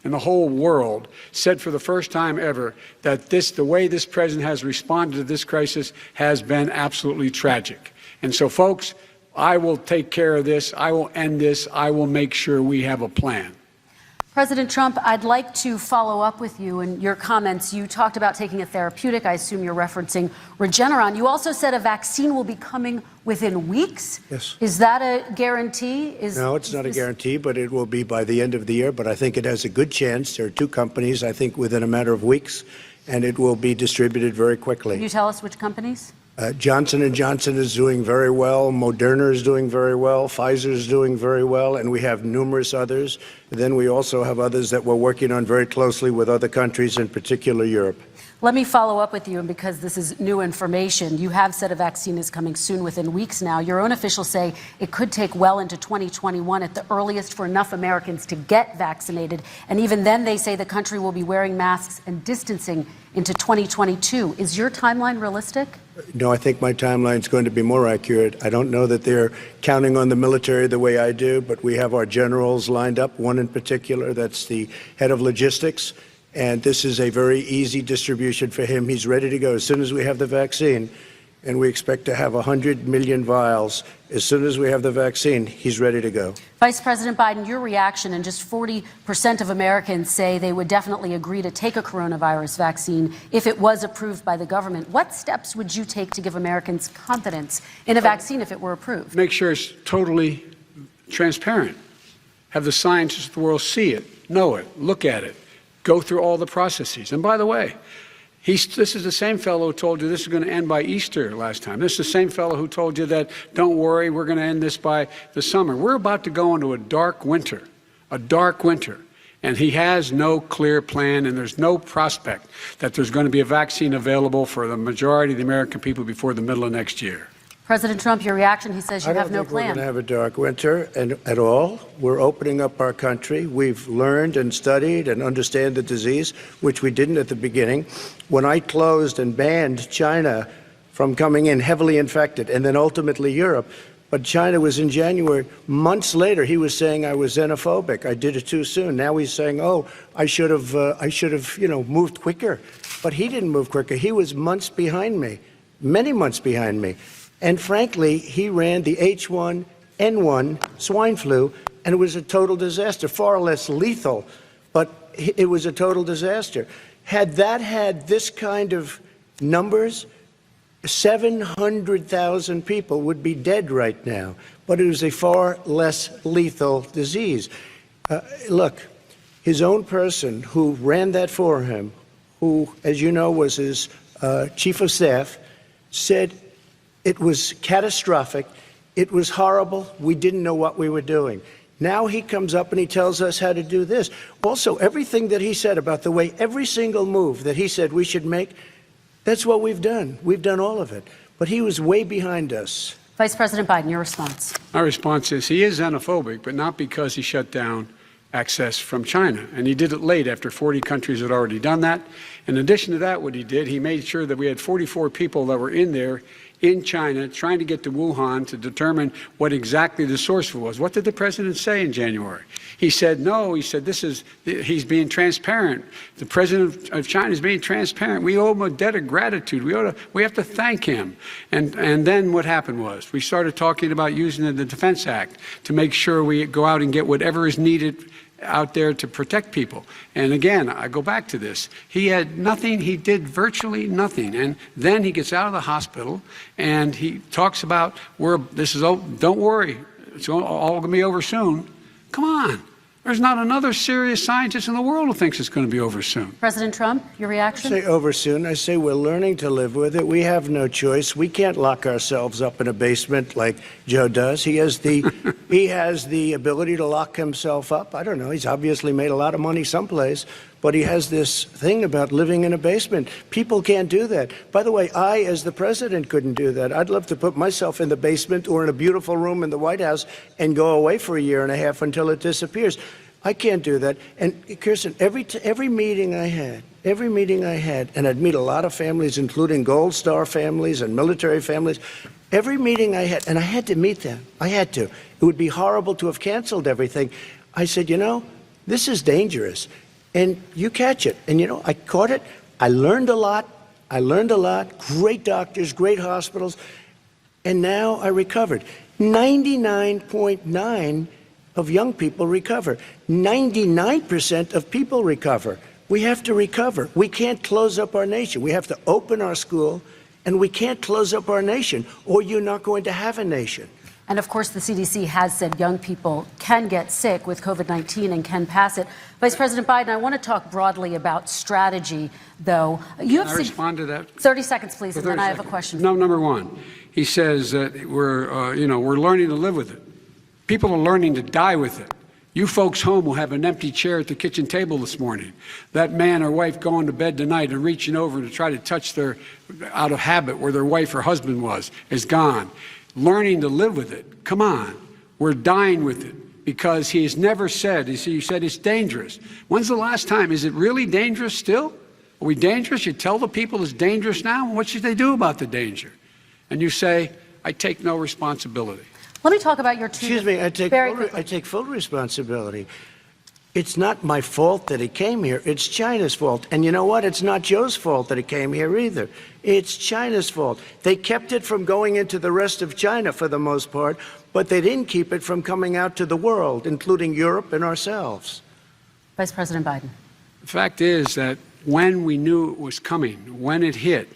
and the whole world said for the first time ever that the way this president has responded to this crisis has been absolutely tragic. And so, folks, I will take care of this. I will end this. I will make sure we have a plan. President Trump, I'd like to follow up with you in your comments. You talked about taking a therapeutic. I assume you're referencing Regeneron. You also said a vaccine will be coming within weeks. Yes. Is that a guarantee? No, it's not a guarantee, but it will be by the end of the year. But I think it has a good chance. There are two companies, I think, within a matter of weeks, and it will be distributed very quickly. Can you tell us which companies? Johnson & Johnson is doing very well. Moderna is doing very well. Pfizer is doing very well. And we have numerous others. Then we also have others that we're working on very closely with other countries, in particular Europe. Let me follow up with you, and because this is new information, you have said a vaccine is coming soon, within weeks now. Your own officials say it could take well into 2021 at the earliest for enough Americans to get vaccinated. And even then, they say the country will be wearing masks and distancing into 2022. Is your timeline realistic? No, I think my timeline is going to be more accurate. I don't know that they're counting on the military the way I do, but we have our generals lined up, one in particular that's the head of logistics. And this is a very easy distribution for him. He's ready to go as soon as we have the vaccine. And we expect to have 100 million vials. As soon as we have the vaccine, he's ready to go. Vice President Biden, your reaction, and just 40% of Americans say they would definitely agree to take a coronavirus vaccine if it was approved by the government. What steps would you take to give Americans confidence in a vaccine if it were approved? Make sure it's totally transparent. Have the scientists of the world see it, know it, look at it. Go through all the processes. And by the way, this is the same fellow who told you this is going to end by Easter last time. This is the same fellow who told you that, don't worry, we're going to end this by the summer. We're about to go into a dark winter. And he has no clear plan, and there's no prospect that there's going to be a vaccine available for the majority of the American people before the middle of next year. President Trump, your reaction, he says you have no plan. We're going to have a dark winter at all. We're opening up our country. We've learned and studied and understand the disease, which we didn't at the beginning. When I closed and banned China from coming in heavily infected, and then ultimately Europe, but China was in January. Months later, he was saying I was xenophobic. I did it too soon. Now he's saying, oh, I should have, moved quicker. But he didn't move quicker. He was months behind me, many months behind me. And frankly, he ran the H1N1 swine flu, and it was a total disaster, far less lethal, but it was a total disaster. Had that had this kind of numbers, 700,000 people would be dead right now, but it was a far less lethal disease. Look, his own person who ran that for him, who, as you know, was his chief of staff, said it was catastrophic. It was horrible. We didn't know what we were doing. Now he comes up and he tells us how to do this. Also, everything that he said about the way every single move that he said we should make, that's what we've done. We've done all of it. But he was way behind us. Vice President Biden, your response. My response is he is xenophobic, but not because he shut down access from China. And he did it late after 40 countries had already done that. In addition to that, what he did, he made sure that we had 44 people that were in there in China trying to get to Wuhan to determine what exactly the source was. What did the president say in January? He said, no, he said, he's being transparent. The president of China is being transparent. We owe him a debt of gratitude. We have to thank him. And then what happened was we started talking about using the Defense Act to make sure we go out and get whatever is needed out there to protect people. And again, I go back to this. He had nothing. He did virtually nothing. And then he gets out of the hospital and he talks about don't worry, it's all going to be over soon. Come on. There's not another serious scientist in the world who thinks it's going to be over soon. President Trump, your reaction? I say over soon. I say we're learning to live with it. We have no choice. We can't lock ourselves up in a basement like Joe does. He has the ability to lock himself up. I don't know. He's obviously made a lot of money someplace, but he has this thing about living in a basement. People can't do that. By the way, I, as the president, couldn't do that. I'd love to put myself in the basement or in a beautiful room in the White House and go away for a year and a half until it disappears. I can't do that. And Kirsten, every meeting I had, and I'd meet a lot of families, including Gold Star families and military families, every meeting I had, and I had to meet them. I had to. It would be horrible to have canceled everything. I said, This is dangerous. And you catch it. And, I caught it. I learned a lot. Great doctors, great hospitals. And now I recovered. 99.9 of young people recover. 99% of people recover. We have to recover. We can't close up our nation. We have to open our school, and we can't close up our nation, or you're not going to have a nation. And of course, the CDC has said young people can get sick with COVID-19 and can pass it. Vice President Biden, I want to talk broadly about strategy, though. Can I respond to that? 30 seconds, please, and then I have a question. No, number one, he says that we're learning to live with it. People are learning to die with it. You folks home will have an empty chair at the kitchen table this morning. That man or wife going to bed tonight and reaching over to try to touch out of habit where their wife or husband was, is gone. Learning to live with it. Come on. We're dying with it because he has never said, you said it's dangerous. When's the last time? Is it really dangerous still? Are we dangerous? You tell the people it's dangerous now? What should they do about the danger? And you say, I take no responsibility. Let me talk about your two. Excuse me, I take full responsibility. It's not my fault that he came here. It's China's fault. And you know what? It's not Joe's fault that he came here either. It's China's fault. They kept it from going into the rest of China for the most part, but they didn't keep it from coming out to the world, including Europe and ourselves. Vice President Biden. The fact is that when we knew it was coming, when it hit,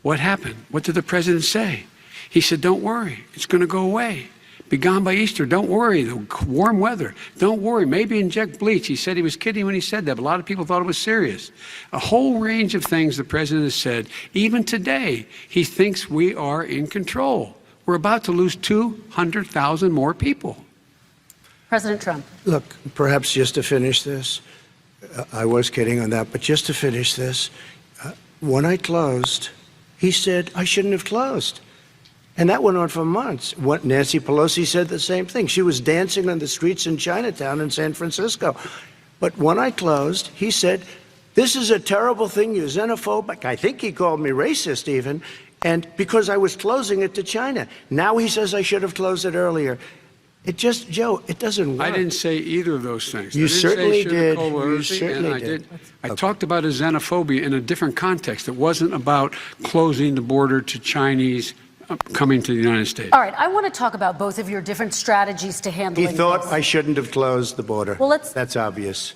what happened? What did the president say? He said, don't worry, it's going to go away. Be gone by Easter. Don't worry. The warm weather. Don't worry. Maybe inject bleach. He said he was kidding when he said that, but a lot of people thought it was serious. A whole range of things the president has said. Even today, he thinks we are in control. We're about to lose 200,000 more people. President Trump. Look, perhaps just to finish this, I was kidding on that, but just to finish this, when I closed, he said I shouldn't have closed. And that went on for months. Nancy Pelosi said the same thing. She was dancing on the streets in Chinatown in San Francisco. But when I closed, he said, this is a terrible thing, you're xenophobic. I think he called me racist even, and because I was closing it to China. Now he says I should have closed it earlier. Joe, it doesn't work. I didn't say either of those things. You certainly did. You certainly did. I talked about his xenophobia in a different context. It wasn't about closing the border to Chinese coming to the United States. All right, I want to talk about both of your different strategies to handling He thought this. I shouldn't have closed the border. Well, that's obvious.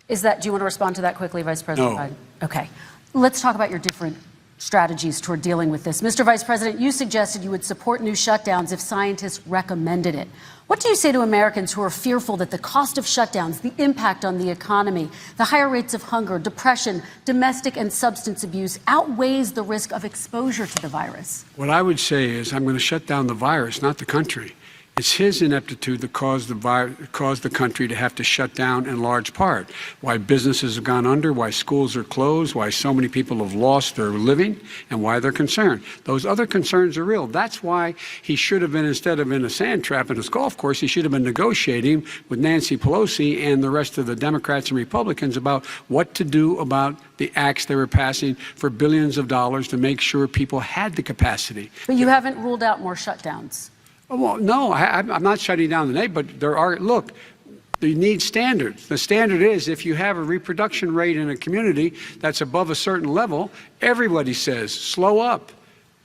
Do you want to respond to that quickly, Vice President No. Biden? Okay. Let's talk about your different strategies toward dealing with this. Mr. Vice President, you suggested you would support new shutdowns if scientists recommended it. What do you say to Americans who are fearful that the cost of shutdowns, the impact on the economy, the higher rates of hunger, depression, domestic and substance abuse outweighs the risk of exposure to the virus? What I would say is I'm going to shut down the virus, not the country. It's his ineptitude that caused the country to have to shut down in large part. Why businesses have gone under, why schools are closed, why so many people have lost their living, and why they're concerned. Those other concerns are real. That's why he should have been, instead of in a sand trap in his golf course, he should have been negotiating with Nancy Pelosi and the rest of the Democrats and Republicans about what to do about the acts they were passing for billions of dollars to make sure people had the capacity. But you haven't ruled out more shutdowns. Well, no, I'm not shutting down the nation, but look, you need standards. The standard is if you have a reproduction rate in a community that's above a certain level, everybody says, slow up,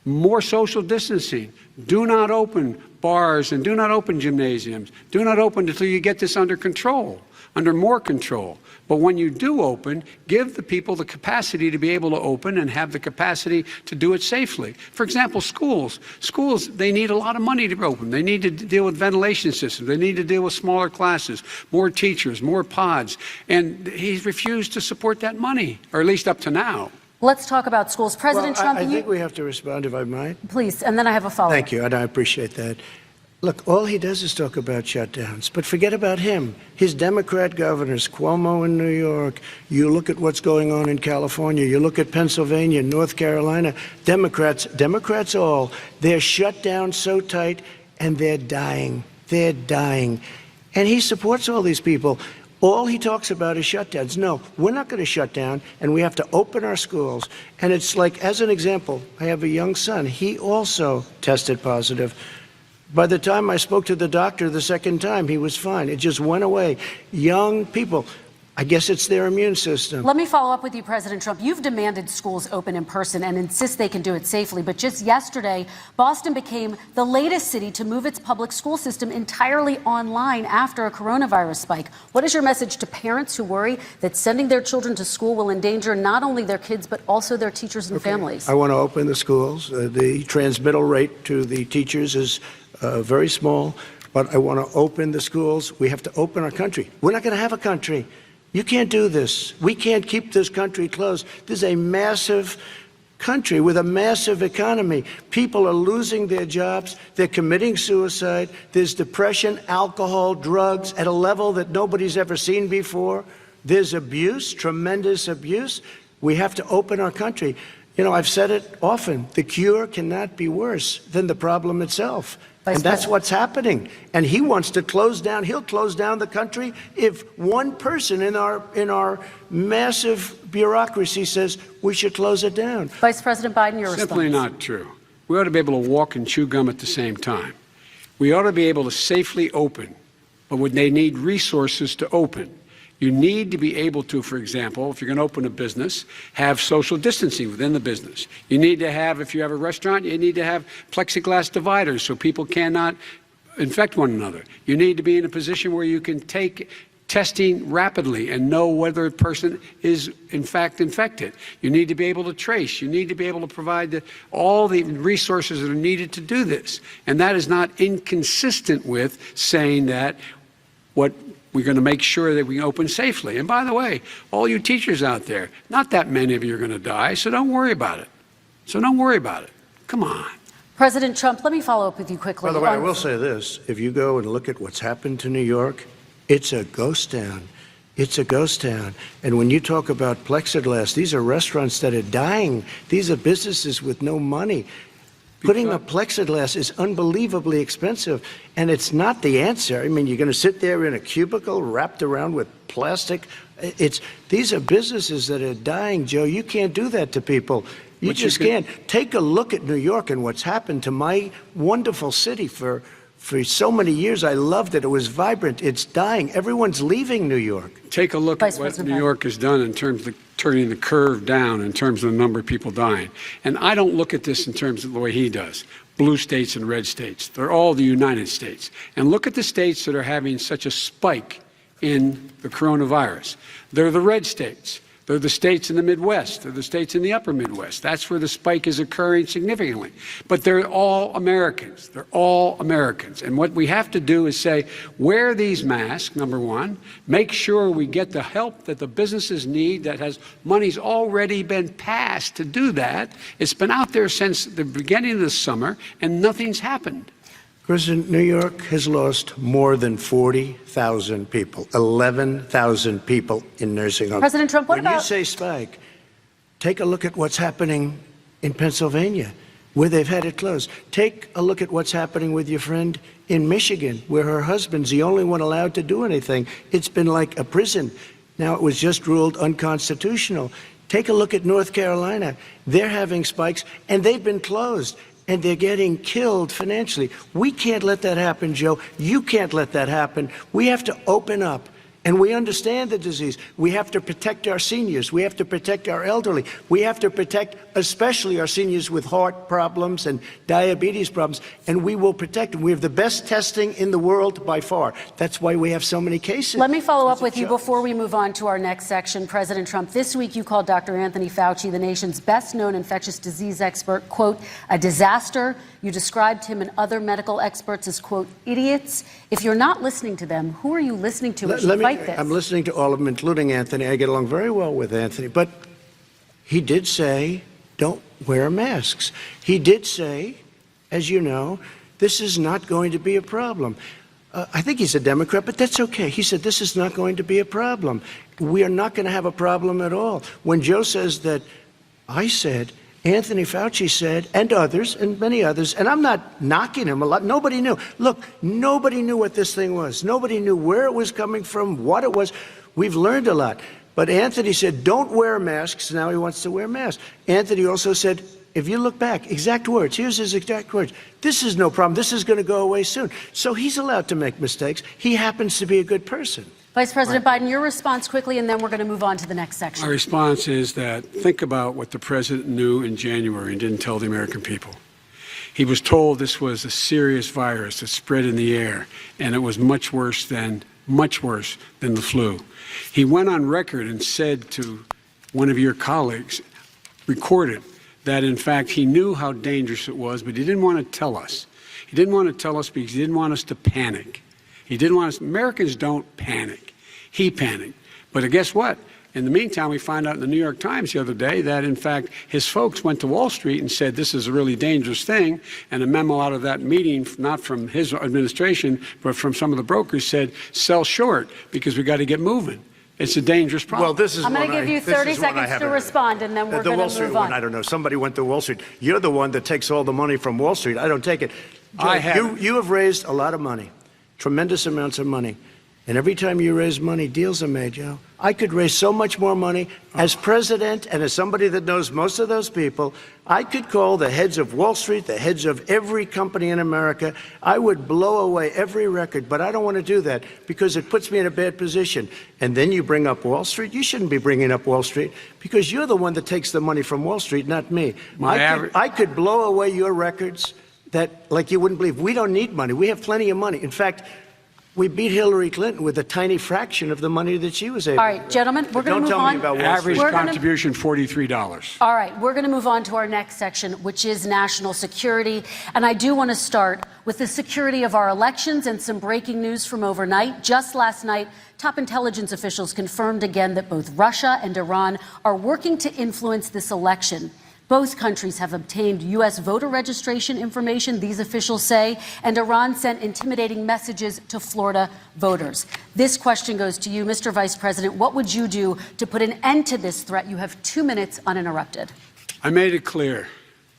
more social distancing, do not open bars and do not open gymnasiums, do not open until you get this under control, under more control. But when you do open, give the people the capacity to be able to open and have the capacity to do it safely. For example, schools. Schools, they need a lot of money to open. They need to deal with ventilation systems. They need to deal with smaller classes, more teachers, more pods. And he's refused to support that money, or at least up to now. Let's talk about schools. President Trump, I think we have to respond, if I might. Please, and then I have a follow-up. Thank you, and I appreciate that. Look, all he does is talk about shutdowns, but forget about him. His Democrat governors, Cuomo in New York, you look at what's going on in California, you look at Pennsylvania, North Carolina, Democrats all, they're shut down so tight and they're dying. They're dying. And he supports all these people. All he talks about is shutdowns. No, we're not going to shut down, and we have to open our schools. And it's like, as an example, I have a young son. He also tested positive. By the time I spoke to the doctor the second time, he was fine. It just went away. Young people, I guess it's their immune system. Let me follow up with you, President Trump. You've demanded schools open in person and insist they can do it safely. But just yesterday, Boston became the latest city to move its public school system entirely online after a coronavirus spike. What is your message to parents who worry that sending their children to school will endanger not only their kids, but also their teachers and families? I want to open the schools. The transmittal rate to the teachers is very small, but I want to open the schools. We have to open our country. We're not going to have a country. You can't do this. We can't keep this country closed. This is a massive country with a massive economy. People are losing their jobs. They're committing suicide. There's depression, alcohol, drugs at a level that nobody's ever seen before. There's abuse, tremendous abuse. We have to open our country. You know, I've said it often. The cure cannot be worse than the problem itself. And that's what's happening. And he wants to close down. He'll close down the country if one person in our massive bureaucracy says we should close it down. Vice President Biden, your response. Simply not true. We ought to be able to walk and chew gum at the same time. We ought to be able to safely open, but when they need resources to open. You need to be able to, for example, if you're going to open a business, have social distancing within the business. You need to have, if you have a restaurant, you need to have plexiglass dividers so people cannot infect one another. You need to be in a position where you can take testing rapidly and know whether a person is in fact infected. You need to be able to trace. You need to be able to provide all the resources that are needed to do this. And that is not inconsistent with saying that we're going to make sure that we can open safely. And by the way, all you teachers out there, not that many of you are going to die, so don't worry about it. Come on. President Trump, let me follow up with you quickly. By the way, I will say this. If you go and look at what's happened to New York, it's a ghost town. It's a ghost town. And when you talk about plexiglass, these are restaurants that are dying. These are businesses with no money. Putting up plexiglass is unbelievably expensive, and it's not the answer. I mean, you're going to sit there in a cubicle wrapped around with plastic. These are businesses that are dying, Joe. You can't do that to people. You just can't. Take a look at New York and what's happened to my wonderful city for so many years. I loved it. It was vibrant. It's dying. Everyone's leaving New York. Take a look at what New York has done in terms of turning the curve down in terms of the number of people dying. And I don't look at this in terms of the way he does. Blue states and red states. They're all the United States. And look at the states that are having such a spike in the coronavirus. They're the red states. They're the states in the Midwest. They're the states in the upper Midwest. That's where the spike is occurring significantly. But they're all Americans. They're all Americans. And what we have to do is say, wear these masks, number one. Make sure we get the help that the businesses need that has money's already been passed to do that. It's been out there since the beginning of the summer, and nothing's happened. President, New York has lost more than 40,000 people, 11,000 people in nursing homes. President Trump, what about... When you say spike, take a look at what's happening in Pennsylvania, where they've had it closed. Take a look at what's happening with your friend in Michigan, where her husband's the only one allowed to do anything. It's been like a prison. Now it was just ruled unconstitutional. Take a look at North Carolina. They're having spikes, and they've been closed. And they're getting killed financially. We can't let that happen, Joe. You can't let that happen. We have to open up. And we understand the disease. We have to protect our seniors. We have to protect our elderly. We have to protect especially our seniors with heart problems and diabetes problems. And we will protect them. We have the best testing in the world by far. That's why we have so many cases. Let me follow up with you before we move on to our next section. President Trump, this week you called Dr. Anthony Fauci, the nation's best-known infectious disease expert, quote, a disaster. You described him and other medical experts as, quote, idiots. If you're not listening to them, who are you listening to as you fight this? I'm listening to all of them, including Anthony. I get along very well with Anthony. But he did say, don't wear masks. He did say, as you know, this is not going to be a problem. I think he's a Democrat, but that's okay. He said, this is not going to be a problem. We are not going to have a problem at all. When Joe says that, I said, Anthony Fauci said, and others, and many others, and I'm not knocking him a lot. Nobody knew. Look, nobody knew what this thing was. Nobody knew where it was coming from, what it was. We've learned a lot. But Anthony said, don't wear masks. Now he wants to wear masks. Anthony also said, if you look back, exact words, here's his exact words, this is no problem. This is going to go away soon. So he's allowed to make mistakes. He happens to be a good person. Vice President Biden, your response quickly, and then we're going to move on to the next section. My response is that think about what the president knew in January and didn't tell the American people. He was told this was a serious virus that spread in the air, and it was much worse than the flu. He went on record and said to one of your colleagues, recorded, that in fact he knew how dangerous it was, but he didn't want to tell us. He didn't want to tell us because he didn't want us to panic. He didn't want us, Americans don't panic. He panicked. But guess what? In the meantime, we found out in the New York Times the other day that, in fact, his folks went to Wall Street and said this is a really dangerous thing. And a memo out of that meeting, not from his administration, but from some of the brokers, said sell short because we got to get moving. It's a dangerous problem. Well, this is I'm going to give you 30 seconds to respond, and then we're going to move on. I don't know. Somebody went to Wall Street. You're the one that takes all the money from Wall Street. I don't take it. You have raised a lot of money, tremendous amounts of money. And every time you raise money, deals are made, Joe. I could raise so much more money. As president and as somebody that knows most of those people, I could call the heads of Wall Street, the heads of every company in America. I would blow away every record, but I don't want to do that because it puts me in a bad position. And then you bring up Wall Street. You shouldn't be bringing up Wall Street because you're the one that takes the money from Wall Street, not me. I could blow away your records that, like you wouldn't believe. We don't need money. We have plenty of money. In fact, we beat Hillary Clinton with a tiny fraction of the money that she was able to. All right, gentlemen, we're going to move on. Don't tell me about Wall Street. Average contribution, $43. All right, we're going to move on to our next section, which is national security. And I do want to start with the security of our elections and some breaking news from overnight. Just last night, top intelligence officials confirmed again that both Russia and Iran are working to influence this election. Both countries have obtained U.S. voter registration information, these officials say, and Iran sent intimidating messages to Florida voters. This question goes to you, Mr. Vice President. What would you do to put an end to this threat? You have 2 minutes uninterrupted. I made it clear,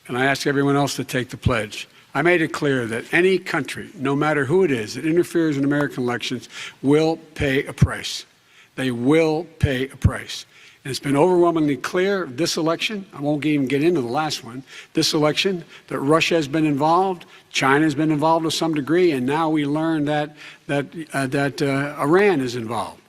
and I ask everyone else to take the pledge. I made it clear that any country, no matter who it is, that interferes in American elections will pay a price. They will pay a price. And it's been overwhelmingly clear this election, I won't even get into the last one, this election, that Russia has been involved, China has been involved to some degree, and now we learn that Iran is involved.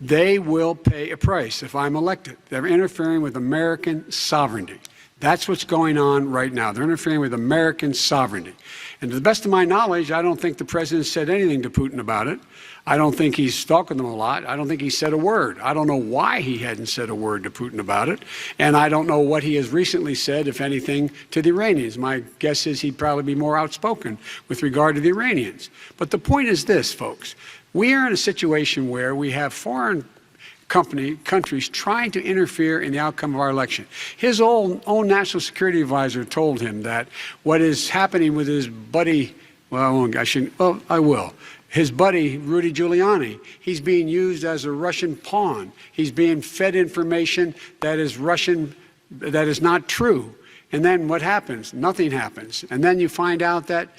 They will pay a price if I'm elected. They're interfering with American sovereignty. That's what's going on right now. They're interfering with American sovereignty. And to the best of my knowledge, I don't think the president said anything to Putin about it. I don't think he's talking to them a lot. I don't think he said a word. I don't know why he hadn't said a word to Putin about it. And I don't know what he has recently said, if anything, to the Iranians. My guess is he'd probably be more outspoken with regard to the Iranians. But the point is this, folks. We are in a situation where we have foreign countries trying to interfere in the outcome of our election. His own national security advisor told him that what is happening with his buddy, I will. His buddy, Rudy Giuliani, he's being used as a Russian pawn. He's being fed information that is Russian, that is not true. And then what happens? Nothing happens. And then you find out that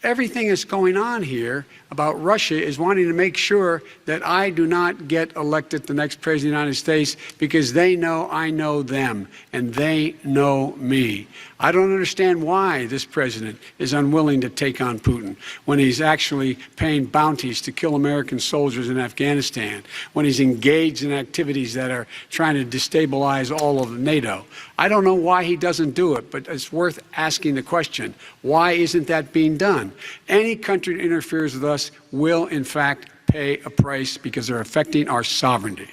everything that's going on here about Russia is wanting to make sure that I do not get elected the next president of the United States because they know I know them and they know me. I don't understand why this president is unwilling to take on Putin when he's actually paying bounties to kill American soldiers in Afghanistan, when he's engaged in activities that are trying to destabilize all of NATO. I don't know why he doesn't do it, but it's worth asking the question, why isn't that being done? Any country that interferes with us will, in fact, pay a price because they're affecting our sovereignty.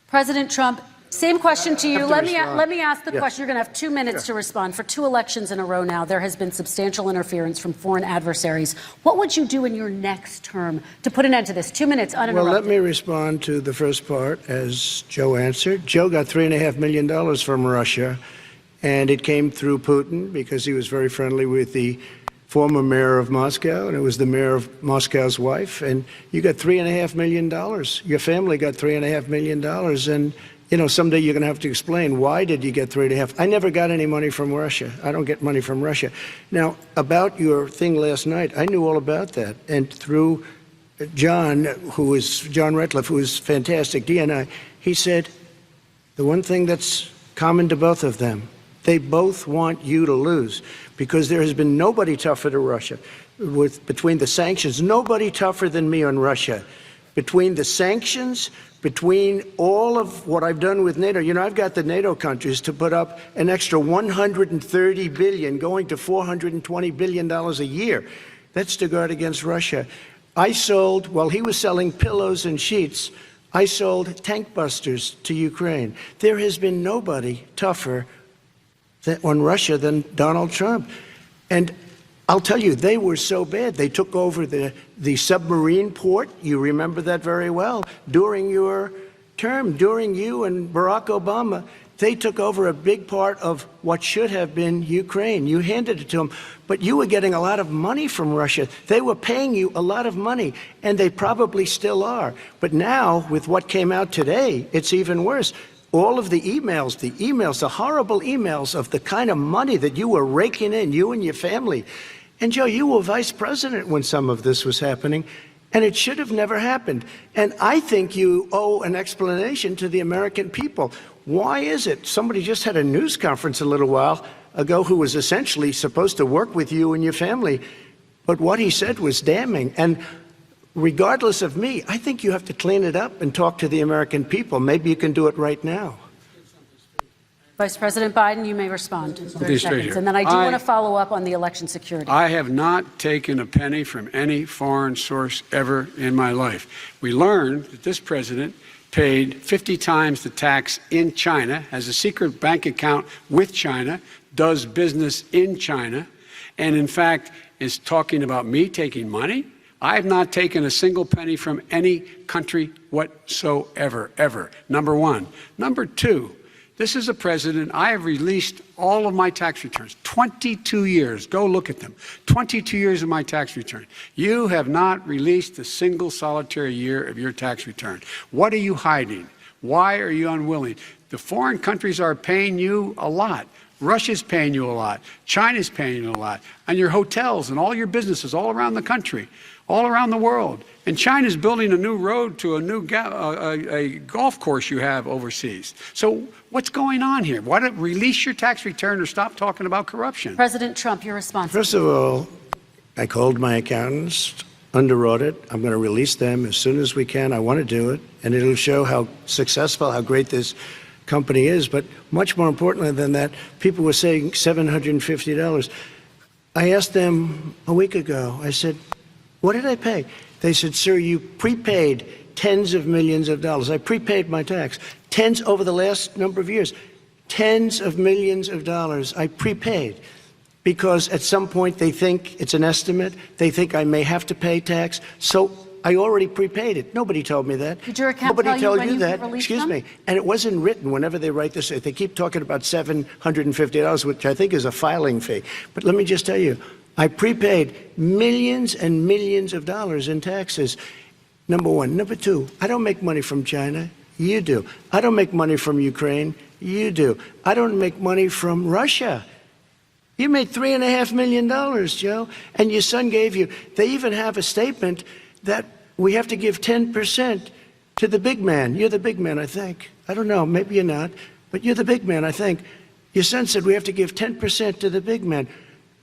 President Trump, same question to you. Let me ask the question. You're going to have 2 minutes to respond. For 2 elections in a row now, there has been substantial interference from foreign adversaries. What would you do in your next term to put an end to this? 2 minutes uninterrupted. Well, let me respond to the first part, as Joe answered. Joe got $3.5 million from Russia, and it came through Putin because he was very friendly with the former mayor of Moscow, and it was the mayor of Moscow's wife, and you got $3.5 million. Your family got $3.5 million, and someday you're going to have to explain why did you get 3.5. I never got any money from Russia. I don't get money from Russia. Now, about your thing last night, I knew all about that, and through John Ratcliffe, who is fantastic, DNI, he said, the one thing that's common to both of them, they both want you to lose, because there has been nobody tougher to Russia. Between the sanctions, nobody tougher than me on Russia. Between the sanctions, between all of what I've done with NATO, I've got the NATO countries to put up an extra $130 billion, going to $420 billion a year. That's to guard against Russia. I sold, while he was selling pillows and sheets, I sold tank busters to Ukraine. There has been nobody tougher on Russia than Donald Trump. And I'll tell you, they were so bad. They took over the submarine port. You remember that very well. During your term, during you and Barack Obama, they took over a big part of what should have been Ukraine. You handed it to them, but you were getting a lot of money from Russia. They were paying you a lot of money, and they probably still are. But now, with what came out today, it's even worse. All of the emails, the horrible emails of the kind of money that you were raking in, you and your family. And Joe, you were vice president when some of this was happening, and it should have never happened. And I think you owe an explanation to the American people. Why is it? Somebody just had a news conference a little while ago who was essentially supposed to work with you and your family, but what he said was damning. And regardless of me, I think you have to clean it up and talk to the American people. Maybe you can do it right now. Vice President Biden, you may respond. 30 seconds. And then I do want to follow up on the election security. I have not taken a penny from any foreign source ever in my life. We learned that this president paid 50 times the tax in China, has a secret bank account with China, does business in China, and in fact is talking about me taking money. I have not taken a single penny from any country whatsoever, ever. Number one. Number two, this is a president, I have released all of my tax returns, 22 years, go look at them, 22 years of my tax return. You have not released a single solitary year of your tax return. What are you hiding? Why are you unwilling? The foreign countries are paying you a lot. Russia's paying you a lot. China's paying you a lot. And your hotels and all your businesses all around the country, all around the world. And China's building a new road to a new a golf course you have overseas. So what's going on here? Why don't release your tax return or stop talking about corruption? President Trump, your response. First of all, I called my accountants under audit. I'm going to release them as soon as we can. I want to do it. And it'll show how successful, how great this company is. But much more importantly than that, people were saying $750. I asked them a week ago, I said, what did I pay? They said, sir, you prepaid tens of millions of dollars. I prepaid my tax. Tens over the last number of years. Tens of millions of dollars I prepaid. Because at some point they think it's an estimate. They think I may have to pay tax. So I already prepaid it. Nobody told me that. Did your account Nobody tell told you you that. release Excuse them? me. And it wasn't written whenever they write this. They keep talking about $750, which I think is a filing fee. But let me just tell you, I prepaid millions and millions of dollars in taxes. Number one. Number two, I don't make money from China. You do. I don't make money from Ukraine. You do. I don't make money from Russia. You made $3.5 million, Joe, and your son gave you. They even have a statement that we have to give 10% to the big man. You're the big man, I think. I don't know, maybe you're not, but you're the big man, I think. Your son said we have to give 10% to the big man.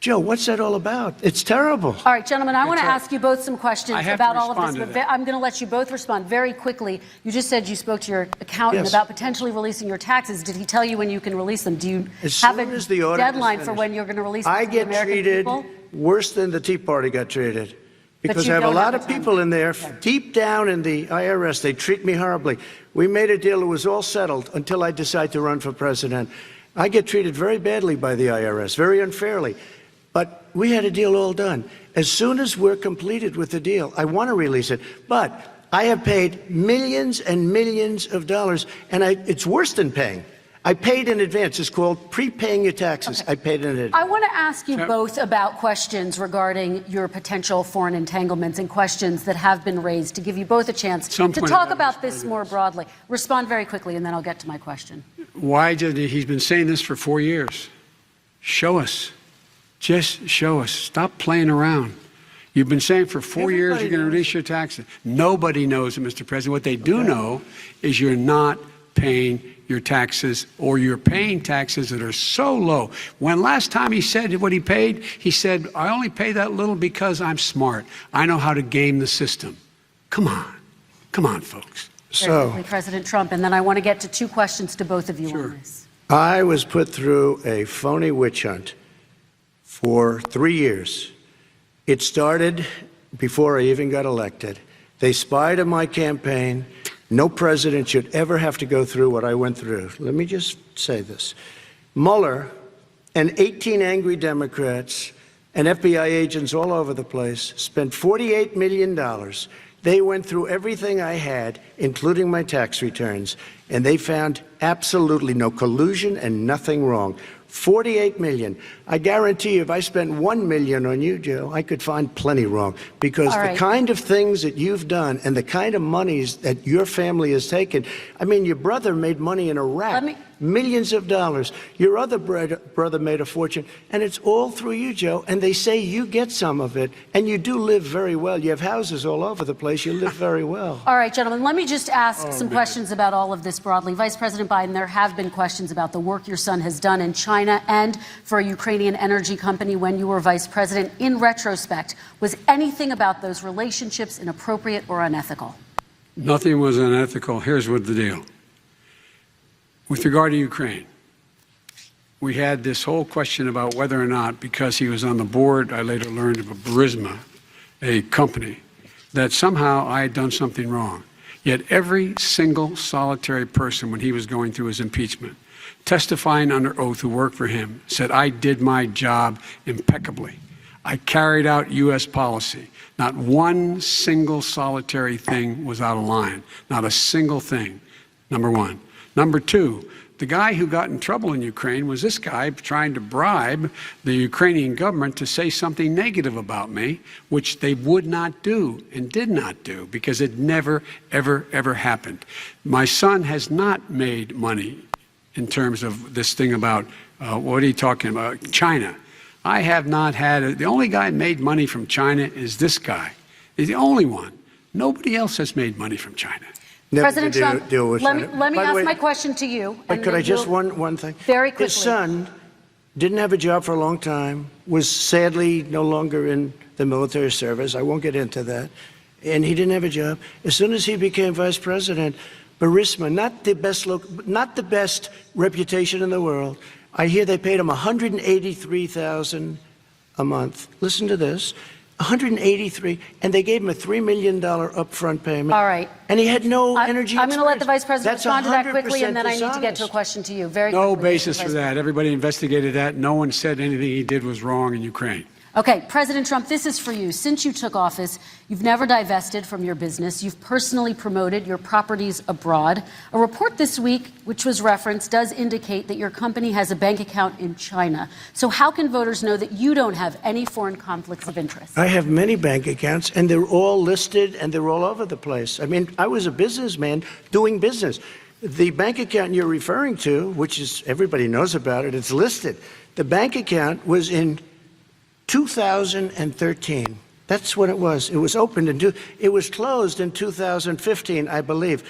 Joe, what's that all about? It's terrible. All right, gentlemen, I want to ask you both some questions about all of this. But I'm going to let you both respond very quickly. You just said you spoke to your accountant about potentially releasing your taxes. Did he tell you when you can release them? Do you have a deadline for when you're going to release them to the American people? I get treated worse than the Tea Party got treated. Because I have a lot of people in there, deep down in the IRS, they treat me horribly. We made a deal, it was all settled until I decide to run for president. I get treated very badly by the IRS, very unfairly. But we had a deal all done. As soon as we're completed with the deal, I want to release it. But I have paid millions and millions of dollars, and it's worse than paying. I paid in advance. It's called prepaying your taxes. Okay. I paid in advance. I want to ask you both about questions regarding your potential foreign entanglements and questions that have been raised to give you both a chance to talk about this more broadly. Respond very quickly, and then I'll get to my question. Why did he's been saying this for 4 years? Show us. Just show us. Stop playing around. You've been saying for 4 years you're going to release your taxes. Nobody knows it, Mr. President. What they do know is you're not paying paying your taxes, or you're paying taxes that are so low. When last time he said what he paid, he said, I only pay that little because I'm smart. I know how to game the system. Come on, folks. Very quickly, President Trump, and then I want to get to two questions to both of you on this. I was put through a phony witch hunt for 3 years. It started before I even got elected. They spied on my campaign. No president should ever have to go through what I went through. Let me just say this. Mueller and 18 angry Democrats and FBI agents all over the place spent $48 million. They went through everything I had, including my tax returns, and they found absolutely no collusion and nothing wrong. $48 million. I guarantee you, if I spent $1 million on you, Joe, I could find plenty wrong. Because the kind of things that you've done and the kind of monies that your family has taken, I mean, your brother made money in Iraq, millions of dollars. Your other brother made a fortune, and it's all through you, Joe. And they say you get some of it, and you do live very well. You have houses all over the place. You live very well. All right, gentlemen, let me just ask some questions about all of this broadly. Vice President Biden, there have been questions about the work your son has done in China and for a Ukrainian energy company when you were vice president. In retrospect, was anything about those relationships inappropriate or unethical? Nothing was unethical. Here's what the deal. With regard to Ukraine, we had this whole question about whether or not, because he was on the board, I later learned of a Burisma, a company, that somehow I had done something wrong. Yet every single solitary person, when he was going through his impeachment, testifying under oath who worked for him, said, I did my job impeccably. I carried out U.S. policy. Not one single solitary thing was out of line. Not a single thing, number one. Number two, the guy who got in trouble in Ukraine was this guy trying to bribe the Ukrainian government to say something negative about me, which they would not do and did not do because it never, ever, ever happened. My son has not made money in terms of this thing about, what are you talking about, China. I have not had, the only guy who made money from China is this guy. He's the only one. Nobody else has made money from China. President Trump, let me ask my question to you. But could I just one thing? Very quickly. His son didn't have a job for a long time, was sadly no longer in the military service. I won't get into that. And he didn't have a job. As soon as he became vice president, Burisma, not the best reputation in the world. I hear they paid him $183,000 a month. Listen to this. $183, and they gave him a $3 million upfront payment. All right. And he had no energy. I'm going to let the Vice President That's respond to that quickly, and then dishonest. I need to get to a question to you. Very No quickly, basis for that. Everybody investigated that. No one said anything he did was wrong in Ukraine. Okay, President Trump, this is for you. Since you took office, you've never divested from your business. You've personally promoted your properties abroad. A report this week, which was referenced, does indicate that your company has a bank account in China. So how can voters know that you don't have any foreign conflicts of interest? I have many bank accounts, and they're all listed, and they're all over the place. I mean, I was a businessman doing business. The bank account you're referring to, which is everybody knows about it, it's listed. The bank account was in 2013. That's when it was. It was opened it was closed in 2015, I believe.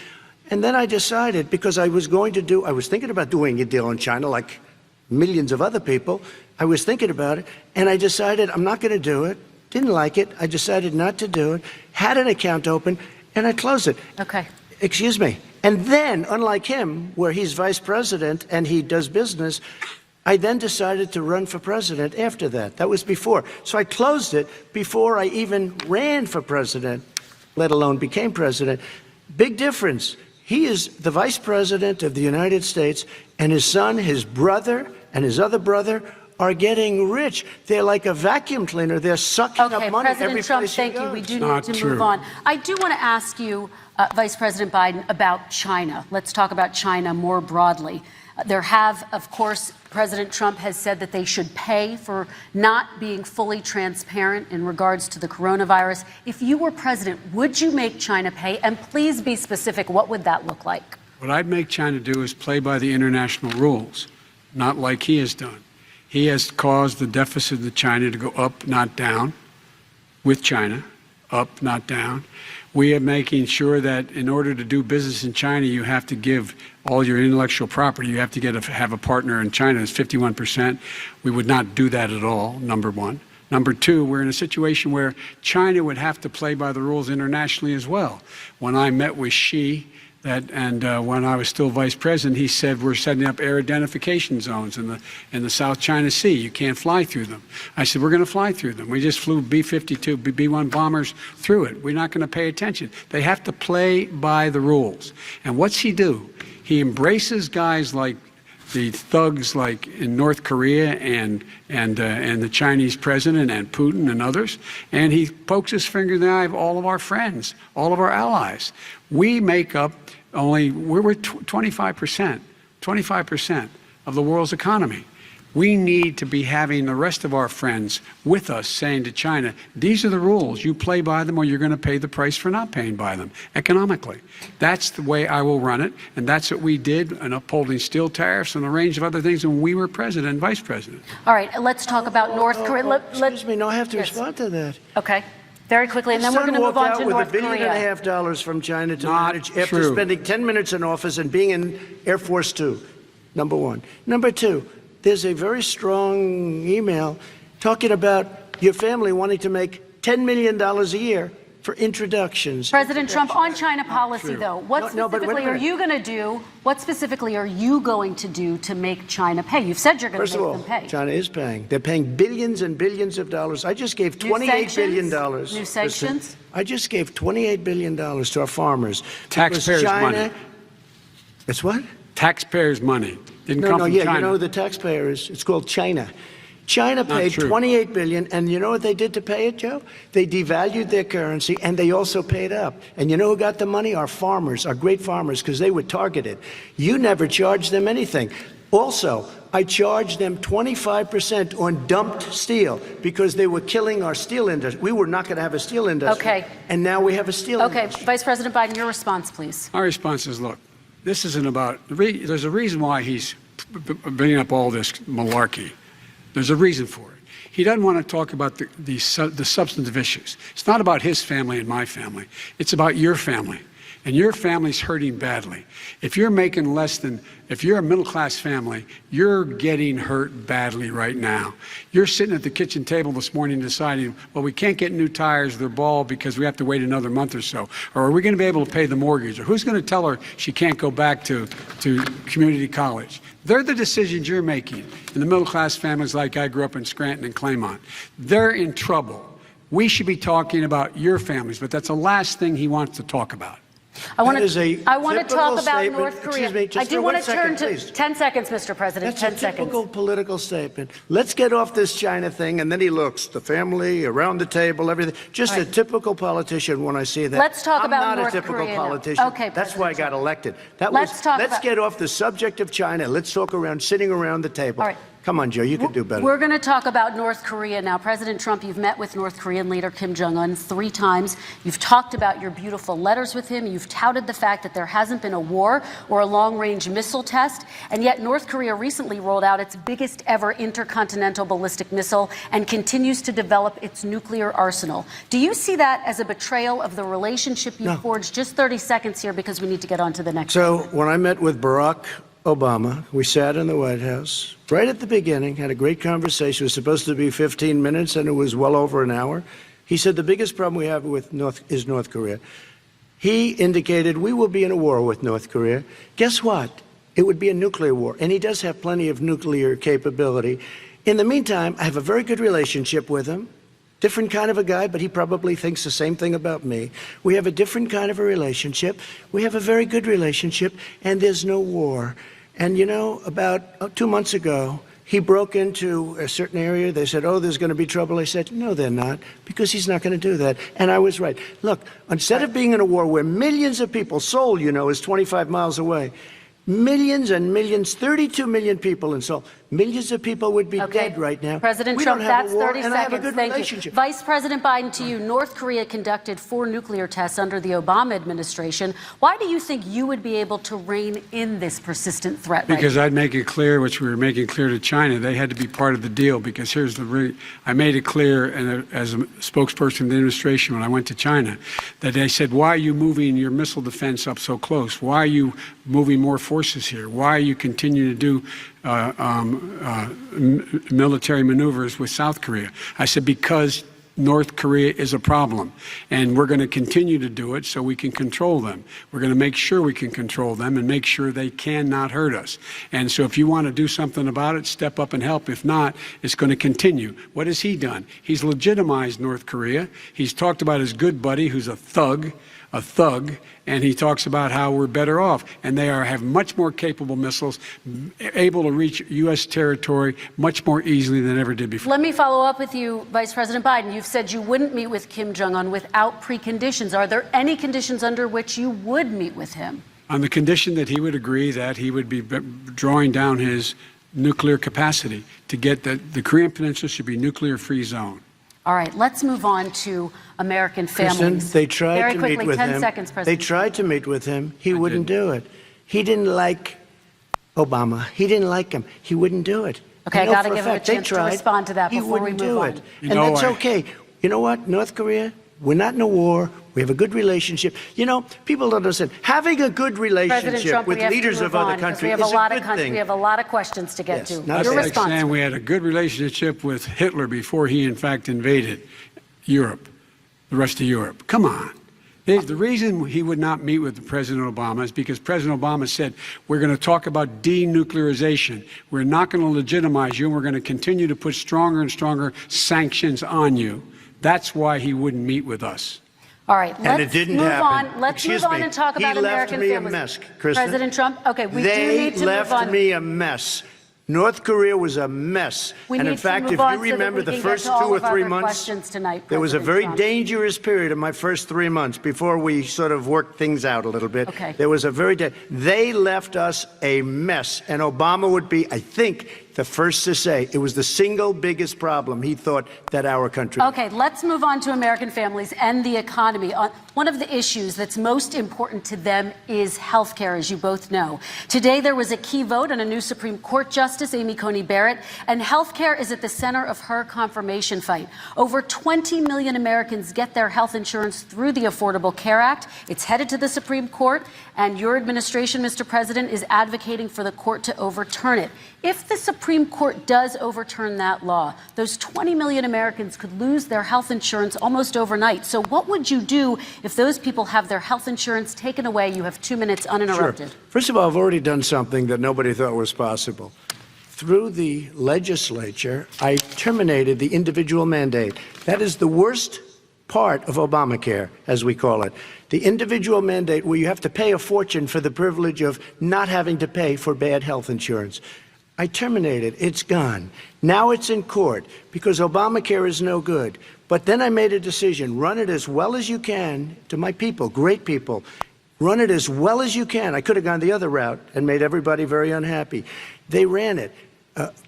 And then I decided, because I was thinking about doing a deal in China like millions of other people. I was thinking about it, and I decided I'm not going to do it. Didn't like it. I decided not to do it. Had an account open, and I closed it. Okay. Excuse me. And then, unlike him, where he's vice president and he does business, I then decided to run for president after that. That was before. So I closed it before I even ran for president, let alone became president. Big difference. He is the vice president of the United States, and his son, his brother, and his other brother are getting rich. They're like a vacuum cleaner. They're sucking up money every President Trump, place he thank you. goes. We do need to move on. I do want to ask you, Vice President Biden, about China. Let's talk about China more broadly. There have, of course, President Trump has said that they should pay for not being fully transparent in regards to the coronavirus. If you were president, would you make China pay? And please be specific. What would that look like? What I'd make China do is play by the international rules, not like he has done. He has caused the deficit of China to go up, not down, with China, up, not down. We are making sure that in order to do business in China, you have to give all your intellectual property. You have to have a partner in China. It's 51%. We would not do that at all, number one. Number two, we're in a situation where China would have to play by the rules internationally as well. When I met with Xi, when I was still vice president, he said we're setting up air identification zones in the South China Sea. You can't fly through them. I said we're going to fly through them. We just flew B-52, B-1 bombers through it. We're not going to pay attention. They have to play by the rules. And what's he do? He embraces guys like the thugs like in North Korea and the Chinese president and Putin and others, and he pokes his finger in the eye of all of our friends, all of our allies. We make up we're 25% of the world's economy. We need to be having the rest of our friends with us saying to China, these are the rules. You play by them or you're going to pay the price for not paying by them economically. That's the way I will run it. And that's what we did in upholding steel tariffs and a range of other things when we were president and vice president. All right, let's talk about North Korea. Excuse me, no, I have to respond to that. Okay. Very quickly, and then we're going to move on to North Korea. With $1.5 billion from China to manage after spending 10 minutes in office and being in Air Force Two, number one. Number two, there's a very strong email talking about your family wanting to make $10 million a year for introductions. President Trump, on China policy, though, what specifically are you going to do? What specifically are you going to do to make China pay? You've said you're going to make them pay. First of all, China is paying. They're paying billions and billions of dollars. I just gave $28 billion. New sanctions? I just gave $28 billion to our farmers. Taxpayers' money. It's what? Taxpayers' money. Didn't come from China. You know the taxpayer is, it's called China. China paid $28 billion, and you know what they did to pay it, Joe? They devalued their currency, and they also paid up. And you know who got the money? Our farmers, our great farmers, because they were targeted. You never charged them anything. Also, I charged them 25% on dumped steel because they were killing our steel industry. We were not going to have a steel industry. Okay. And now we have a steel industry. Okay, Vice President Biden, your response, please. My response is, look, this isn't about, there's a reason why he's bringing up all this malarkey. There's a reason for it. He doesn't want to talk about the substantive issues. It's not about his family and my family. It's about your family. And your family's hurting badly. If you're making less than, if you're a middle-class family, you're getting hurt badly right now. You're sitting at the kitchen table this morning deciding, well, we can't get new tires, they're bald because we have to wait another month or so. Or are we going to be able to pay the mortgage? Or who's going to tell her she can't go back to community college? They're the decisions you're making in the middle-class families like I grew up in Scranton and Claymont. They're in trouble. We should be talking about your families, but that's the last thing he wants to talk about. I want to talk about North Korea. I do want to turn to 10 seconds, Mr. President. 10 seconds. That's a typical political statement. Let's get off this China thing, and then he looks, the family, around the table, everything. Just a typical politician when I see that. Let's talk about North Korea. I'm not a typical Korea politician. Okay, that's why I got elected. Let's get off the subject of China. Let's talk sitting around the table. All right. Come on, Joe, you can do better. We're going to talk about North Korea now. President Trump, you've met with North Korean leader Kim Jong-un 3 times. You've talked about your beautiful letters with him. You've touted the fact that there hasn't been a war or a long-range missile test. And yet North Korea recently rolled out its biggest ever intercontinental ballistic missile and continues to develop its nuclear arsenal. Do you see that as a betrayal of the relationship you forged? Just 30 seconds here because we need to get on to the next So when I met with Barack Obama, we sat in the White House right at the beginning, had a great conversation. It was supposed to be 15 minutes, and it was well over an hour. He said the biggest problem we have with North Korea. He indicated we will be in a war with North Korea. Guess what? It would be a nuclear war, and he does have plenty of nuclear capability. In the meantime, I have a very good relationship with him. Different kind of a guy, but he probably thinks the same thing about me. We have a different kind of a relationship. We have a very good relationship, and there's no war. And, you know, about 2 months ago, he broke into a certain area. They said, oh, there's going to be trouble. I said, no, they're not, because he's not going to do that. And I was right. Look, instead of being in a war where millions of people, Seoul, you know, is 25 miles away, Millions and millions, 32 million people in Seoul. Millions of people would be Okay. dead right now. President We Trump, don't have that's a war, 30 and I have a seconds. good Thank relationship. you. Vice President Biden, to you. North Korea conducted 4 nuclear tests under the Obama administration. Why do you think you would be able to rein in this persistent threat? Because I'd make it clear, which we were making clear to China, they had to be part of the deal. Because here's I made it clear, and as a spokesperson of the administration when I went to China, that they said, why are you moving your missile defense up so close? Why are you moving more forces here? Why are you continuing to do military maneuvers with South Korea? I said, because North Korea is a problem, and we're going to continue to do it so we can control them. We're going to make sure we can control them and make sure they cannot hurt us. And so if you want to do something about it, step up and help. If not, it's going to continue. What has he done? He's legitimized North Korea. He's talked about his good buddy, who's a thug, and he talks about how we're better off. And they have much more capable missiles, able to reach U.S. territory much more easily than ever did before. Let me follow up with you, Vice President Biden. You've said you wouldn't meet with Kim Jong-un without preconditions. Are there any conditions under which you would meet with him? On the condition that he would agree that he would be drawing down his nuclear capacity to get the Korean Peninsula should be nuclear-free zone. All right, let's move on to American families. Kristen, they tried Very to quickly, meet with 10 him. seconds, They President. tried to meet with him. He wouldn't do it. He didn't like Obama. He didn't like him. He wouldn't do it. Okay, I know got to for give him a fact they chance to tried. respond to that He before we wouldn't move do on. it. You And know, that's okay. You know what? North Korea, we're not in a war. We have a good relationship. You know, people don't understand. Having a good President relationship Trump, with we have to leaders move of other on, 'cause countries we have is a lot a of good thing. We have a lot of questions to get Yes, to. not That's Your like response. saying we had a good relationship with Hitler before he, in fact, invaded Europe, the rest of Europe. Come on. The reason he would not meet with President Obama is because President Obama said, we're going to talk about denuclearization. We're not going to legitimize you, and we're going to continue to put stronger and stronger sanctions on you. That's why he wouldn't meet with us. All right, And it let's didn't move happen. on. Let's Excuse move on me. and talk He about left American me a families. mess, Kristen. President Trump, okay, we do They need to left move on. me a mess. North Korea was a mess. We And need in to fact, move if on you so that remember we the can get first to 2 all or of our 3 other months, questions tonight, there was a President very Trump. dangerous period in my first 3 months before we sort of worked things out a little bit. Okay. There was a they left us a mess. And Obama would be, I think, the first to say it was the single biggest problem he thought that our country. Okay, let's move on to American families and the economy. One of the issues that's most important to them is health care, as you both know. Today, there was a key vote on a new Supreme Court Justice, Amy Coney Barrett, and health care is at the center of her confirmation fight. Over 20 million Americans get their health insurance through the Affordable Care Act. It's headed to the Supreme Court, and your administration, Mr. President, is advocating for the court to overturn it. If the Supreme Court does overturn that law, those 20 million Americans could lose their health insurance almost overnight. So what would you do if those people have their health insurance taken away? You have 2 minutes uninterrupted. Sure. First of all, I've already done something that nobody thought was possible. Through the legislature, I terminated the individual mandate. That is the worst part of Obamacare, as we call it. The individual mandate where you have to pay a fortune for the privilege of not having to pay for bad health insurance. I terminated. It's gone. Now it's in court because Obamacare is no good. But then I made a decision. Run it as well as you can to my people, great people. Run it as well as you can. I could have gone the other route and made everybody very unhappy. They ran it.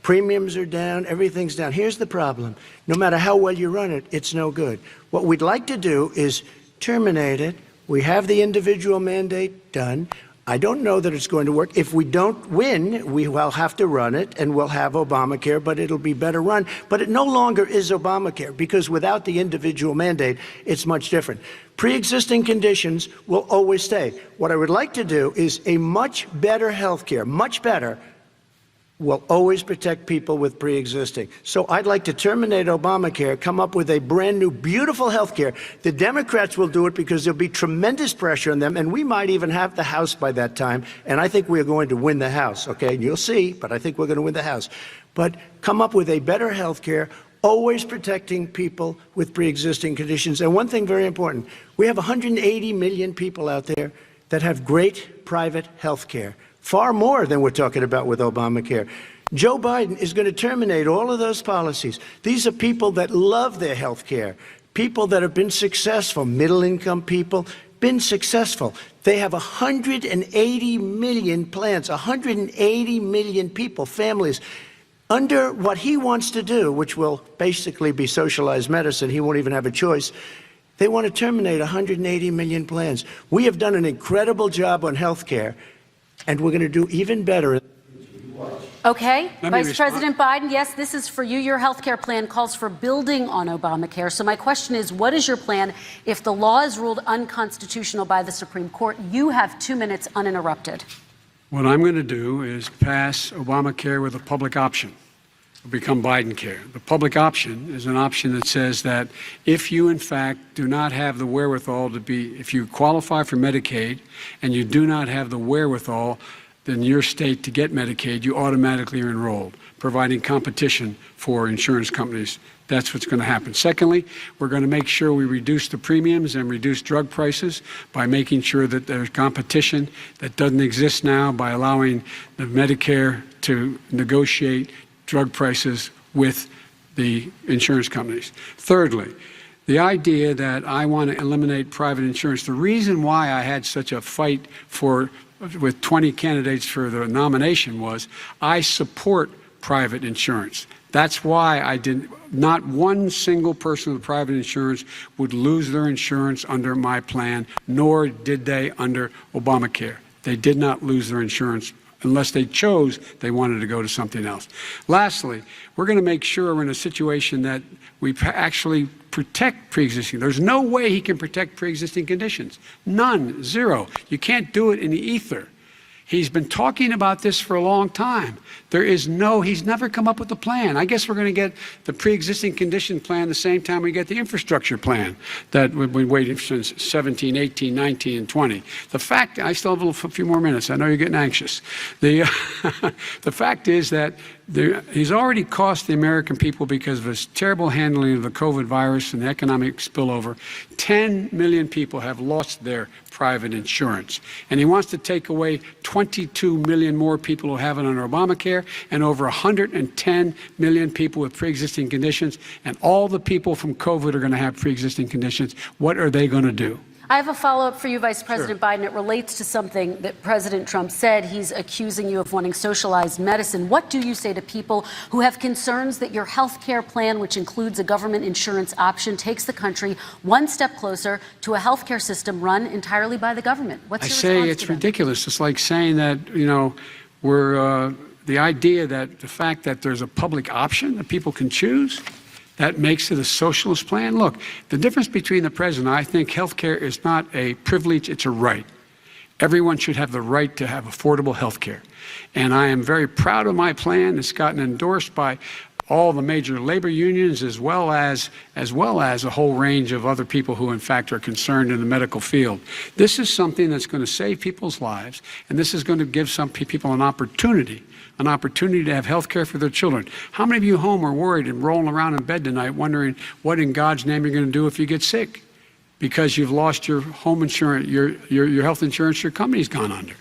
Premiums are down. Everything's down. Here's the problem. No matter how well you run it, it's no good. What we'd like to do is terminate it. We have the individual mandate done. I don't know that it's going to work. If we don't win, we will have to run it, and we'll have Obamacare, but it'll be better run. But it no longer is Obamacare, because without the individual mandate, it's much different. Pre-existing conditions will always stay. What I would like to do is a much better health care, much better, will always protect people with pre-existing. So I'd like to terminate Obamacare, come up with a brand new, beautiful health care. The Democrats will do it because there'll be tremendous pressure on them, and we might even have the House by that time, and I think we're going to win the House, okay? And you'll see, but I think we're going to win the House. But come up with a better health care, always protecting people with pre-existing conditions. And one thing very important, we have 180 million people out there that have great private health care. Far more than we're talking about with Obamacare. Joe Biden is going to terminate all of those policies. These are people that love their health care, people that have been successful, middle-income people, been successful. They have 180 million plans, 180 million people, families, under what he wants to do, which will basically be socialized medicine. He won't even have a choice. They want to terminate 180 million plans. We have done an incredible job on health care, and we're going to do even better. Okay, Vice President Biden, yes, this is for you. Your health care plan calls for building on Obamacare. So my question is, what is your plan if the law is ruled unconstitutional by the Supreme Court? You have 2 minutes uninterrupted. What I'm going to do is pass Obamacare with a public option. It'll become Biden care. The public option is an option that says that if you, in fact, do not have the wherewithal to be, if you qualify for Medicaid and you do not have the wherewithal in your state to get Medicaid, you automatically are enrolled, providing competition for insurance companies. That's what's going to happen. Secondly, we're going to make sure we reduce the premiums and reduce drug prices by making sure that there's competition that doesn't exist now by allowing the Medicare to negotiate drug prices with the insurance companies. Thirdly, the idea that I want to eliminate private insurance, the reason why I had such a fight with 20 candidates for the nomination was I support private insurance. That's why not one single person with private insurance would lose their insurance under my plan, nor did they under Obamacare. They did not lose their insurance unless they chose they wanted to go to something else. Lastly, we're going to make sure we're in a situation that we actually protect pre-existing. There's no way he can protect pre-existing conditions. None. Zero. You can't do it in the ether. He's been talking about this for a long time. He's never come up with a plan. I guess we're going to get the pre-existing condition plan the same time we get the infrastructure plan that we've been waiting since 17, 18, 19, and 20. The fact, I still have a few more minutes. I know you're getting anxious. The fact is that he's already cost the American people, because of his terrible handling of the COVID virus and the economic spillover, 10 million people have lost their private insurance. And he wants to take away 22 million more people who have it under Obamacare, and over 110 million people with pre-existing conditions. And all the people from COVID are going to have pre-existing conditions. What are they going to do? I have a follow-up for you, Vice President Biden. It relates to something that President Trump said. He's accusing you of wanting socialized medicine. What do you say to people who have concerns that your health care plan, which includes a government insurance option, takes the country one step closer to a health care system run entirely by the government? What's your response to them? I say it's ridiculous. It's like saying that, the idea that the fact that there's a public option that people can choose, that makes it a socialist plan. Look, the difference between the president, I think health care is not a privilege, it's a right. Everyone should have the right to have affordable health care. And I am very proud of my plan. It's gotten endorsed by all the major labor unions, as well as a whole range of other people who, in fact, are concerned in the medical field. This is something that's going to save people's lives, and this is going to give some people an opportunity to have health care for their children. How many of you home are worried and rolling around in bed tonight wondering what in God's name you're going to do if you get sick? Because you've lost your home insurance, your health insurance your company's gone under.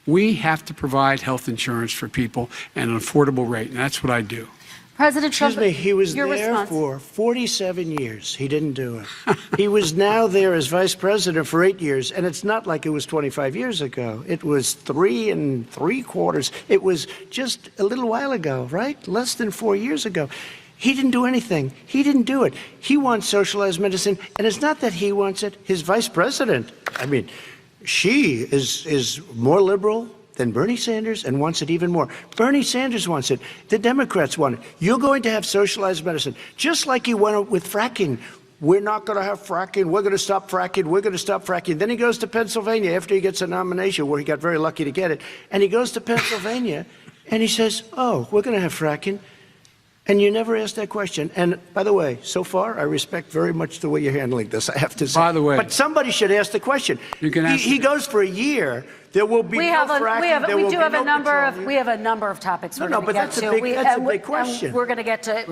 We have to provide health insurance for people at an affordable rate, and that's what I do. President Trump, excuse me, he was there for 47 years. He didn't do it. He was now there as vice president for 8 years, and it's not like it was 25 years ago. It was 3 3/4. It was just a little while ago, right? Less than 4 years ago. He didn't do anything. He didn't do it. He wants socialized medicine, and it's not that he wants it. His vice president, she is more liberal than Bernie Sanders and wants it even more. Bernie Sanders wants it. The Democrats want it. You're going to have socialized medicine, just like you went with fracking. We're not going to have fracking. We're going to stop fracking. We're going to stop fracking. Then he goes to Pennsylvania after he gets a nomination, where he got very lucky to get it. And he goes to Pennsylvania and he says, oh, we're going to have fracking. And you never asked that question. And by the way, so far, I respect very much the way you're handling this, I have to say. By the way. But somebody should ask the question. You can ask he goes for a year. There will be no fracking. We have a number of topics we're going to get to. That's a big question. We're going to get to.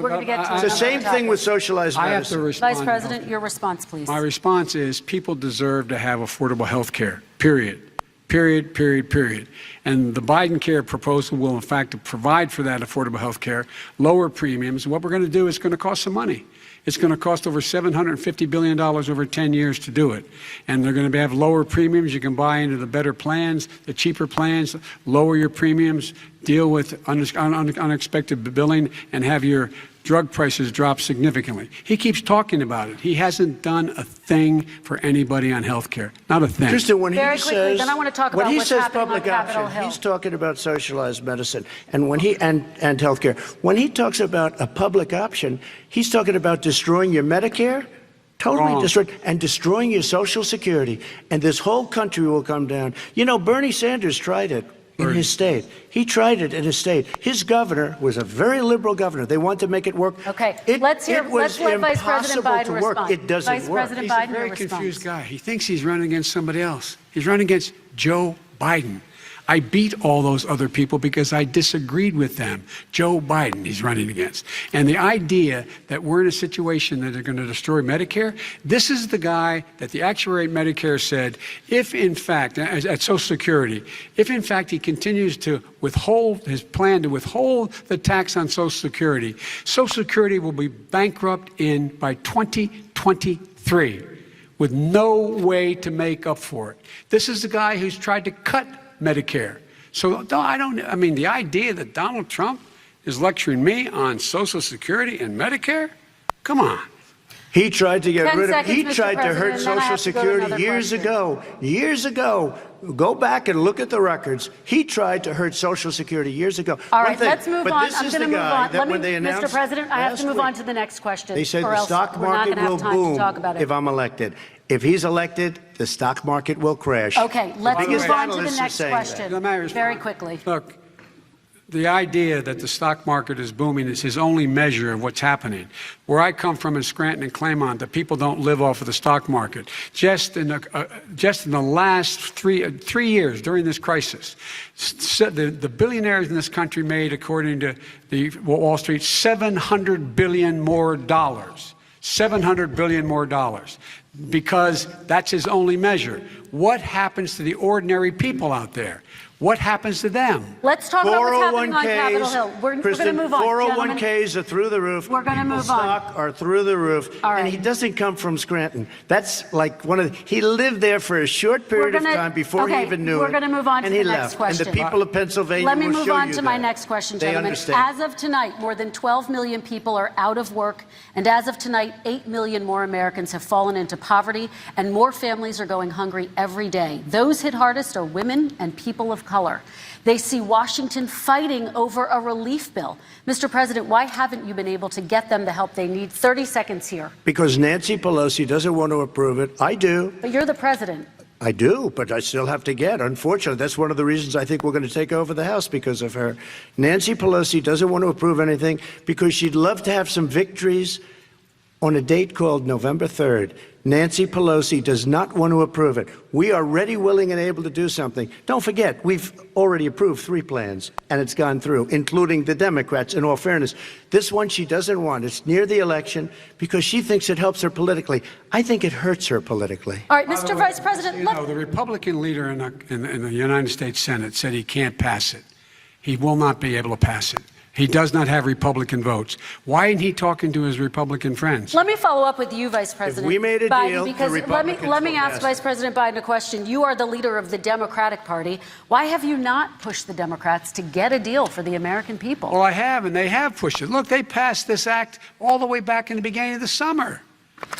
It's the same thing with socialized medicine. I have to respond. Vice President, your response, please. My response is people deserve to have affordable health care, period. Period, period, period. And the Biden care proposal will, in fact, provide for that affordable health care, lower premiums. What we're going to do is going to cost some money. It's going to cost over $750 billion over 10 years to do it. And they're going to have lower premiums. You can buy into the better plans, the cheaper plans, lower your premiums, deal with unexpected billing, and have your drug prices drop significantly. He keeps talking about it. He hasn't done a thing for anybody on health care. Not a thing. Kristen, when Very he quickly, says, then I want to talk when about he what's says happening on public Capitol option, Hill. he's talking about socialized medicine. And when he and healthcare, when he talks about a public option, he's talking about destroying your Medicare, totally destroyed, and destroying your Social Security. And this whole country will come down. You know, Bernie Sanders tried it in his state. He tried it in his state. His governor was a very liberal governor. They wanted to make it work. Okay, let's let Vice President Biden respond. It doesn't Vice work. President He's Biden, a very your confused response. guy. He thinks he's running against somebody else. He's running against Joe Biden. I beat all those other people because I disagreed with them. Joe Biden he's running against. And the idea that we're in a situation that they're going to destroy Medicare, this is the guy that the actuary at Medicare said, if in fact, at Social Security, if in fact he continues to withhold his plan to withhold the tax on Social Security will be bankrupt by 2023 with no way to make up for it. This is the guy who's tried to cut Medicare. So the idea that Donald Trump is lecturing me on Social Security and Medicare, come on. He tried to get 10 rid of, seconds, he Mr. tried to President, hurt and then I Social have to go to Security another years ago. Go back and look at the records. He tried to hurt Social Security years ago. All right, let's move on. I'm going to move on. Mr. Mr. President, I have to move on to the next question. They said or the else stock we're not market going to have will time to boom talk about it. if I'm elected. If he's elected, the stock market will crash. Okay, let's biggest move on to the analysts are next saying question. that. Very quickly. Look, the idea that the stock market is booming is his only measure of what's happening. Where I come from in Scranton and Claymont, the people don't live off of the stock market. Just in the last three years during this crisis, the billionaires in this country made, according to the Wall Street, $700 billion more dollars. $700 billion more dollars, because that's his only measure. What happens to the ordinary people out there? What happens to them? Let's talk about what's happening on Capitol Hill. We're going to move on. 401ks are through the roof. We're going to move on. Stock are through the roof. All right. And he doesn't come from Scranton. That's like he lived there for a short period of time before he even knew it. We're going to move on to the next left. question. And the people of Pennsylvania Let me will move show on you to my that. next question, They gentlemen. understand. As of tonight, more than 12 million people are out of work. And as of tonight, 8 million more Americans have fallen into poverty, and more families are going hungry every day. Those hit hardest are women and people of color. They see Washington fighting over a relief bill. Mr. President, why haven't you been able to get them the help they need? 30 seconds here. Because Nancy Pelosi doesn't want to approve it. I do. But you're the president. I do, but I still have to get. Unfortunately, that's one of the reasons I think we're going to take over the House, because of her. Nancy Pelosi doesn't want to approve anything because she'd love to have some victories on a date called November 3rd. Nancy Pelosi does not want to approve it. We are ready, willing, and able to do something. Don't forget, we've already approved 3 plans, and it's gone through, including the Democrats, in all fairness. This one she doesn't want. It's near the election because she thinks it helps her politically. I think it hurts her politically. All right, Mr. Vice President. The Republican leader in the United States Senate said he can't pass it. He will not be able to pass it. He does not have Republican votes. Why isn't he talking to his Republican friends? Let me follow up with you, Vice President. we made a Biden, deal, because the Republicans let me will ask pass Vice it. President Biden a question. You are the leader of the Democratic Party. Why have you not pushed the Democrats to get a deal for the American people? Well, I have, and they have pushed it. Look, they passed this act all the way back in the beginning of the summer.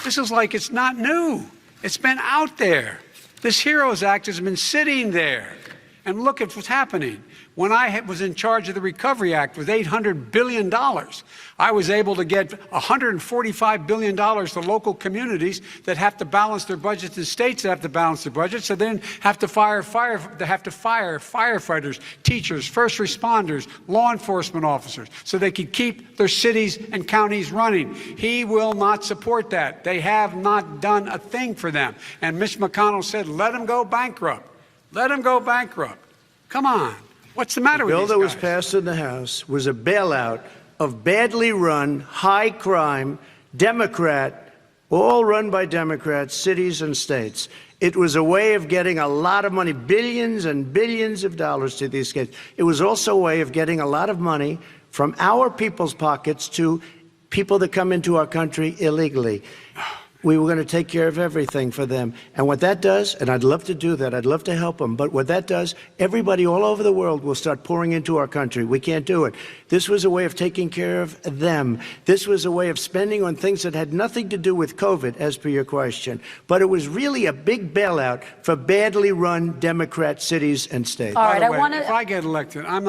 This is like it's not new. It's been out there. This HEROES Act has been sitting there. And look at what's happening. When I was in charge of the Recovery Act with $800 billion, I was able to get $145 billion to local communities that have to balance their budgets and states that have to balance their budgets, so then have to fire firefighters, teachers, first responders, law enforcement officers, so they can keep their cities and counties running. He will not support that. They have not done a thing for them. And Mitch McConnell said, let them go bankrupt. Let them go bankrupt. Come on. What's the matter with these guys? The bill that was passed in the House was a bailout of badly run, high crime, Democrat, all run by Democrats, cities and states. It was a way of getting a lot of money, billions and billions of dollars to these kids. It was also a way of getting a lot of money from our people's pockets to people that come into our country illegally. We were going to take care of everything for them. And what that does, and I'd love to do that, I'd love to help them, but what that does, everybody all over the world will start pouring into our country. We can't do it. This was a way of taking care of them. This was a way of spending on things that had nothing to do with COVID, as per your question. But it was really a big bailout for badly run Democrat cities and states. All right, If I get elected, I'm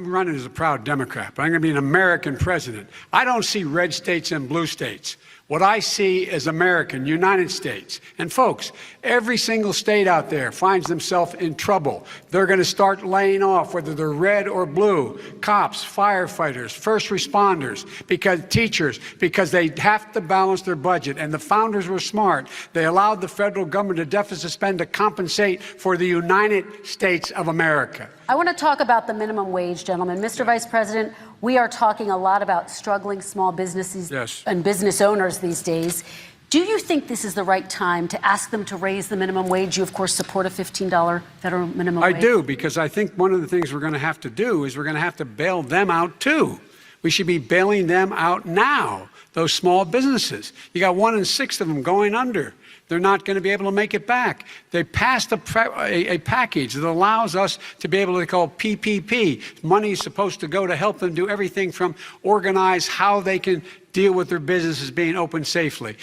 running as a proud Democrat, but I'm going to be an American president. I don't see red states and blue states. What I see is American, United States. And folks, every single state out there finds themselves in trouble. They're going to start laying off, whether they're red or blue, cops, firefighters, first responders, because they have to balance their budget. And the founders were smart. They allowed the federal government to deficit spend to compensate for the United States of America. I want to talk about the minimum wage, gentlemen. Mr. Vice President, we are talking a lot about struggling small businesses and business owners these days. Do you think this is the right time to ask them to raise the minimum wage? You, of course, support a $15 federal minimum wage. I do, because I think one of the things we're going to have to do is we're going to have to bail them out, too. We should be bailing them out now, those small businesses. You got 1 in 6 of them going under. They're not going to be able to make it back. They passed a package that allows us to be able to call PPP. Money is supposed to go to help them do everything from organize how they can deal with their businesses being open safely.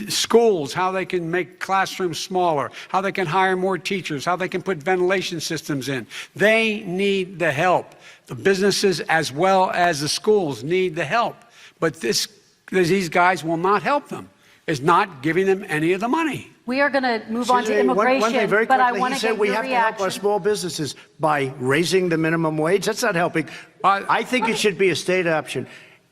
Schools, how they can make classrooms smaller, how they can hire more teachers, how they can put ventilation systems in. They need the help. The businesses as well as the schools need the help. But these guys will not help them. Is not giving them any of the money. We are going to move on to immigration, one thing very but I quickly, want to get your reaction. we have to help our small businesses by raising the minimum wage. That's not helping. I think it should be a state option.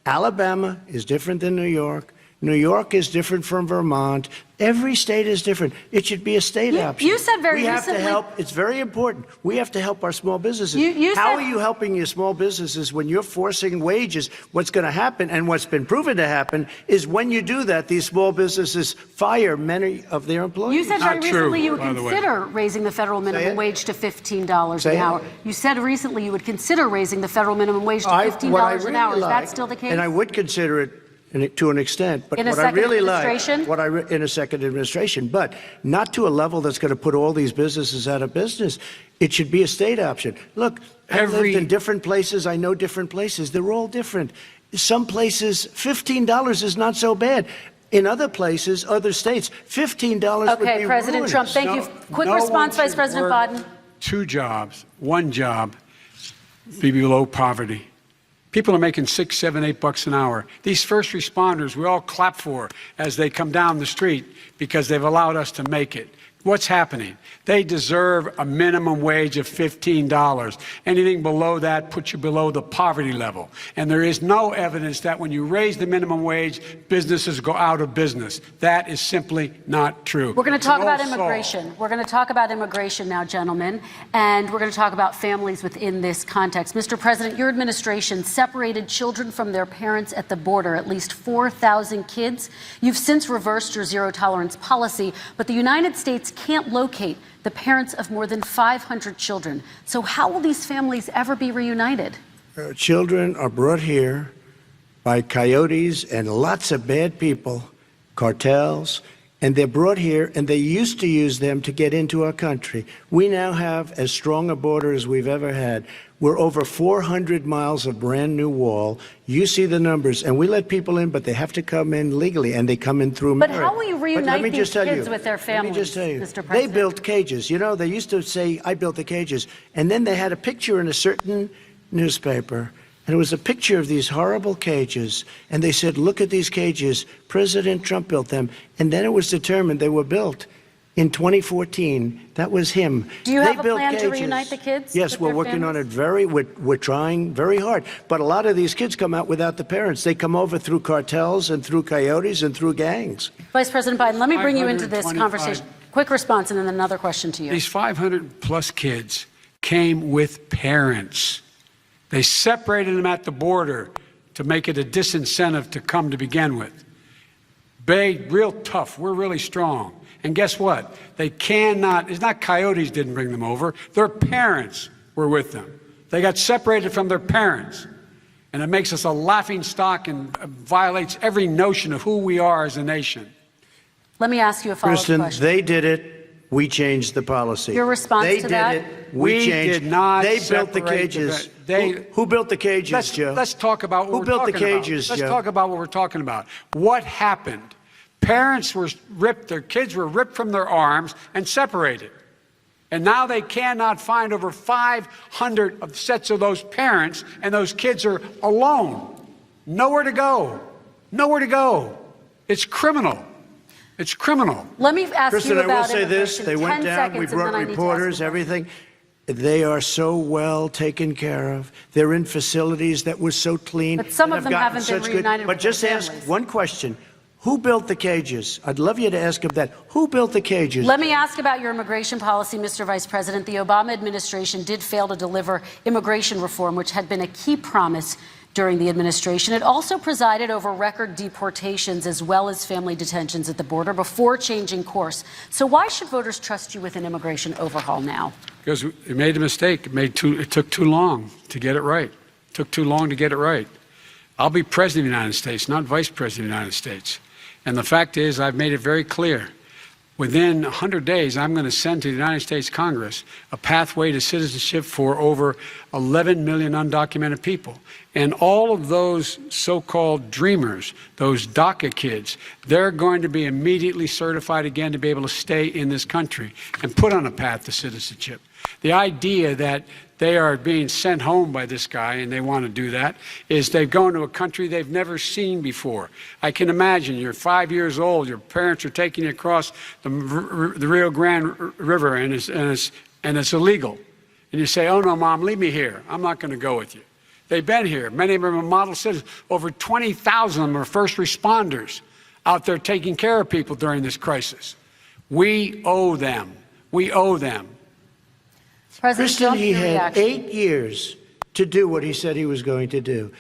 Alabama is different than New York. New York is different from Vermont. Every state is different. It should be a state option. You said very recently. We have to help. It's very important. We have to help our small businesses. How are you helping your small businesses when you're forcing wages? What's going to happen, and what's been proven to happen, is when you do that, these small businesses fire many of their employees. You said very recently you would consider raising the federal minimum wage to $15 an hour. You said recently you would consider raising the federal minimum wage to $15 an hour. Is that still the case? And I would consider it to an extent, but what I really like, in a second administration, but not to a level that's going to put all these businesses out of business. It should be a state option. Look, I've lived in different places. I know different places. They're all different. Some places, $15 is not so bad. In other places, other states, $15 would be Okay, President ruinous. Trump, thank you. Quick response, Vice President Biden. 2 jobs, 1 job, be below poverty. People are making $6, $7, $8 an hour. These first responders, we all clap for as they come down the street because they've allowed us to make it. What's happening? They deserve a minimum wage of $15. Anything below that puts you below the poverty level. And there is no evidence that when you raise the minimum wage, businesses go out of business. That is simply not true. We're going to talk about immigration. We're going to talk about immigration now, gentlemen, and we're going to talk about families within this context. Mr. President, your administration separated children from their parents at the border, at least 4,000 kids. You've since reversed your zero-tolerance policy, but the United States can't locate the parents of more than 500 children. So how will these families ever be reunited? Children are brought here by coyotes and lots of bad people, cartels, and they're brought here, and they used to use them to get into our country. We now have as strong a border as we've ever had. We're over 400 miles of brand new wall. You see the numbers, and we let people in, but they have to come in legally, and they come in through merit. But how will you reunite these kids with their families, Let me just tell you, Mr. President? they built cages. You know, they used to say, I built the cages, and then they had a picture in a certain newspaper, and it was a picture of these horrible cages, and they said, look at these cages. President Trump built them, and then it was determined they were built in 2014. That was him. Do you have a plan to reunite the kids? Yes, we're working on it we're trying very hard. But a lot of these kids come out without the parents. They come over through cartels and through coyotes and through gangs. Vice President Biden, let me bring you into this conversation. Quick response and then another question to you. These 500 plus kids came with parents. They separated them at the border to make it a disincentive to come to begin with. Real tough. We're really strong. And guess what? They cannot, it's not coyotes didn't bring them over. Their parents were with them. They got separated from their parents. And it makes us a laughing stock and violates every notion of who we are as a nation. Let me ask you a follow-up Kristen, question. they did it. We changed the policy. Your response they to that? They did it. We changed. Did not They built the separate cages. They, who built the cages, Joe? Let's talk about what Who we're built the talking about. cages, Let's Joe? talk about what we're talking about. What happened? Parents were ripped, their kids were ripped from their arms and separated. And now they cannot find over 500 sets of those parents, and those kids are alone. Nowhere to go. Nowhere to go. It's criminal. It's criminal. Let me ask Kristen, you I will about say this. immigration. They went 10 down. We seconds, and then brought I need to ask reporters, you. everything. They are so well taken care of. They're in facilities that were so clean. But some and of them gotten haven't been such reunited But with just their ask families. one question. Who built the cages? I'd love you to ask him that. Who built the cages? Let me ask about your immigration policy, Mr. Vice President. The Obama administration did fail to deliver immigration reform, which had been a key promise during the administration. It also presided over record deportations as well as family detentions at the border before changing course. So why should voters trust you with an immigration overhaul now? Because it made a mistake. It took too long to get it right. It took too long to get it right. I'll be president of the United States, not vice president of the United States. And the fact is, I've made it very clear. Within 100 days, I'm going to send to the United States Congress a pathway to citizenship for over 11 million undocumented people. And all of those so-called dreamers, those DACA kids, they're going to be immediately certified again to be able to stay in this country and put on a path to citizenship. The idea that they are being sent home by this guy, and they want to do that, is they've gone to a country they've never seen before. I can imagine you're 5 years old, your parents are taking you across the Rio Grande River, and it's illegal. And you say, oh, no, Mom, leave me here. I'm not going to go with you. They've been here. Many of them are model citizens. Over 20,000 of them are first responders out there taking care of people during this crisis. We owe them. We owe them. Kristen, he had 8 years to do what he said he was going to do.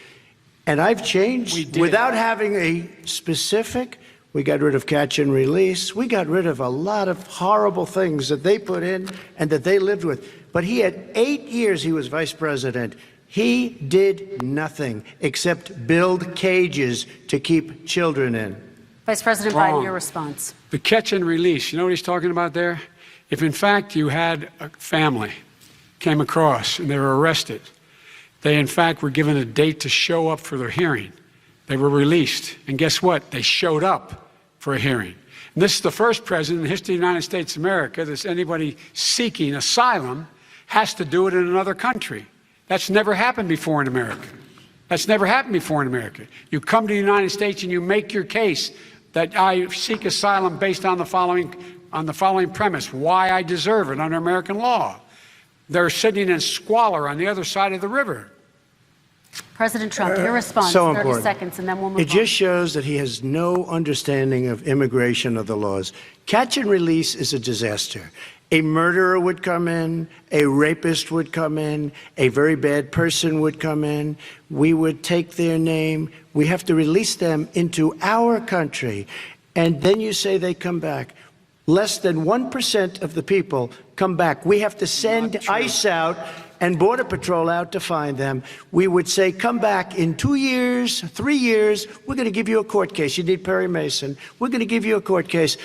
And I've changed without having a specific. We got rid of catch and release. We got rid of a lot of horrible things that they put in and that they lived with. But he had 8 years he was vice president. He did nothing except build cages to keep children in. Vice President Biden, your response. The catch and release, you know what he's talking about there? If in fact you had a family came across and they were arrested, they in fact were given a date to show up for their hearing. They were released. And guess what? They showed up for a hearing. And this is the first president in the history of the United States of America that anybody seeking asylum has to do it in another country. That's never happened before in America. That's never happened before in America. You come to the United States and you make your case that I seek asylum based on the following premise, why I deserve it under American law. They're sitting in squalor on the other side of the river. President Trump, your response, So 30 important. seconds, and then we'll move on. It just shows that he has no understanding of immigration or the laws. Catch and release is a disaster. A murderer would come in, a rapist would come in, a very bad person would come in. We would take their name. We have to release them into our country. And then you say they come back. Less than 1% of the people come back. We have to send ICE out and Border Patrol out to find them. We would say, come back in 2 years, 3 years. We're going to give you a court case. You need Perry Mason. We're going to give you a court case.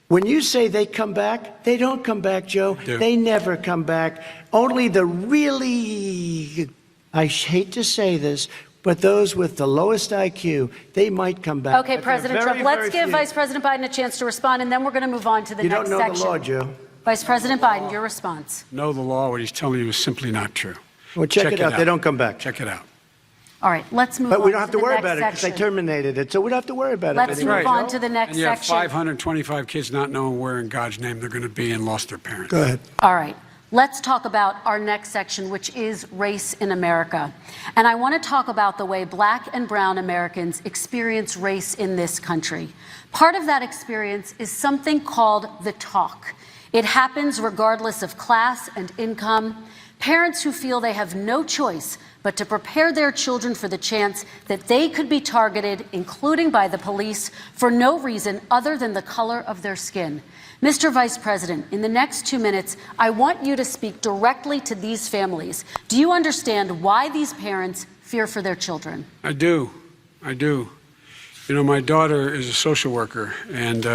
When you say they come back, they don't come back, Joe. They never come back. Only the really, I hate to say this, but those with the lowest IQ, they might come back. Okay, President Trump, let's give Vice President Biden a chance to respond, and then we're going to move on to the next section. You don't know the law, Joe. Vice President Biden, your response. Know the law, what he's telling you is simply not true. Well, check it out. They don't come back. Check it out. All right, let's move on. But we don't have to the worry next about it because they section. terminated it, so we don't have to worry about it. Let's move on to the next And you have section. 525 kids not knowing where in God's name they're going to be and lost their parents. Go ahead. All right. Let's talk about our next section, which is race in America. And I want to talk about the way Black and brown Americans experience race in this country. Part of that experience is something called the talk. It happens regardless of class and income. Parents who feel they have no choice but to prepare their children for the chance that they could be targeted, including by the police, for no reason other than the color of their skin. Mr. Vice President, in the next 2 minutes, I want you to speak directly to these families. Do you understand why these parents fear for their children? I do. I do. You know, my daughter is a social worker, and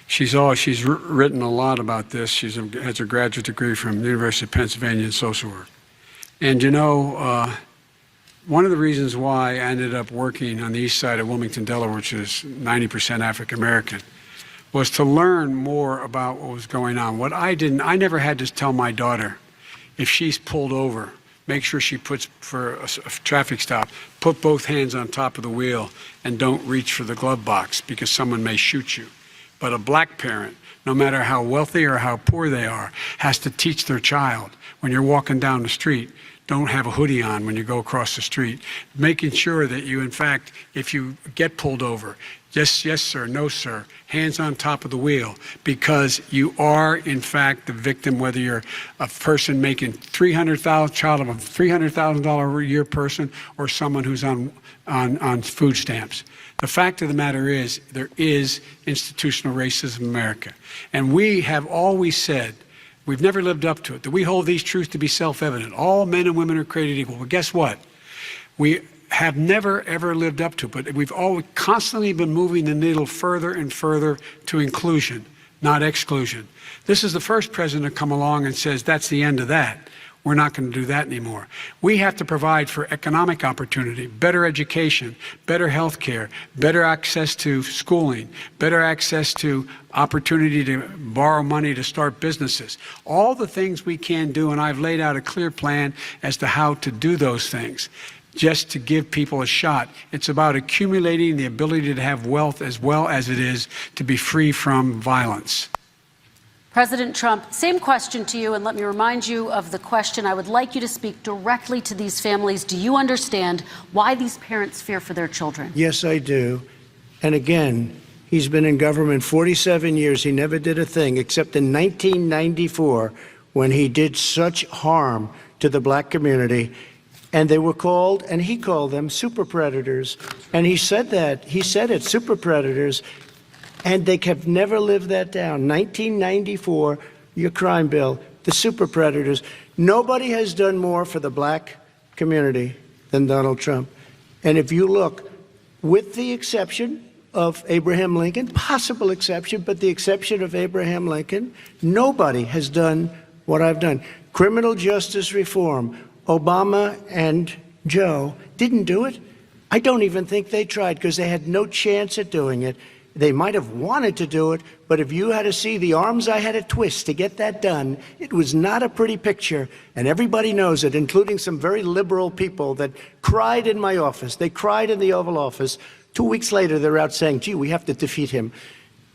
she's written a lot about this. She has a graduate degree from the University of Pennsylvania in social work. And you know, one of the reasons why I ended up working on the east side of Wilmington, Delaware, which is 90% African American, was to learn more about what was going on. I never had to tell my daughter, if she's pulled over, make sure she puts, for a traffic stop, put both hands on top of the wheel and don't reach for the glove box because someone may shoot you. But a black parent, no matter how wealthy or how poor they are, has to teach their child, when you're walking down the street, don't have a hoodie on when you go across the street. Making sure that you, in fact, if you get pulled over, just yes, sir, no, sir, hands on top of the wheel, because you are, in fact, the victim, whether you're a person making $300,000 a year person or someone who's on food stamps. The fact of the matter is, there is institutional racism in America. And we have always said, we've never lived up to it, that we hold these truths to be self-evident. All men and women are created equal. Well, guess what? We have never, ever lived up to it, but we've always constantly been moving the needle further and further to inclusion, not exclusion. This is the first president to come along and says, that's the end of that. We're not going to do that anymore. We have to provide for economic opportunity, better education, better health care, better access to schooling, better access to opportunity to borrow money to start businesses. All the things we can do, and I've laid out a clear plan as to how to do those things, just to give people a shot. It's about accumulating the ability to have wealth as well as it is to be free from violence. President Trump, same question to you, and let me remind you of the question. I would like you to speak directly to these families. Do you understand why these parents fear for their children? Yes, I do. And again, he's been in government 47 years. He never did a thing except in 1994 when he did such harm to the black community. And they were called, and he called them super predators. And he said that. He said it, super predators. And they have never lived that down. 1994, your crime bill, the super predators. Nobody has done more for the black community than Donald Trump. And if you look, with the exception of Abraham Lincoln, possible exception, but the exception of Abraham Lincoln, nobody has done what I've done. Criminal justice reform, Obama and Joe didn't do it. I don't even think they tried because they had no chance at doing it. They might have wanted to do it, but if you had to see the arms I had to twist to get that done, it was not a pretty picture, and everybody knows it, including some very liberal people that cried in my office. They cried in the Oval Office. 2 weeks later, they're out saying, gee, we have to defeat him.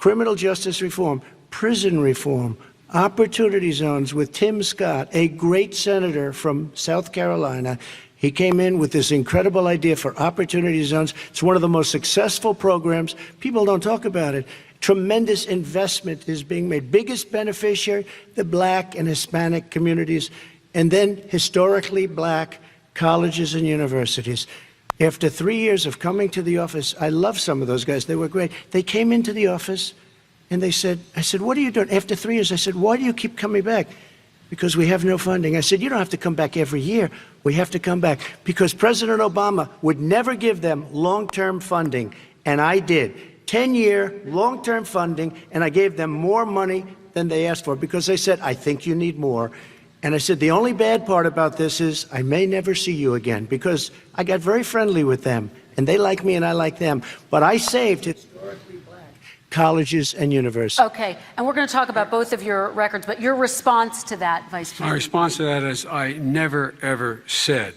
Criminal justice reform, prison reform, opportunity zones with Tim Scott, a great senator from South Carolina. He came in with this incredible idea for opportunity zones. It's one of the most successful programs. People don't talk about it. Tremendous investment is being made. Biggest beneficiary, the black and Hispanic communities, and then historically black colleges and universities. After 3 years of coming to the office, I love some of those guys. They were great. They came into the office and they said, I said, what are you doing? After 3 years, I said, why do you keep coming back? Because we have no funding. I said, you don't have to come back every year. We have to come back because President Obama would never give them long-term funding, and I did. 10-year long-term funding, and I gave them more money than they asked for because they said, I think you need more. And I said, the only bad part about this is I may never see you again because I got very friendly with them, and they like me and I like them. But I saved historically black colleges and universities. Okay, and we're going to talk about both of your records, but your response to that, Vice President? My response to that is I never, ever said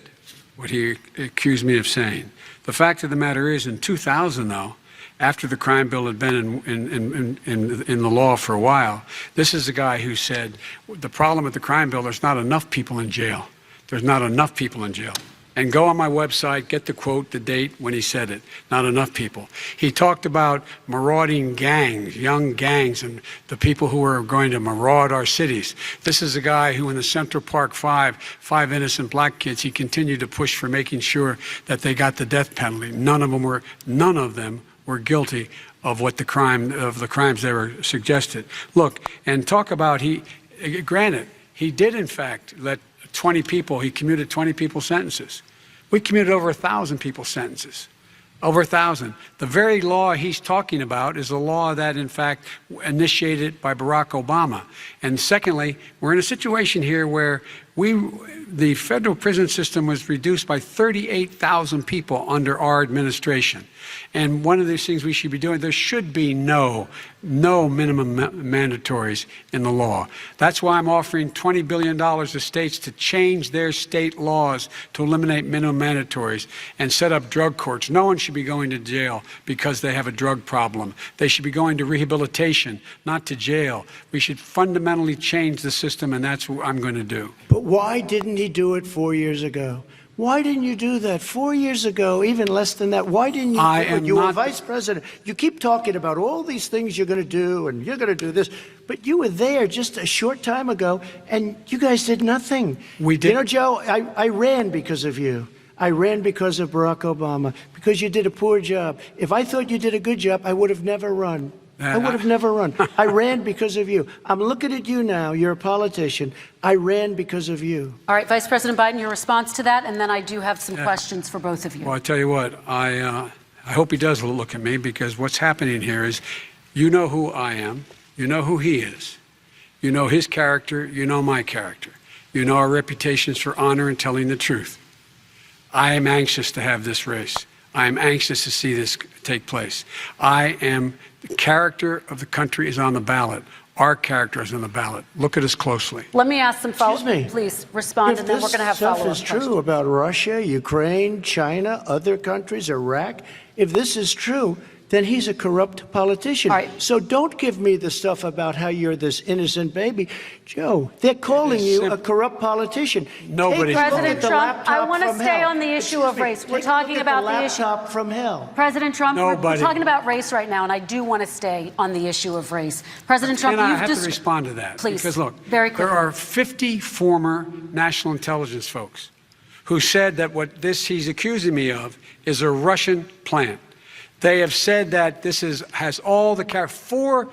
what he accused me of saying. The fact of the matter is, in 2000, though, after the crime bill had been in the law for a while, this is the guy who said, the problem with the crime bill, there's not enough people in jail. There's not enough people in jail. And go on my website, get the quote, the date when he said it. Not enough people. He talked about marauding gangs, young gangs, and the people who are going to maraud our cities. This is a guy who in the Central Park five innocent black kids, he continued to push for making sure that they got the death penalty. None of them were guilty of the crimes they were suggested. Look, and talk about granted, he did in fact let 20 people, he commuted 20 people's sentences. We commuted over 1,000 people's sentences. Over 1,000. The very law he's talking about is a law that, in fact, initiated by Barack Obama. And secondly, we're in a situation here where the federal prison system was reduced by 38,000 people under our administration. And one of these things we should be doing, there should be no minimum mandatories in the law. That's why I'm offering $20 billion to states to change their state laws to eliminate minimum mandatories and set up drug courts. No one should be going to jail because they have a drug problem. They should be going to rehabilitation, not to jail. We should fundamentally change the system, and that's what I'm going to do. But why didn't he do it 4 years ago? Why didn't you do that 4 years ago, even less than that? Why didn't you do it? You were vice president. You keep talking about all these things you're going to do, and you're going to do this. But you were there just a short time ago, and you guys did nothing. We did. You know, Joe, I ran because of you. I ran because of Barack Obama, because you did a poor job. If I thought you did a good job, I would have never run. I would have never run. I ran because of you. I'm looking at you now. You're a politician. I ran because of you. All right, Vice President Biden, your response to that, and then I do have some questions for both of you. Well, I tell you what, I hope he does look at me, because what's happening here is, you know who I am, you know who he is, you know his character, you know my character, you know our reputations for honor and telling the truth. I am anxious to have this race. I am anxious to see this take place. The character of the country is on the ballot. Our character is on the ballot. Look at us closely. Let me ask some follow-up. Please respond, and then we're going to have follow-up questions. If this stuff is true about Russia, Ukraine, China, other countries, Iraq, if this is true, then he's a corrupt politician. All right. So don't give me the stuff about how you're this innocent baby. Joe, they're calling you a corrupt politician. Nobody. President Trump, I want to stay on the issue of race. We're talking about the issue. Laptop from hell. President Trump, we're talking about race right now, and I do want to stay on the issue of race. President Trump, I have to respond to that. Please, because look, very quickly. There are 50 former national intelligence folks who said that what he's accusing me of is a Russian plant. They have said that this has all the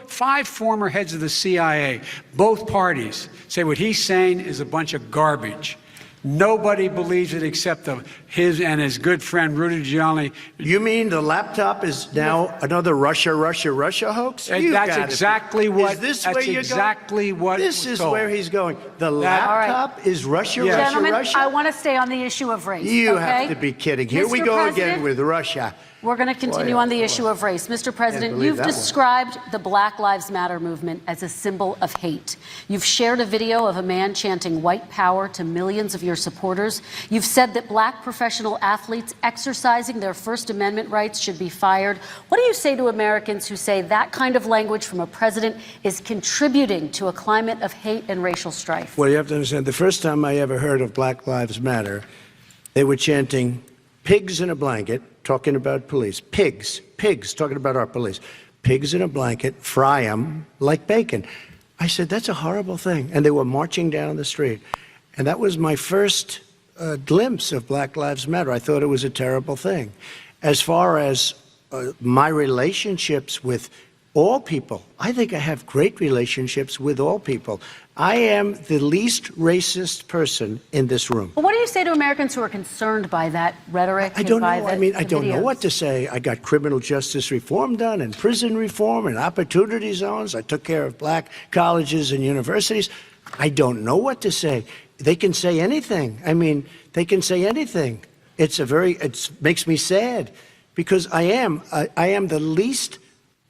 five former heads of the CIA, both parties, say what he's saying is a bunch of garbage. Nobody believes it except his and his good friend Rudy Giuliani. You mean the laptop is now another Russia hoax? That's exactly what. Is this where you're going? This is where he's going. The laptop is Russia. Gentlemen, I want to stay on the issue of race. You have to be kidding. Here we go again with Russia. We're going to continue on the issue of race. Mr. President, you've described the Black Lives Matter movement as a symbol of hate. You've shared a video of a man chanting white power to millions of your supporters. You've said that black professional athletes exercising their First Amendment rights should be fired. What do you say to Americans who say that kind of language from a president is contributing to a climate of hate and racial strife? Well, you have to understand, the first time I ever heard of Black Lives Matter, they were chanting pigs in a blanket, talking about police. Pigs, talking about our police. Pigs in a blanket, fry them like bacon. I said, that's a horrible thing. And they were marching down the street. And that was my first glimpse of Black Lives Matter. I thought it was a terrible thing. As far as my relationships with all people, I think I have great relationships with all people. I am the least racist person in this room. Well, what do you say to Americans who are concerned by that rhetoric? I don't know. I don't know what to say. I got criminal justice reform done and prison reform and opportunity zones. I took care of black colleges and universities. I don't know what to say. They can say anything. They can say anything. It makes me sad because I am the least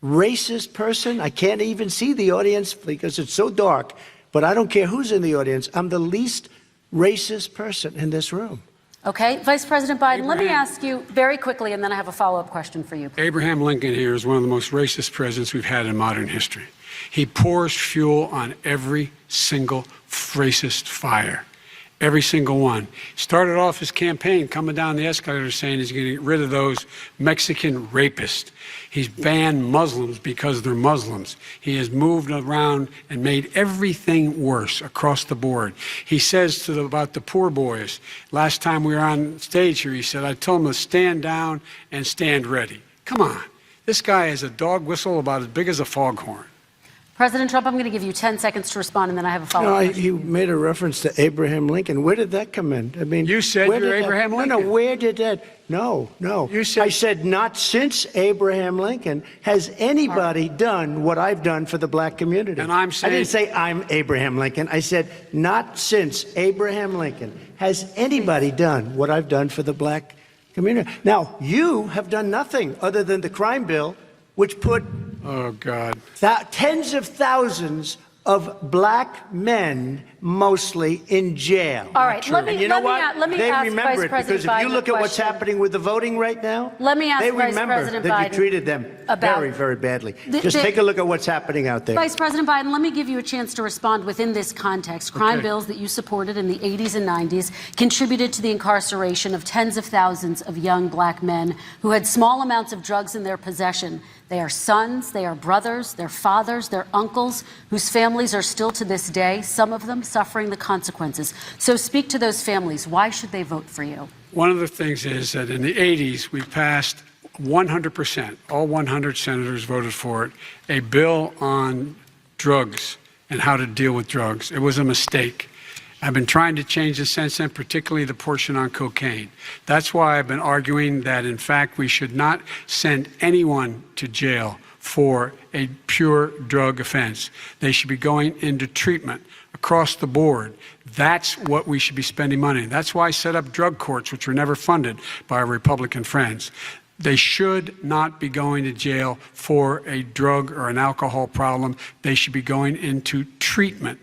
racist person. I can't even see the audience because it's so dark. But I don't care who's in the audience. I'm the least racist person in this room. Okay. Vice President Biden, let me ask you very quickly, and then I have a follow-up question for you. Abraham Lincoln here is one of the most racist presidents we've had in modern history. He pours fuel on every single racist fire. every single one. Started off his campaign coming down the escalator saying he's going to get rid of those Mexican rapists. He's banned Muslims because they're Muslims. He has moved around and made everything worse across the board. He says about the poor boys, last time we were on stage here, he said, I told them to stand down and stand ready. Come on. This guy has a dog whistle about as big as a foghorn. President Trump, I'm going to give you 10 seconds to respond, and then I have a follow-up question. He made a reference to Abraham Lincoln. Where did that come in? I mean, you said you're Abraham Lincoln. No, where did that? No. You said, I said not since Abraham Lincoln has anybody done what I've done for the black community. And I'm saying, I didn't say I'm Abraham Lincoln. I said not since Abraham Lincoln has anybody done what I've done for the black community. Now, you have done nothing other than the crime bill, which put oh, God, tens of thousands of black men, mostly, in jail. All right, let me you know what? They ask remember Vice it, President because if you look at what's happening with the voting right now, let me ask they Vice remember President that Biden you treated them very, very badly. Just take a look at what's happening out there. Vice President Biden, let me give you a chance to respond within this context. Crime bills that you supported in the 80s and 90s contributed to the incarceration of tens of thousands of young black men who had small amounts of drugs in their possession. They are sons, they are brothers, they're fathers, they're uncles, whose families are still to this day, some of them suffering the consequences. So speak to those families. Why should they vote for you? One of the things is that in the 80s, we passed 100%, all 100 senators voted for it, a bill on drugs and how to deal with drugs. It was a mistake. I've been trying to change it since then, particularly the portion on cocaine. That's why I've been arguing that, in fact, we should not send anyone to jail for a pure drug offense. They should be going into treatment across the board. That's what we should be spending money on. That's why I set up drug courts, which were never funded by our Republican friends. They should not be going to jail for a drug or an alcohol problem. They should be going into treatment.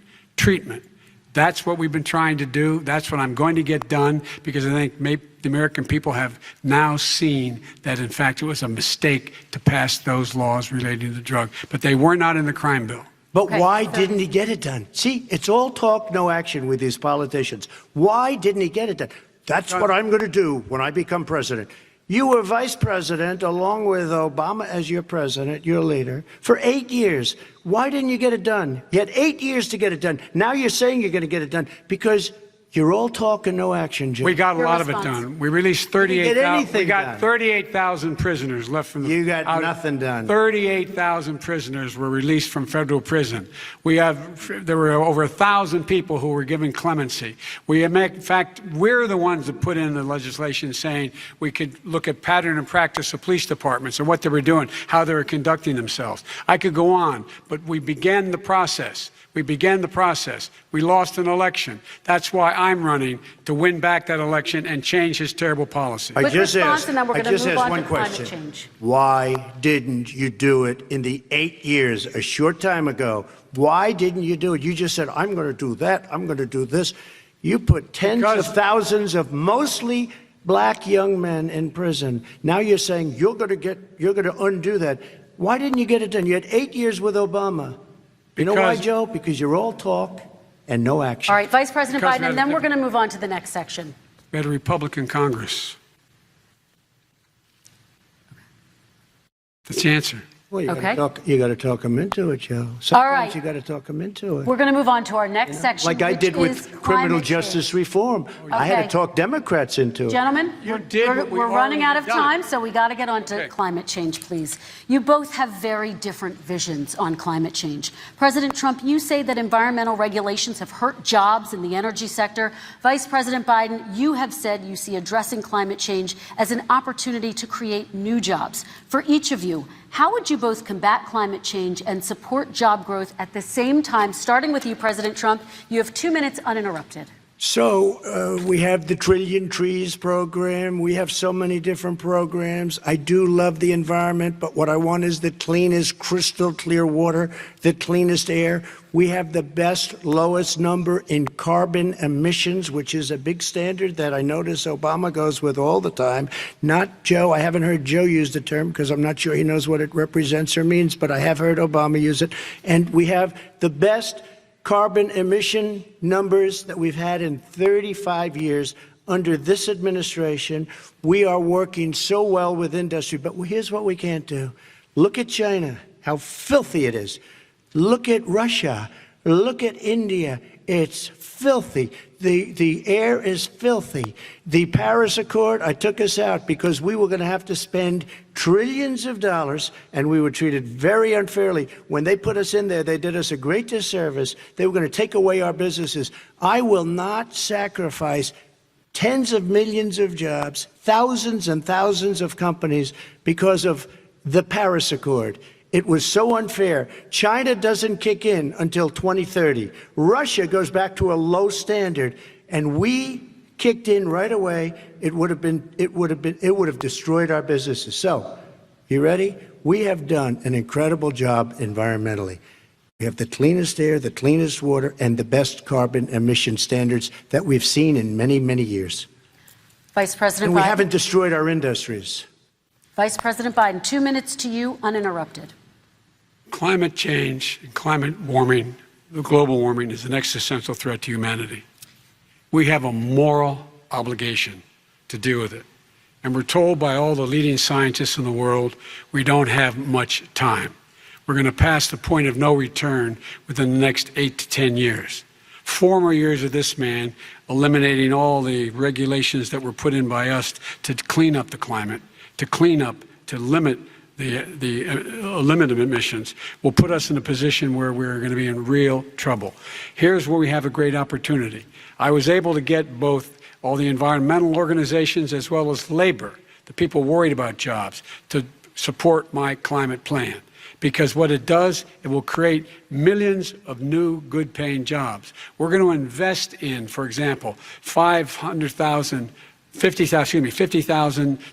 That's what we've been trying to do. That's what I'm going to get done, because I think maybe the American people have now seen that, in fact, it was a mistake to pass those laws relating to drugs. But they were not in the crime bill. But why didn't he get it done? See, it's all talk, no action with these politicians. Why didn't he get it done? That's what I'm going to do when I become president. You were vice president along with Obama as your president, your leader, for 8 years. Why didn't you get it done? You had 8 years to get it done. Now you're saying you're going to get it done because you're all talk and no action, Joe. We got a lot of it done. We released 38,000. We got 38,000 prisoners left from the. You got nothing done. 38,000 prisoners were released from federal prison. There were over 1,000 people who were given clemency. In fact, we're the ones that put in the legislation saying we could look at pattern and practice of police departments and what they were doing, how they were conducting themselves. I could go on, but we began the process. We lost an election. That's why I'm running to win back that election and change his terrible policy. I just asked one question. Why didn't you do it in the 8 years, a short time ago? Why didn't you do it? You just said, I'm going to do that. I'm going to do this. You put tens of thousands of mostly black young men in prison. Now you're saying you're going to undo that. Why didn't you get it done? You had 8 years with Obama. You know why, Joe? Because you're all talk and no action. All right, Vice President Biden, and then we're going to move on to the next section. We had a Republican Congress. That's the answer. Well, you got to talk them into it, Joe. Sometimes all right. You got to talk them into it. We're going to move on to our next section, like I did with criminal justice reform. Okay. I had to talk Democrats into it. Gentlemen, we're running out of time, so we got to get on to climate change, please. You both have very different visions on climate change. President Trump, you say that environmental regulations have hurt jobs in the energy sector. Vice President Biden, you have said you see addressing climate change as an opportunity to create new jobs. For each of you, how would you both combat climate change and support job growth at the same time? Starting with you, President Trump, you have 2 minutes uninterrupted. So we have the Trillion Trees program. We have so many different programs. I do love the environment, but what I want is the cleanest, crystal clear water, the cleanest air. We have the best, lowest number in carbon emissions, which is a big standard that I notice Obama goes with all the time. Not Joe. I haven't heard Joe use the term because I'm not sure he knows what it represents or means, but I have heard Obama use it. And we have the best carbon emission numbers that we've had in 35 years under this administration. We are working so well with industry, but here's what we can't do. Look at China, how filthy it is. Look at Russia. Look at India. It's filthy. The air is filthy. The Paris Accord, I took us out because we were going to have to spend trillions of dollars, and we were treated very unfairly. When they put us in there, they did us a great disservice. They were going to take away our businesses. I will not sacrifice tens of millions of jobs, thousands and thousands of companies because of the Paris Accord. It was so unfair. China doesn't kick in until 2030. Russia goes back to a low standard, and we kicked in right away. It would have destroyed our businesses. So, you ready? We have done an incredible job environmentally. We have the cleanest air, the cleanest water, and the best carbon emission standards that we've seen in many, many years. Vice President And we Biden. haven't destroyed our industries. Vice President Biden, 2 minutes to you, uninterrupted. Climate change and climate warming, the global warming, is an existential threat to humanity. We have a moral obligation to deal with it. And we're told by all the leading scientists in the world we don't have much time. We're going to pass the point of no return within the next 8 to 10 years. 4 more years of this man eliminating all the regulations that were put in by us to clean up the climate, to limit emissions will put us in a position where we're going to be in real trouble. Here's where we have a great opportunity. I was able to get both all the environmental organizations as well as labor, the people worried about jobs, to support my climate plan. Because what it does, it will create millions of new good-paying jobs. We're going to invest in, for example, 50,000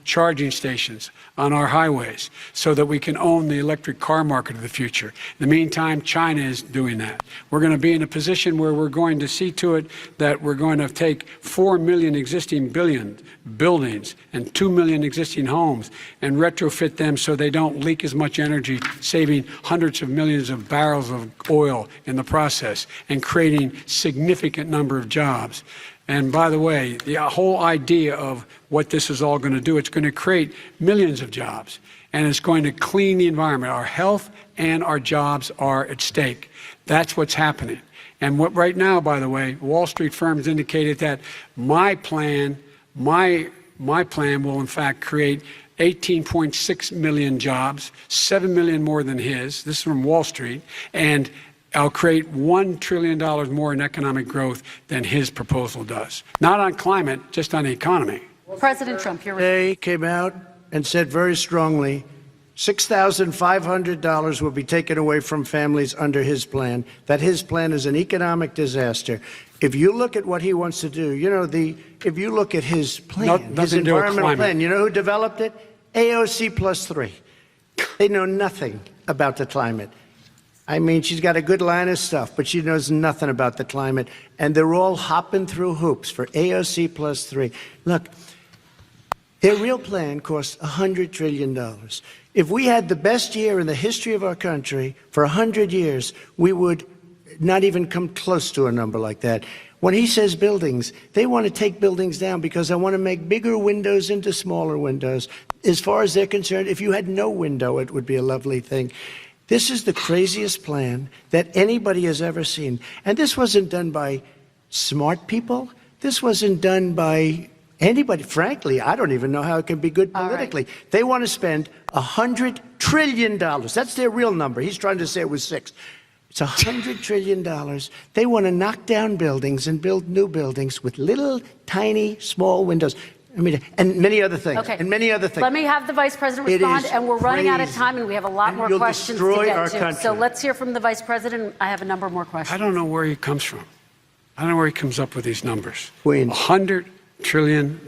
charging stations on our highways so that we can own the electric car market of the future. In the meantime, China is doing that. We're going to be in a position where we're going to see to it that we're going to take 4 million existing buildings and 2 million existing homes and retrofit them so they don't leak as much energy, saving hundreds of millions of barrels of oil in the process and creating significant number of jobs. And by the way, the whole idea of what this is all going to do, it's going to create millions of jobs, and it's going to clean the environment. Our health and our jobs are at stake. That's what's happening. And what right now, by the way, Wall Street firms indicated that my plan will in fact create 18.6 million jobs, 7 million more than his. This is from Wall Street. And I'll create $1 trillion more in economic growth than his proposal does. Not on climate, just on the economy. President Trump, you're They came out and said very strongly, $6,500 will be taken away from families under his plan, that his plan is an economic disaster. If you look at what he wants to do, if you look at his plan, his environmental plan, you know who developed it? AOC +3. They know nothing about the climate. I mean, she's got a good line of stuff, but she knows nothing about the climate. And they're all hopping through hoops for AOC +3. Look, their real plan costs $100 trillion. If we had the best year in the history of our country for 100 years, we would not even come close to a number like that. When he says buildings, they want to take buildings down because they want to make bigger windows into smaller windows. As far as they're concerned, if you had no window, it would be a lovely thing. This is the craziest plan that anybody has ever seen. And this wasn't done by smart people. This wasn't done by anybody. Frankly, I don't even know how it can be good politically. Right. They want to spend $100 trillion. That's their real number. He's trying to say it was 6. It's $100 trillion. They want to knock down buildings and build new buildings with little, tiny, small windows. I mean, and many other things. Okay. And many other things. Let me have the Vice President respond, and we're running out of time, and we have a lot more questions to get to. So let's hear from the Vice President. I have a number more questions. I don't know where he comes from. I don't know where he comes up with these numbers. Queens. $100 trillion.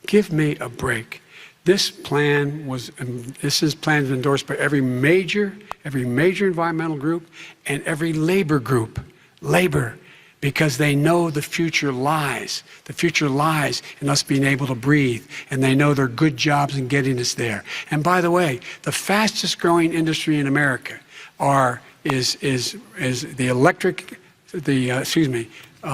Give me a break. This plan was endorsed by every major environmental group and every labor group. Labor. Because they know the future lies. The future lies in us being able to breathe, and they know there are good jobs in getting us there. And by the way, the fastest growing industry in America are is the electric,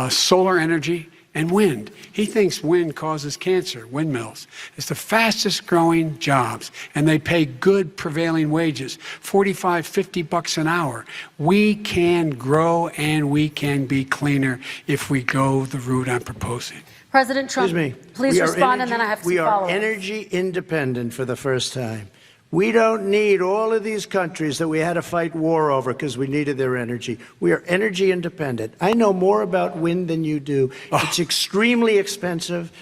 solar energy and wind. He thinks wind causes cancer, windmills. It's the fastest growing jobs, and they pay good prevailing wages, 45, 50 bucks an hour. We can grow and we can be cleaner if we go the route I'm proposing. President Trump, please respond, and then I have some follow-ups. We are energy independent for the first time. We don't need all of these countries that we had to fight war over because we needed their energy. We are energy independent. I know more about wind than you do. It's extremely expensive,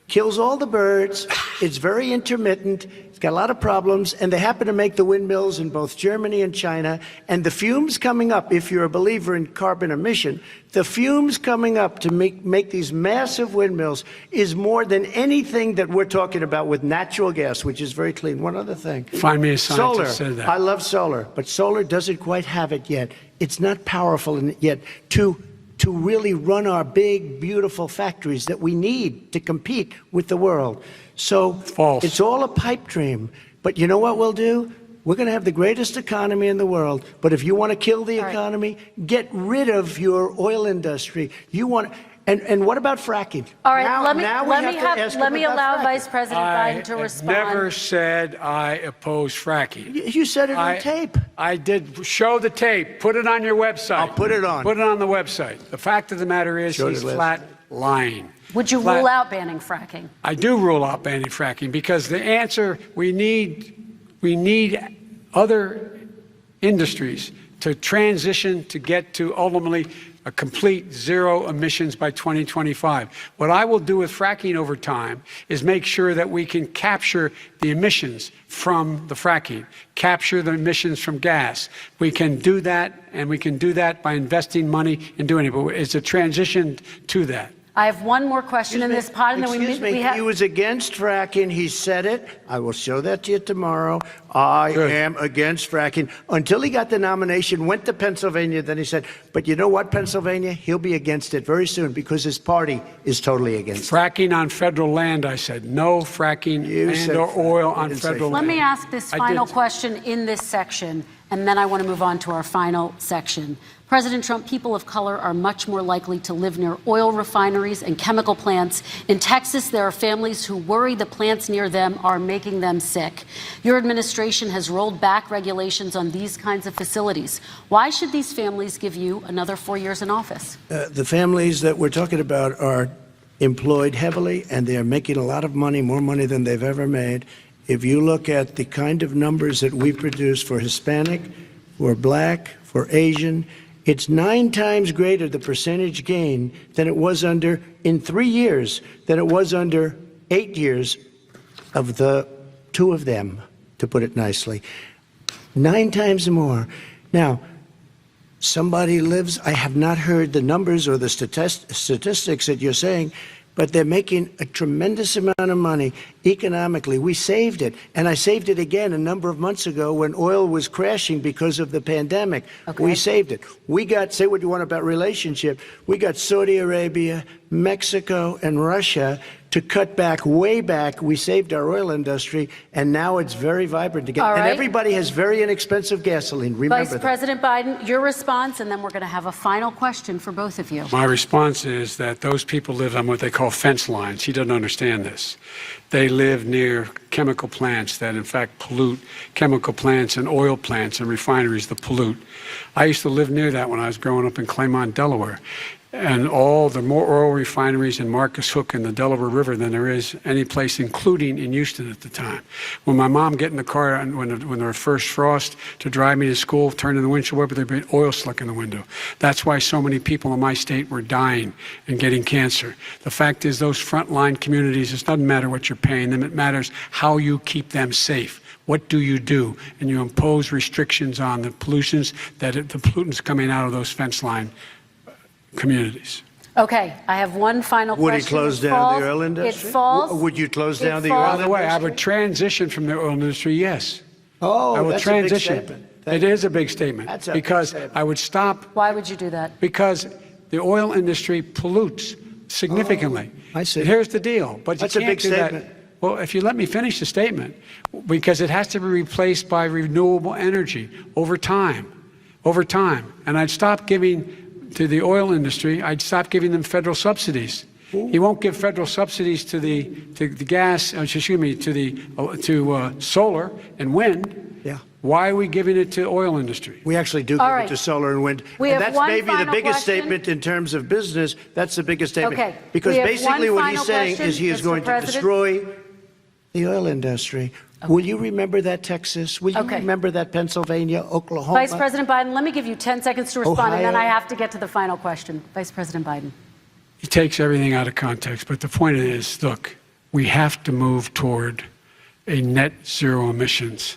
kills all the birds, it's very intermittent, it's got a lot of problems, and they happen to make the windmills in both Germany and China. And the fumes coming up, if you're a believer in carbon emission, the fumes coming up to make these massive windmills is more than anything that we're talking about with natural gas, which is very clean. One other thing. Find me a scientist that said that. I love solar, but solar doesn't quite have it yet. It's not powerful yet to really run our big, beautiful factories that we need to compete with the world. So false. It's all a pipe dream. But you know what we'll do? We're going to have the greatest economy in the world. But if you want to kill the economy, get rid of your oil industry. And what about fracking? All right, let me allow Vice President Biden to respond. I never said I oppose fracking. You said it on tape. I did. Show the tape. Put it on your website. I'll put it on. Put it on the website. The fact of the matter is he's flat lying. Would you rule out banning fracking? I do rule out banning fracking because the answer, we need other industries to transition to get to ultimately a complete zero emissions by 2025. What I will do with fracking over time is make sure that we can capture the emissions from the fracking, capture the emissions from gas. We can do that, and we can do that by investing money in doing it. But it's a transition to that. I have one more question in this pod, and then we have... He was against fracking. He said it. I will show that to you tomorrow. I am against fracking. Until he got the nomination, went to Pennsylvania, then he said, but you know what, Pennsylvania? He'll be against it very soon because his party is totally against it. Fracking on federal land, I said. No fracking and/or oil on federal land. Let me ask this final question in this section, and then I want to move on to our final section. President Trump, people of color are much more likely to live near oil refineries and chemical plants. In Texas, there are families who worry the plants near them are making them sick. Your administration has rolled back regulations on these kinds of facilities. Why should these families give you another 4 years in office? The families that we're talking about are employed heavily, and they are making a lot of money, more money than they've ever made. If you look at the kind of numbers that we produce for Hispanic, for Black, for Asian, it's 9 times greater, the percentage gain, than it was in 3 years, than it was under 8 years of the 2 of them, to put it nicely. 9 times more. Now, somebody lives, I have not heard the numbers or the statistics that you're saying, but they're making a tremendous amount of money economically. We saved it, and I saved it again a number of months ago when oil was crashing because of the pandemic. We saved it. We got, say what you want about relationship, we got Saudi Arabia, Mexico, and Russia to cut back, way back. We saved our oil industry, and now it's very vibrant again. And everybody has very inexpensive gasoline. Remember that. Vice President Biden, your response, and then we're going to have a final question for both of you. My response is that those people live on what they call fence lines. He doesn't understand this. They live near chemical plants that, in fact, pollute, chemical plants and oil plants and refineries that pollute. I used to live near that when I was growing up in Claymont, Delaware. And all the more oil refineries in Marcus Hook and the Delaware River than there is any place, including in Houston at the time. When my mom get in the car when there were first frost to drive me to school, turning the windshield wiper, there'd be oil slick in the window. That's why so many people in my state were dying and getting cancer. The fact is, those frontline communities, it doesn't matter what you're paying them, it matters how you keep them safe. What do you do? And you impose restrictions on the pollutions the pollutants coming out of those fence line communities. Okay, I have one final question. Would he close down the oil industry? It falls. Would you close down the oil industry? By the way, I would transition from the oil industry, yes. Oh, I will that's transition. a big statement. It is a big statement. That's a because big statement. I would stop. Why would you do that? Because the oil industry pollutes significantly. I see. Here's the deal. But that's you a can't big do statement. that. Well, if you let me finish the statement, because it has to be replaced by renewable energy over time. over time. And I'd stop giving to the oil industry. I'd stop giving them federal subsidies. He won't give federal subsidies to the gas, excuse me, to solar and wind. Yeah. Why are we giving it to oil industry? We actually do give it to solar and wind. We and have that's one maybe the final biggest question. statement in terms of business. That's the biggest statement. Okay. Because We have basically one what he's final saying question, is he is Mr. going to President. destroy the oil industry. Okay. Will you remember that, Texas? Will you remember that, Pennsylvania, Oklahoma? Vice President Biden, let me give you 10 seconds to respond, and then Ohio. I have to get to the final question. Vice President Biden. He takes everything out of context. But the point is, look, we have to move toward a net zero emissions.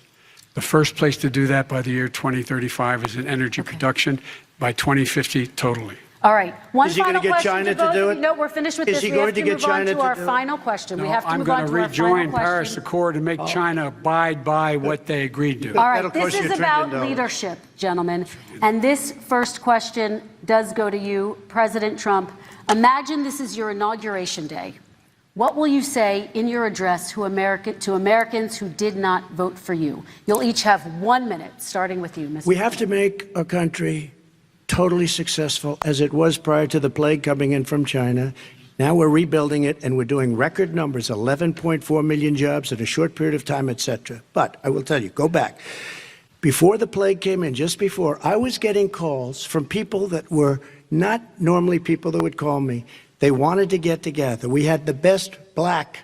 The first place to do that by the year 2035 is in energy production. By 2050, totally. All right. One Is he final going to get question China vote. to do it? No, we're finished with Is this. he We going have to to get move China on to to our do it? final question. No, We have to I'm move going on to to our final rejoin question. Paris Accord and make China abide by what they agreed to. All right, That'll this cost you is $1 about trillion. leadership, gentlemen. And this first question does go to you, President Trump. Imagine this is your inauguration day. What will you say in your address to Americans who did not vote for you? You'll each have 1 minute, starting with you, Mr. We have to make our country totally successful as it was prior to the plague coming in from China. Now we're rebuilding it, and we're doing record numbers, 11.4 million jobs in a short period of time, et cetera. But I will tell you, go back. Before the plague came in, just before, I was getting calls from people that were not normally people that would call me. They wanted to get together. We had the best black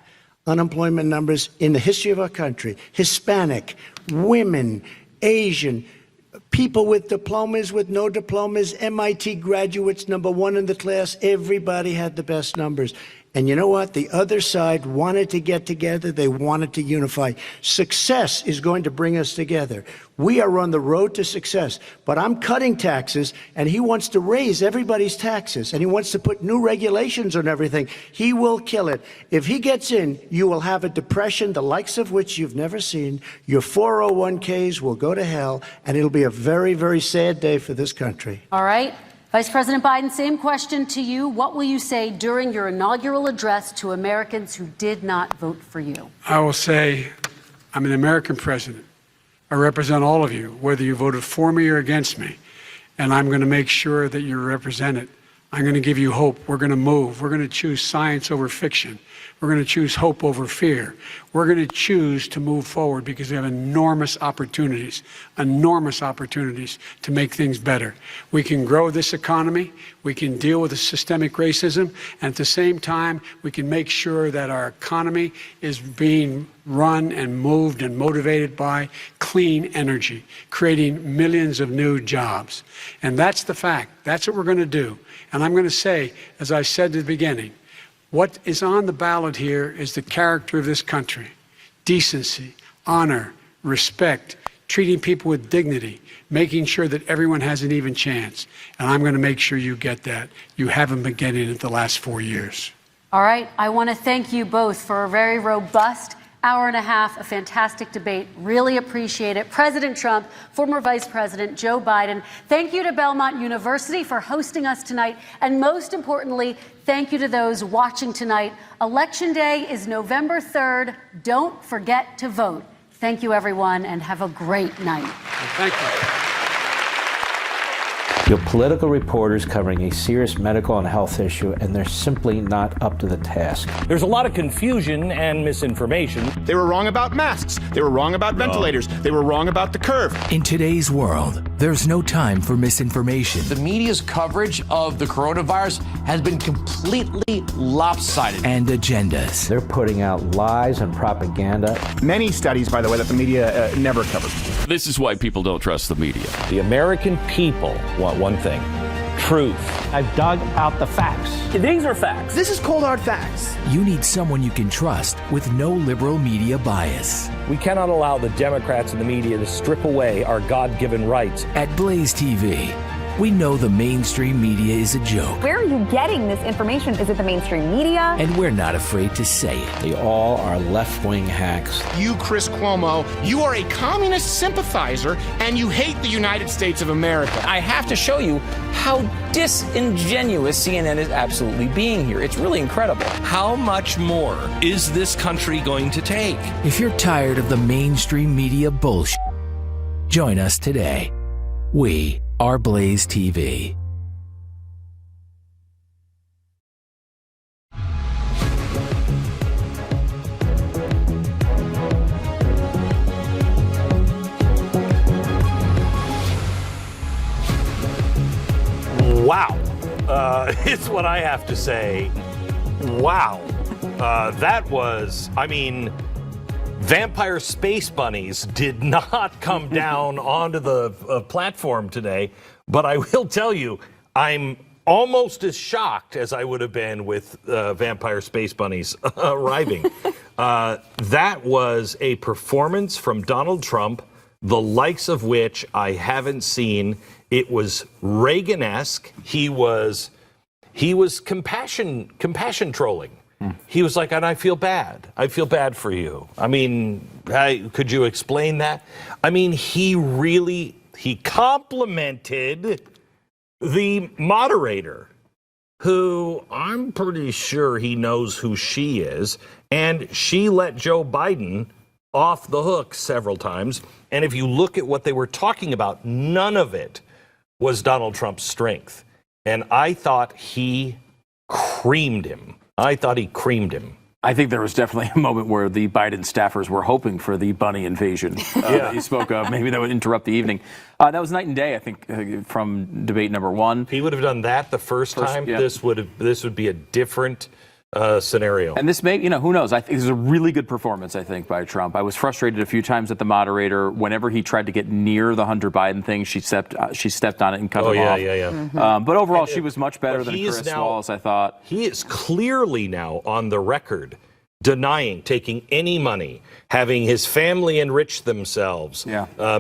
unemployment numbers in the history of our country. Hispanic, women, Asian, people with diplomas, with no diplomas, MIT graduates, #1 in the class. Everybody had the best numbers. And you know what? The other side wanted to get together. They wanted to unify. Success is going to bring us together. We are on the road to success. But I'm cutting taxes, and he wants to raise everybody's taxes, and he wants to put new regulations on everything. He will kill it. If he gets in, you will have a depression, the likes of which you've never seen. Your 401ks will go to hell, and it'll be a very, very sad day for this country. All right. Vice President Biden, same question to you. What will you say during your inaugural address to Americans who did not vote for you? I will say, I'm an American president. I represent all of you, whether you voted for me or against me. And I'm going to make sure that you're represented. I'm going to give you hope. We're going to move. We're going to choose science over fiction. We're going to choose hope over fear. We're going to choose to move forward because we have enormous opportunities to make things better. We can grow this economy. We can deal with the systemic racism. And at the same time, we can make sure that our economy is being run and moved and motivated by clean energy, creating millions of new jobs. And that's the fact. That's what we're going to do. And I'm going to say, as I said at the beginning, what is on the ballot here is the character of this country. Decency, honor, respect, treating people with dignity, making sure that everyone has an even chance. And I'm going to make sure you get that. You haven't been getting it the last 4 years. All right. I want to thank you both for a very robust hour and a half, a fantastic debate. Really appreciate it. President Trump, former Vice President Joe Biden, thank you to Belmont University for hosting us tonight. And most importantly, thank you to those watching tonight. Election Day is November 3rd. Don't forget to vote. Thank you, everyone, and have a great night. Thank you. Your political reporters covering a serious medical and health issue, and they're simply not up to the task. There's a lot of confusion and misinformation. They were wrong about masks. They were wrong about ventilators. They were wrong about the curve. In today's world, there's no time for misinformation. The media's coverage of the coronavirus has been completely lopsided. And agendas. They're putting out lies and propaganda. Many studies, by the way, that the media never covered. This is why people don't trust the media. The American people want one thing: truth. I've dug out the facts. These are facts. This is cold hard facts. You need someone you can trust with no liberal media bias. We cannot allow the Democrats and the media to strip away our God-given rights. At Blaze TV, we know the mainstream media is a joke. Where are you getting this information? Is it the mainstream media? And we're not afraid to say it. They all are left-wing hacks. You, Chris Cuomo, you are a communist sympathizer and you hate the United States of America. I have to show you how disingenuous CNN is absolutely being here. It's really incredible. How much more is this country going to take? If you're tired of the mainstream media bullshit, join us today. We are Blaze TV. Wow, is what I have to say. Wow, that was, I mean, vampire space bunnies did not come down onto the platform today, but I will tell you, I'm almost as shocked as I would have been with vampire space bunnies arriving. That was a performance from Donald Trump, the likes of which I haven't seen. It was Reagan-esque. He was compassion trolling. He was like, and I feel bad. I feel bad for you. I mean, could you explain that? I mean, he complimented the moderator, who I'm pretty sure he knows who she is, and she let Joe Biden off the hook several times. And if you look at what they were talking about, none of it was Donald Trump's strength. And I thought he creamed him. I think there was definitely a moment where the Biden staffers were hoping for the bunny invasion that you spoke of. Maybe that would interrupt the evening. That was night and day, I think, from debate number one. If he would have done that the first time, yeah, this would be a different scenario. And this may, who knows? I think this is a really good performance, I think, by Trump. I was frustrated a few times at the moderator. Whenever he tried to get near the Hunter Biden thing, she stepped on it and cut him off. Mm-hmm. But overall, she was much better than Chris Wallace, I thought. He is clearly now on the record denying taking any money, having his family enrich themselves,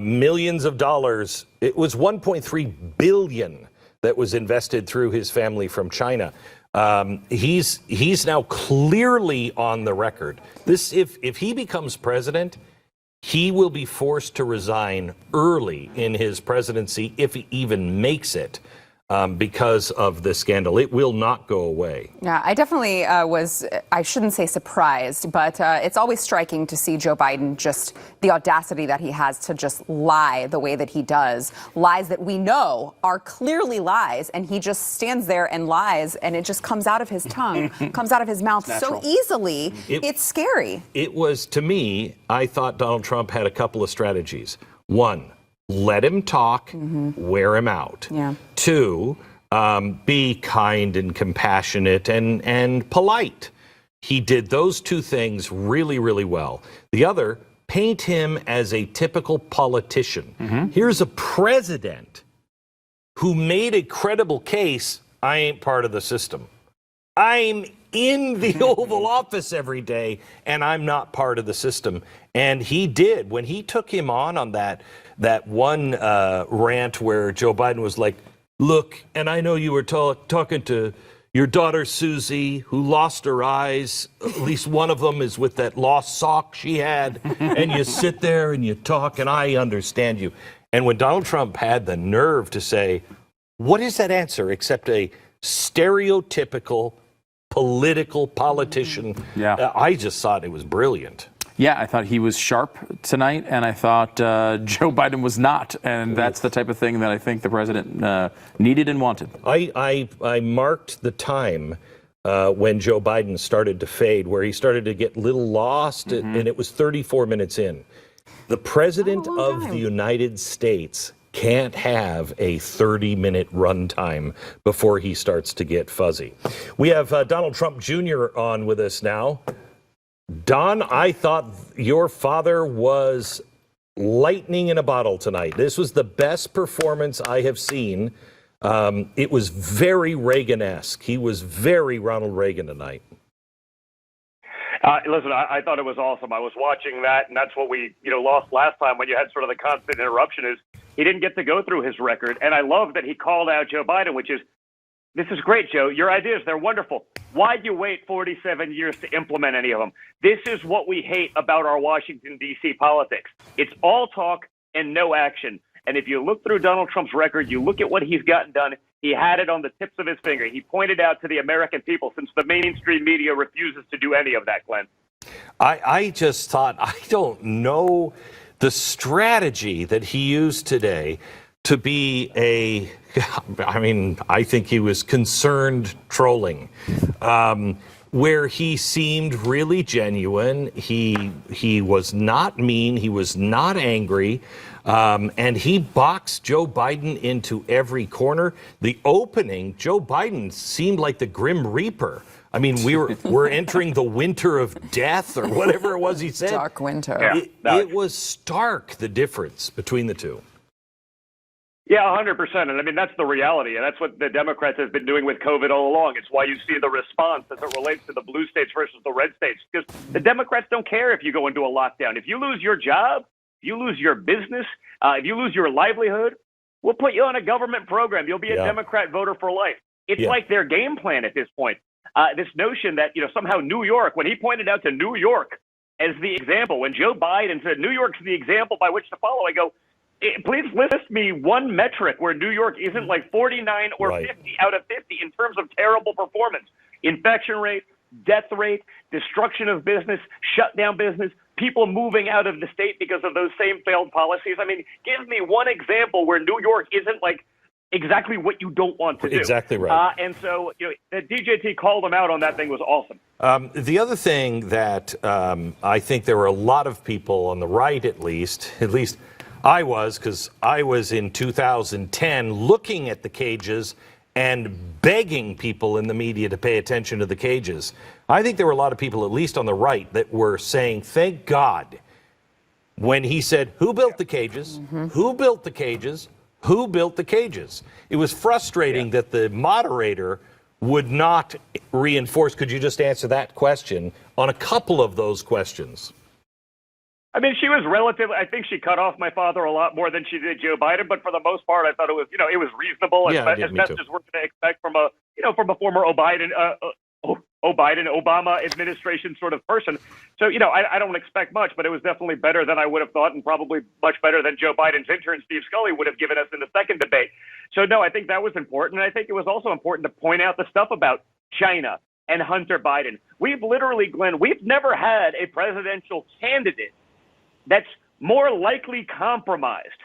millions of dollars. It was $1.3 billion that was invested through his family from China. He's now clearly on the record. If he becomes president, he will be forced to resign early in his presidency if he even makes it, because of the scandal. It will not go away. Yeah, I definitely I shouldn't say surprised, but it's always striking to see Joe Biden, just the audacity that he has to just lie the way that he does. Lies that we know are clearly lies, and he just stands there and lies, and it just comes out of his tongue, comes out of his mouth so easily. It's scary. It was, to me, I thought Donald Trump had a couple of strategies. One, let him talk, wear him out. Yeah. Two, be kind and compassionate and polite. He did those two things really, really well. The other, paint him as a typical politician. Here's a president who made a credible case. I ain't part of the system. I'm in the Oval Office every day, and I'm not part of the system. And he did. When he took him on that one rant where Joe Biden was like, look, and I know you were talking to your daughter Susie, who lost her eyes. At least one of them is with that lost sock she had. And you sit there and you talk, and I understand you. And when Donald Trump had the nerve to say, what is that answer except a stereotypical politician? I just thought it was brilliant. Yeah, I thought he was sharp tonight, and I thought Joe Biden was not, and that's the type of thing that I think the president needed and wanted. I marked the time when Joe Biden started to fade, where he started to get a little lost, and it was 34 minutes in. The president of the United States can't have a 30-minute runtime before he starts to get fuzzy. We have Donald Trump Jr. on with us now. Don, I thought your father was lightning in a bottle tonight. This was the best performance I have seen. It was very Reagan-esque. He was very Ronald Reagan tonight. Listen, I thought it was awesome. I was watching that, and that's what we lost last time when you had sort of the constant interruption, is he didn't get to go through his record. And I love that he called out Joe Biden, which is, this is great, Joe. Your ideas, they're wonderful. Why'd you wait 47 years to implement any of them? This is what we hate about our Washington, D.C. politics. It's all talk and no action. And if you look through Donald Trump's record, you look at what he's gotten done, he had it on the tips of his finger. He pointed out to the American people, since the mainstream media refuses to do any of that, Glenn. I just thought, I don't know the strategy that he used today to be I think he was concerned trolling, where he seemed really genuine. He was not mean. He was not angry. And he boxed Joe Biden into every corner. The opening, Joe Biden seemed like the Grim Reaper. I mean, we're entering the winter of death, or whatever it was he said. Dark winter. Yeah. It was stark, the difference between the two. Yeah, 100%. And I mean, that's the reality. And that's what the Democrats have been doing with COVID all along. It's why you see the response as it relates to the blue states versus the red states. Because the Democrats don't care if you go into a lockdown. If you lose your job, if you lose your business, if you lose your livelihood, we'll put you on a government program. You'll be a Democrat voter for life. It's like their game plan at this point. This notion that, somehow New York, when he pointed out to New York as the example, when Joe Biden said New York's the example by which to follow, I go, please list me one metric where New York isn't like 49 or 50 out of 50 in terms of terrible performance. Infection rate, death rate, destruction of business, shut down business, people moving out of the state because of those same failed policies. I mean, give me one example where New York isn't like exactly what you don't want to do. Exactly right. And so, that DJT called him out on that thing was awesome. The other thing that I think there were a lot of people on the right, at least I was, because I was in 2010 looking at the cages and begging people in the media to pay attention to the cages. I think there were a lot of people, at least on the right, that were saying, thank God, when he said, who built the cages? Who built the cages? Who built the cages? It was frustrating that the moderator would not reinforce. Could you just answer that question on a couple of those questions? I mean, she was I think she cut off my father a lot more than she did Joe Biden, but for the most part, I thought it was, it was reasonable, as best as we're going to expect from a former Obama administration sort of person. So, I don't expect much, but it was definitely better than I would have thought, and probably much better than Joe Biden's intern, Steve Scully, would have given us in the second debate. So, no, I think that was important. And I think it was also important to point out the stuff about China and Hunter Biden. We've literally, Glenn, we've never had a presidential candidate that's more likely compromised,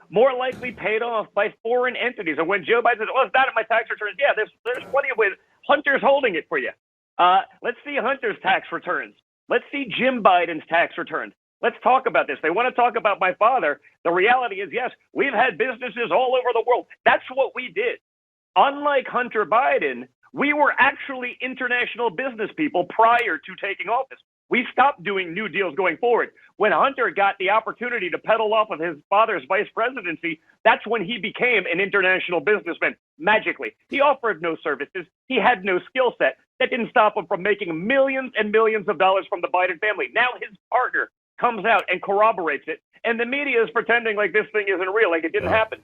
more likely paid off by foreign entities. And when Joe Biden says, it's not in my tax returns, yeah, there's plenty of ways. Hunter's holding it for you. Let's see Hunter's tax returns. Let's see Jim Biden's tax returns. Let's talk about this. They want to talk about my father. The reality is, yes, we've had businesses all over the world. That's what we did. Unlike Hunter Biden, we were actually international business people prior to taking office. We stopped doing new deals going forward. When Hunter got the opportunity to peddle off of his father's vice presidency, that's when he became an international businessman, magically. He offered no services. He had no skill set. That didn't stop him from making millions and millions of dollars from the Biden family. Now his partner comes out and corroborates it, and the media is pretending like this thing isn't real, like it didn't happen.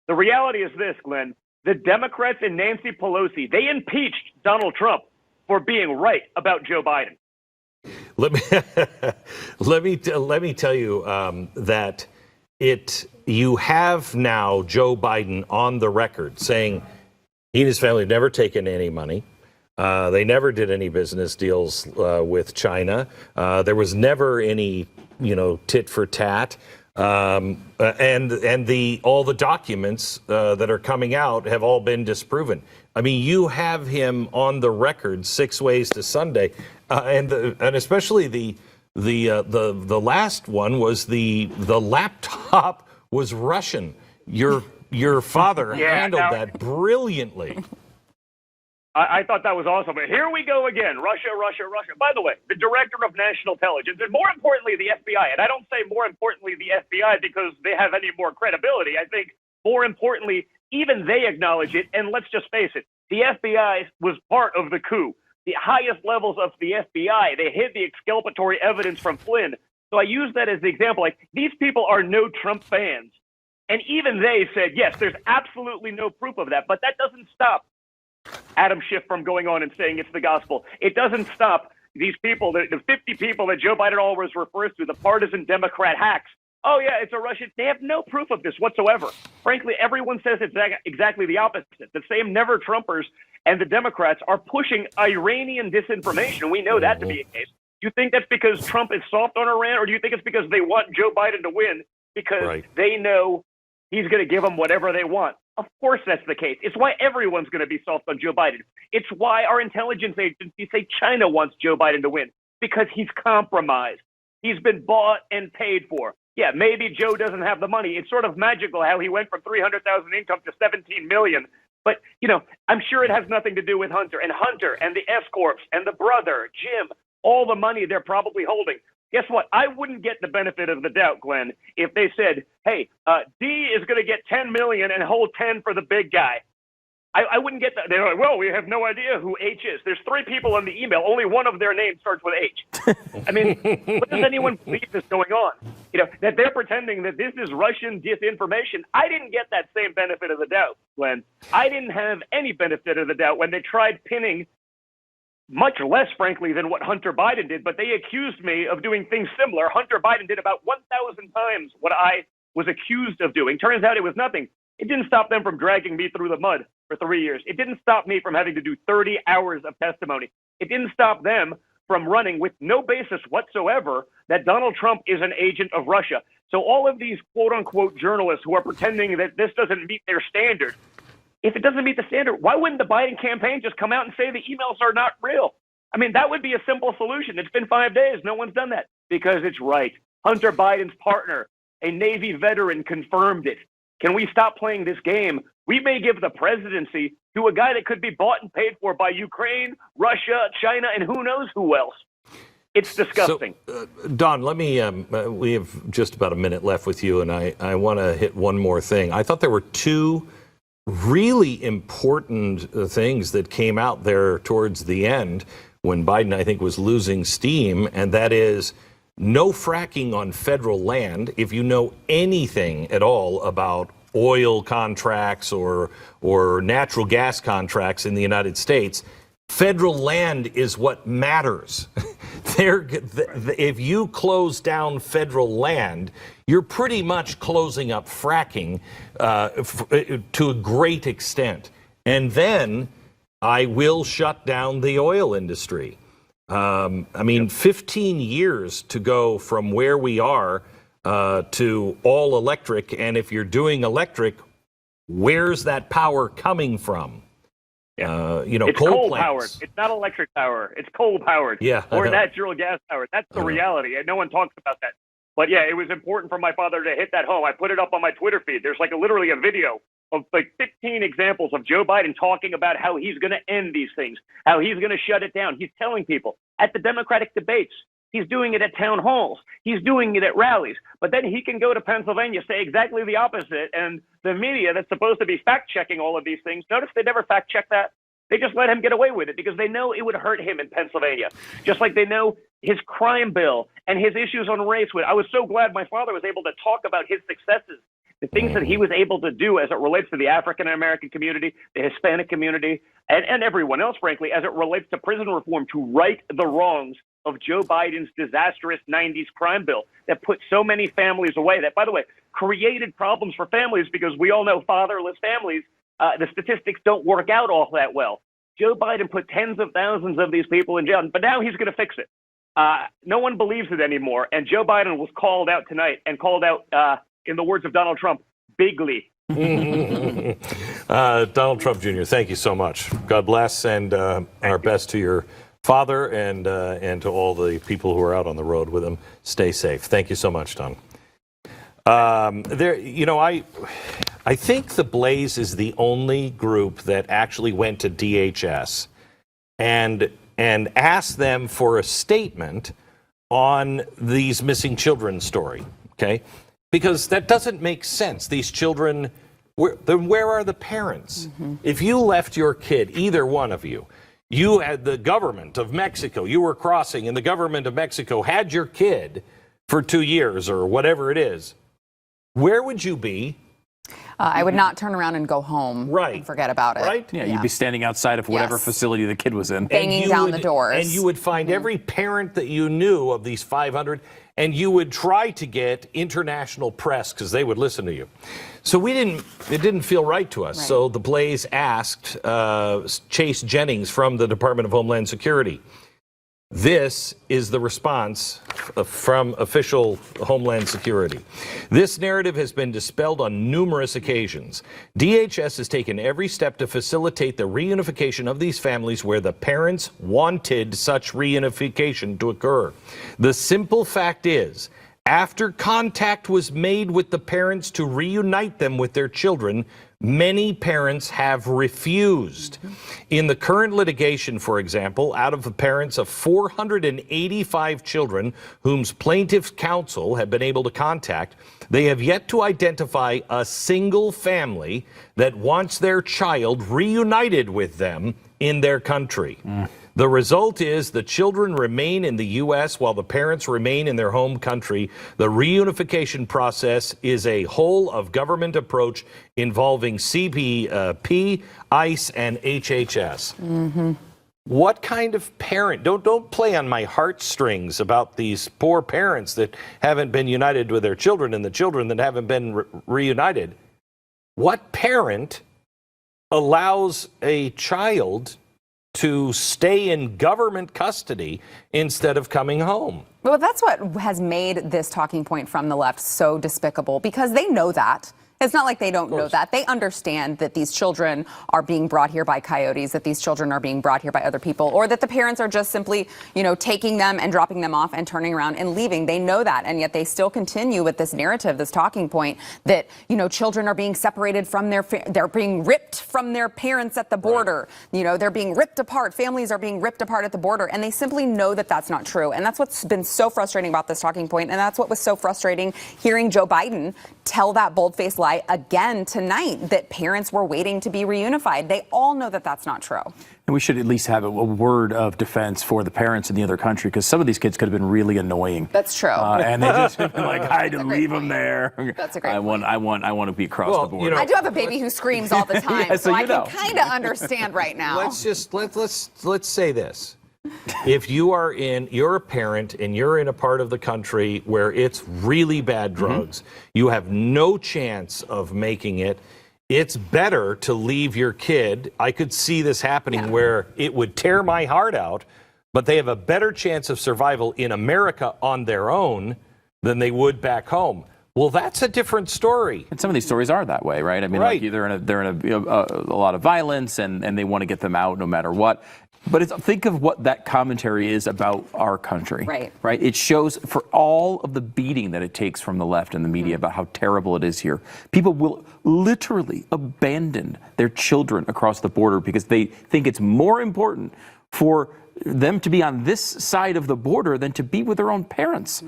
The reality is this, Glenn. The Democrats and Nancy Pelosi, they impeached Donald Trump for being right about Joe Biden. Let me tell you that you have now Joe Biden on the record saying he and his family have never taken any money. They never did any business deals with China. There was never any, tit for tat. And all the documents that are coming out have all been disproven. I mean, you have him on the record 6 ways to Sunday, and especially the last one was the laptop was Russian. Your father handled that brilliantly. I thought that was awesome. But here we go again. Russia. By the way, the director of national intelligence, and more importantly, the FBI. And I don't say more importantly the FBI because they have any more credibility. I think more importantly, even they acknowledge it. And let's just face it, the FBI was part of the coup. The highest levels of the FBI, they hid the exculpatory evidence from Flynn. So I use that as the example. Like, these people are no Trump fans. And even they said, yes, there's absolutely no proof of that. But that doesn't stop Adam Schiff from going on and saying it's the gospel. It doesn't stop these people, the 50 people that Joe Biden always refers to, the partisan Democrat hacks. Oh, yeah, it's a Russian. They have no proof of this whatsoever. Frankly, everyone says it's exactly the opposite. The same never-Trumpers and the Democrats are pushing Iranian disinformation. We know that to be the case. Do you think that's because Trump is soft on Iran, or do you think it's because they want Joe Biden to win because they know he's going to give them whatever they want. Of course that's the case. It's why everyone's going to be soft on Joe Biden. It's why our intelligence agencies say China wants Joe Biden to win, because he's compromised. He's been bought and paid for. Yeah, maybe Joe doesn't have the money. It's sort of magical how he went from 300,000 income to 17 million. But, I'm sure it has nothing to do with Hunter and the S-Corps and the brother, Jim, all the money they're probably holding. Guess what? I wouldn't get the benefit of the doubt, Glenn, if they said, hey, D is going to get 10 million and hold 10 for the big guy. I wouldn't get that. They're like, well, we have no idea who H is. There's 3 people in the email. Only one of their names starts with H. I mean, what does anyone believe is going on? That they're pretending that this is Russian disinformation. I didn't get that same benefit of the doubt, Glenn. I didn't have any benefit of the doubt when they tried pinning, much less, frankly, than what Hunter Biden did, but they accused me of doing things similar. Hunter Biden did about 1,000 times what I was accused of doing. Turns out it was nothing. It didn't stop them from dragging me through the mud for 3 years. It didn't stop me from having to do 30 hours of testimony. It didn't stop them from running with no basis whatsoever that Donald Trump is an agent of Russia. So all of these quote-unquote journalists who are pretending that this doesn't meet their standard, if it doesn't meet the standard, why wouldn't the Biden campaign just come out and say the emails are not real? I mean, that would be a simple solution. It's been 5 days. No one's done that because it's right. Hunter Biden's partner, a Navy veteran, confirmed it. Can we stop playing this game? We may give the presidency to a guy that could be bought and paid for by Ukraine, Russia, China, and who knows who else. It's disgusting. So, Don, let me, we have just about a minute left with you, and I want to hit one more thing. I thought there were 2 really important things that came out there towards the end when Biden, I think, was losing steam, and that is no fracking on federal land. If you know anything at all about oil contracts or natural gas contracts in the United States, federal land is what matters. If you close down federal land, you're pretty much closing up fracking to a great extent. And then I will shut down the oil industry. 15 years to go from where we are to all electric. And if you're doing electric, where's that power coming from? It's coal powered. It's not electric power. It's coal powered. Yeah, or natural gas powered. That's the reality. And no one talks about that. But yeah, it was important for my father to hit that home. I put it up on my Twitter feed. There's literally a video of 15 examples of Joe Biden talking about how he's going to end these things, how he's going to shut it down. He's telling people at the Democratic debates. He's doing it at town halls. He's doing it at rallies. But then he can go to Pennsylvania, say exactly the opposite. And the media that's supposed to be fact-checking all of these things, notice they never fact-check that. They just let him get away with it because they know it would hurt him in Pennsylvania, just like they know his crime bill and his issues on race. I was so glad my father was able to talk about his successes, the things that he was able to do as it relates to the African-American community, the Hispanic community, and everyone else, frankly, as it relates to prison reform to right the wrongs of Joe Biden's disastrous 90s crime bill that put so many families away, that, by the way, created problems for families because we all know fatherless families, the statistics don't work out all that well. Joe Biden put tens of thousands of these people in jail, but now he's going to fix it. No one believes it anymore, and Joe Biden was called out tonight and called out, in the words of Donald Trump, bigly. Donald Trump Jr., thank you so much. God bless, and our best to your father and to all the people who are out on the road with him. Stay safe. Thank you so much, Don. I think the Blaze is the only group that actually went to DHS and asked them for a statement on these missing children story. Okay, because that doesn't make sense. These children, where are the parents? Mm-hmm. If you left your kid, either one of you had the government of Mexico, you were crossing, and the government of Mexico had your kid for 2 years or whatever it is, where would you be? I would not turn around and go home and forget about it. Right? Yeah, you'd be standing outside of whatever facility the kid was in. Banging down the doors. And you would find every parent that you knew of these 500, and you would try to get international press because they would listen to you. So it didn't feel right to us. Right. So the Blaze asked Chase Jennings from the Department of Homeland Security, This is the response from official Homeland Security. This narrative has been dispelled on numerous occasions. DHS has taken every step to facilitate the reunification of these families where the parents wanted such reunification to occur. The simple fact is, after contact was made with the parents to reunite them with their children, many parents have refused. In the current litigation, for example, out of the parents of 485 children whom plaintiff's counsel have been able to contact, they have yet to identify a single family that wants their child reunited with them in their country. The result is the children remain in the U.S. while the parents remain in their home country. The reunification process is a whole of government approach involving CBP, ICE, and HHS. What kind of parent? Don't play on my heartstrings about these poor parents that haven't been united with their children and the children that haven't been reunited. What parent allows a child to stay in government custody instead of coming home? Well, that's what has made this talking point from the left so despicable, because they know that. It's not like they don't know that. They understand that these children are being brought here by coyotes, that these children are being brought here by other people, or that the parents are just simply, taking them and dropping them off and turning around and leaving. They know that, and yet they still continue with this narrative, this talking point that, children are being separated from they're being ripped from their parents at the border. Right. They're being ripped apart. Families are being ripped apart at the border, and they simply know that that's not true. And that's what's been so frustrating about this talking point, and that's what was so frustrating hearing Joe Biden tell that bold-faced lie again tonight, that parents were waiting to be reunified. They all know that that's not true. And we should at least have a word of defense for the parents in the other country, because some of these kids could have been really annoying. That's true. And they just been like, I had to leave them there. That's a great I want to be across the border. I do have a baby who screams all the time, Yeah, so I know. can kind of understand right now. Let's say this. If you're a parent and you're in a part of the country where it's really bad drugs, you have no chance of making it. It's better to leave your kid. I could see this happening where it would tear my heart out, but they have a better chance of survival in America on their own than they would back home. Well, that's a different story. And some of these stories are that way, right? I mean, right. Like they're in a lot of violence, and they want to get them out no matter what. But think of what that commentary is about our country. Right. It shows, for all of the beating that it takes from the left and the media about how terrible it is here, people will literally abandon their children across the border because they think it's more important for them to be on this side of the border than to be with their own parents.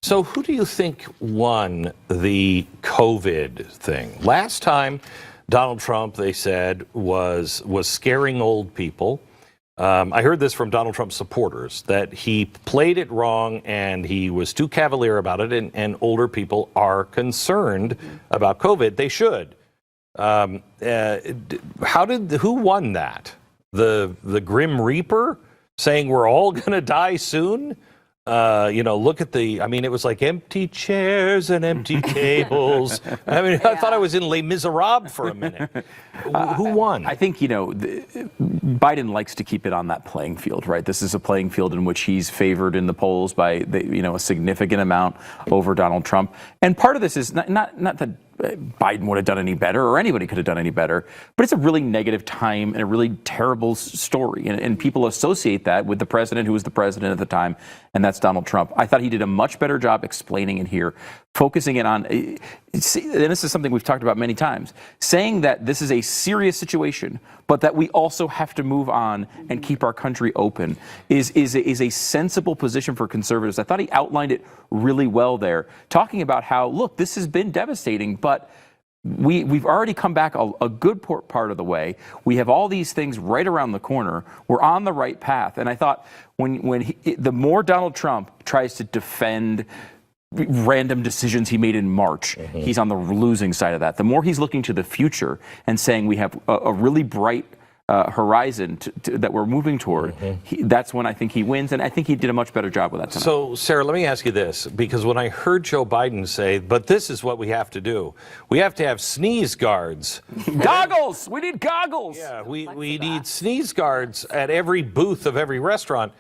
So who do you think won the COVID thing? Last time, Donald Trump, they said, was scaring old people. I heard this from Donald Trump's supporters, that he played it wrong and he was too cavalier about it, and older people are concerned about COVID. They should. Who won that? The Grim Reaper saying we're all going to die soon? Look at it was like empty chairs and empty tables. I thought I was in Les Miserables for a minute. Who won? I think, Biden likes to keep it on that playing field, right? This is a playing field in which he's favored in the polls by, a significant amount over Donald Trump. And part of this is not that Biden would have done any better, or anybody could have done any better, but it's a really negative time and a really terrible story. And people associate that with the president who was the president at the time, and that's Donald Trump. I thought he did a much better job explaining it here, focusing it on, and this is something we've talked about many times, saying that this is a serious situation, but that we also have to move on and keep our country open is a sensible position for conservatives. I thought he outlined it really well there, talking about how, look, this has been devastating, but we've already come back a good part of the way. We have all these things right around the corner. We're on the right path. And I thought the more Donald Trump tries to defend random decisions he made in March, he's on the losing side of that. The more he's looking to the future and saying we have a really bright horizon that we're moving toward, that's when I think he wins, and I think he did a much better job with that tonight. So, Sarah, let me ask you this, because when I heard Joe Biden say, but this is what we have to do, we have to have sneeze guards. Goggles! We need goggles! Yeah, we need sneeze guards at every booth of every restaurant.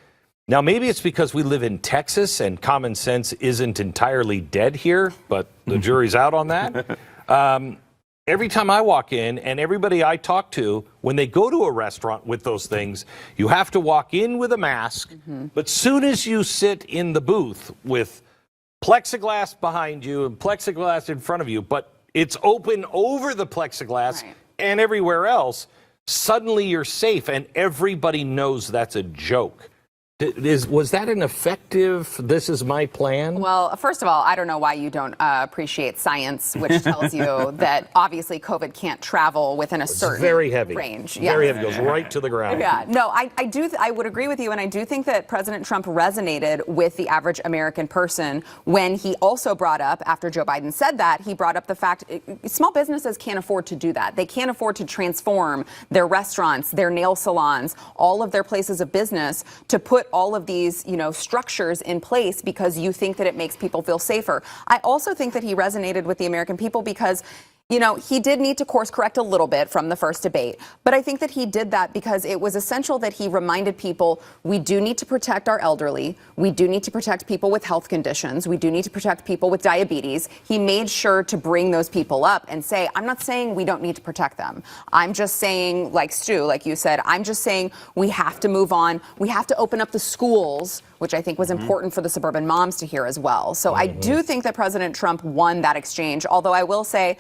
Now, maybe it's because we live in Texas and common sense isn't entirely dead here, but the jury's out on that. Every time I walk in and everybody I talk to, when they go to a restaurant with those things, you have to walk in with a mask. But soon as you sit in the booth with plexiglass behind you and plexiglass in front of you, but it's open over the plexiglass and everywhere else, suddenly you're safe and everybody knows that's a joke. Was that an effective, this is my plan? Well, first of all, I don't know why you don't appreciate science, which tells you that obviously COVID can't travel within a certain very heavy range. Very heavy, goes right to the ground. Yeah, no, I would agree with you, and I do think that President Trump resonated with the average American person when he also brought up, after Joe Biden said that, he brought up the fact small businesses can't afford to do that. They can't afford to transform their restaurants, their nail salons, all of their places of business to put all of these, structures in place because you think that it makes people feel safer. I also think that he resonated with the American people because he did need to course correct a little bit from the first debate, but I think that he did that because it was essential that he reminded people we do need to protect our elderly. We do need to protect people with health conditions. We do need to protect people with diabetes. He made sure to bring those people up and say, I'm not saying we don't need to protect them. I'm just saying, like Stu, like you said, I'm just saying we have to move on. We have to open up the schools, which I think was important for the suburban moms to hear as well. So I do think that President Trump won that exchange, although I will say,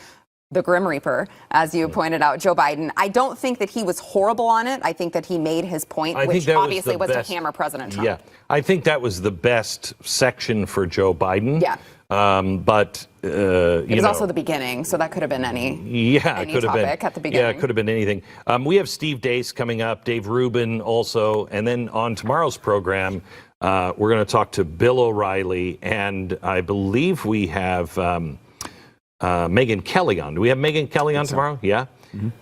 the Grim Reaper, as you pointed out, Joe Biden. I don't think that he was horrible on it. I think that he made his point, which obviously was to hammer President Trump. Yeah, I think that was the best section for Joe Biden. Yeah. But it was also the beginning, so that could have been any it could have been at the beginning. Yeah, it could have been anything. We have Steve Deace coming up, Dave Rubin also, and then on tomorrow's program, we're going to talk to Bill O'Reilly, and I believe we have Megyn Kelly on. Do we have Megyn Kelly on tomorrow? Yeah.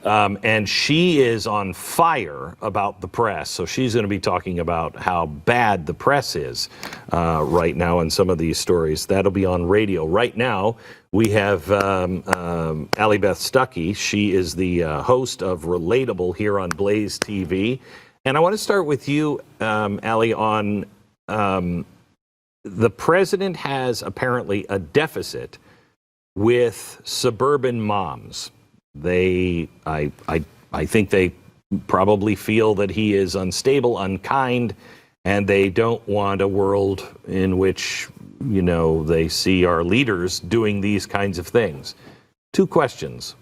And she is on fire about the press. So she's going to be talking about how bad the press is right now in some of these stories. That'll be on radio. Right now, we have Allie Beth Stuckey. She is the host of Relatable here on Blaze TV. And I want to start with you, Allie, on the president has apparently a deficit with suburban moms. I think they probably feel that he is unstable, unkind, and they don't want a world in which, they see our leaders doing these kinds of things. Two questions.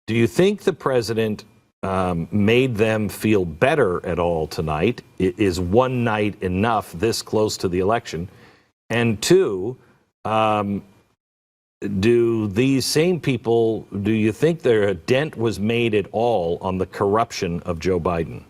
Do you think the president made them feel better at all tonight? Is one night enough this close to the election? And two, do these same people, do you think a dent was made at all on the corruption of Joe Biden?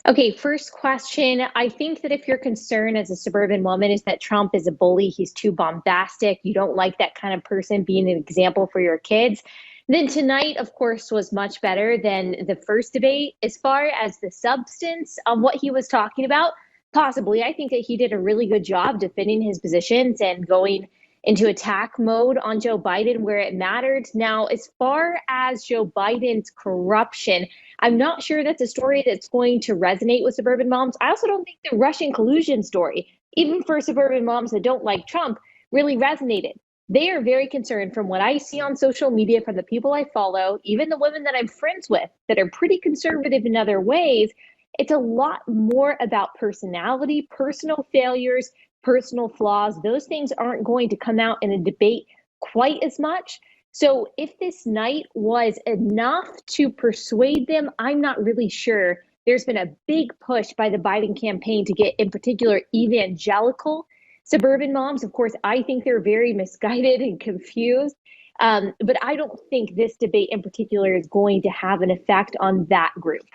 Okay, first question. I think that if your concern as a suburban woman is that Trump is a bully, he's too bombastic, you don't like that kind of person being an example for your kids, then tonight, of course, was much better than the first debate. As far as the substance of what he was talking about, possibly. I think that he did a really good job defending his positions and going into attack mode on Joe Biden where it mattered. Now, as far as Joe Biden's corruption, I'm not sure that's a story that's going to resonate with suburban moms. I also don't think the Russian collusion story, even for suburban moms that don't like Trump, really resonated. They are very concerned from what I see on social media from the people I follow, even the women that I'm friends with that are pretty conservative in other ways. It's a lot more about personality, personal failures, personal flaws. Those things aren't going to come out in a debate quite as much. So if this night was enough to persuade them, I'm not really sure. There's been a big push by the Biden campaign to get, in particular, evangelical suburban moms. Of course, I think they're very misguided and confused. But I don't think this debate in particular is going to have an effect on that group.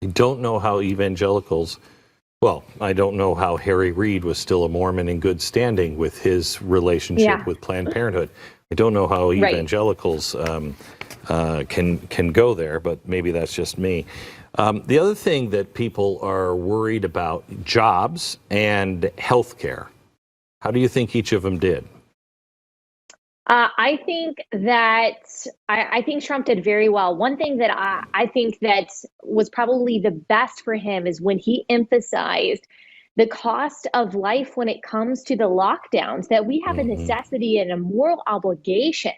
I don't know how evangelicals, well, I don't know how Harry Reid was still a Mormon in good standing with his relationship with Planned Parenthood. I don't know how evangelicals can go there, but maybe that's just me. The other thing that people are worried about, jobs and health care. How do you think each of them did? I think that I think Trump did very well. One thing that I think that was probably the best for him is when he emphasized the cost of life when it comes to the lockdowns, that we have a necessity and a moral obligation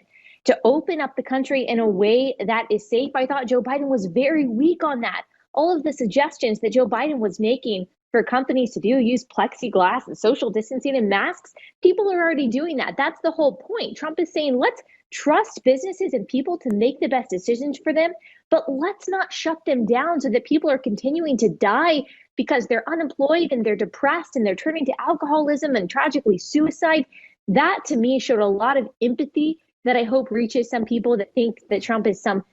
to open up the country in a way that is safe. I thought Joe Biden was very weak on that. All of the suggestions that Joe Biden was making for companies to do, use plexiglass and social distancing and masks, people are already doing that. That's the whole point. Trump is saying, let's trust businesses and people to make the best decisions for them, but let's not shut them down so that people are continuing to die because they're unemployed and they're depressed and they're turning to alcoholism and tragically suicide. That to me showed a lot of empathy that I hope reaches some people that think that Trump is some,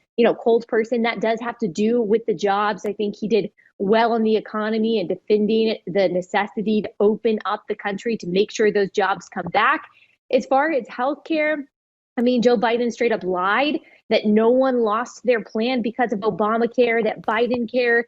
cold person. That does have to do with the jobs. I think he did well in the economy and defending the necessity to open up the country to make sure those jobs come back. As far as healthcare, I mean, Joe Biden straight up lied that no one lost their plan because of Obamacare, that Biden care.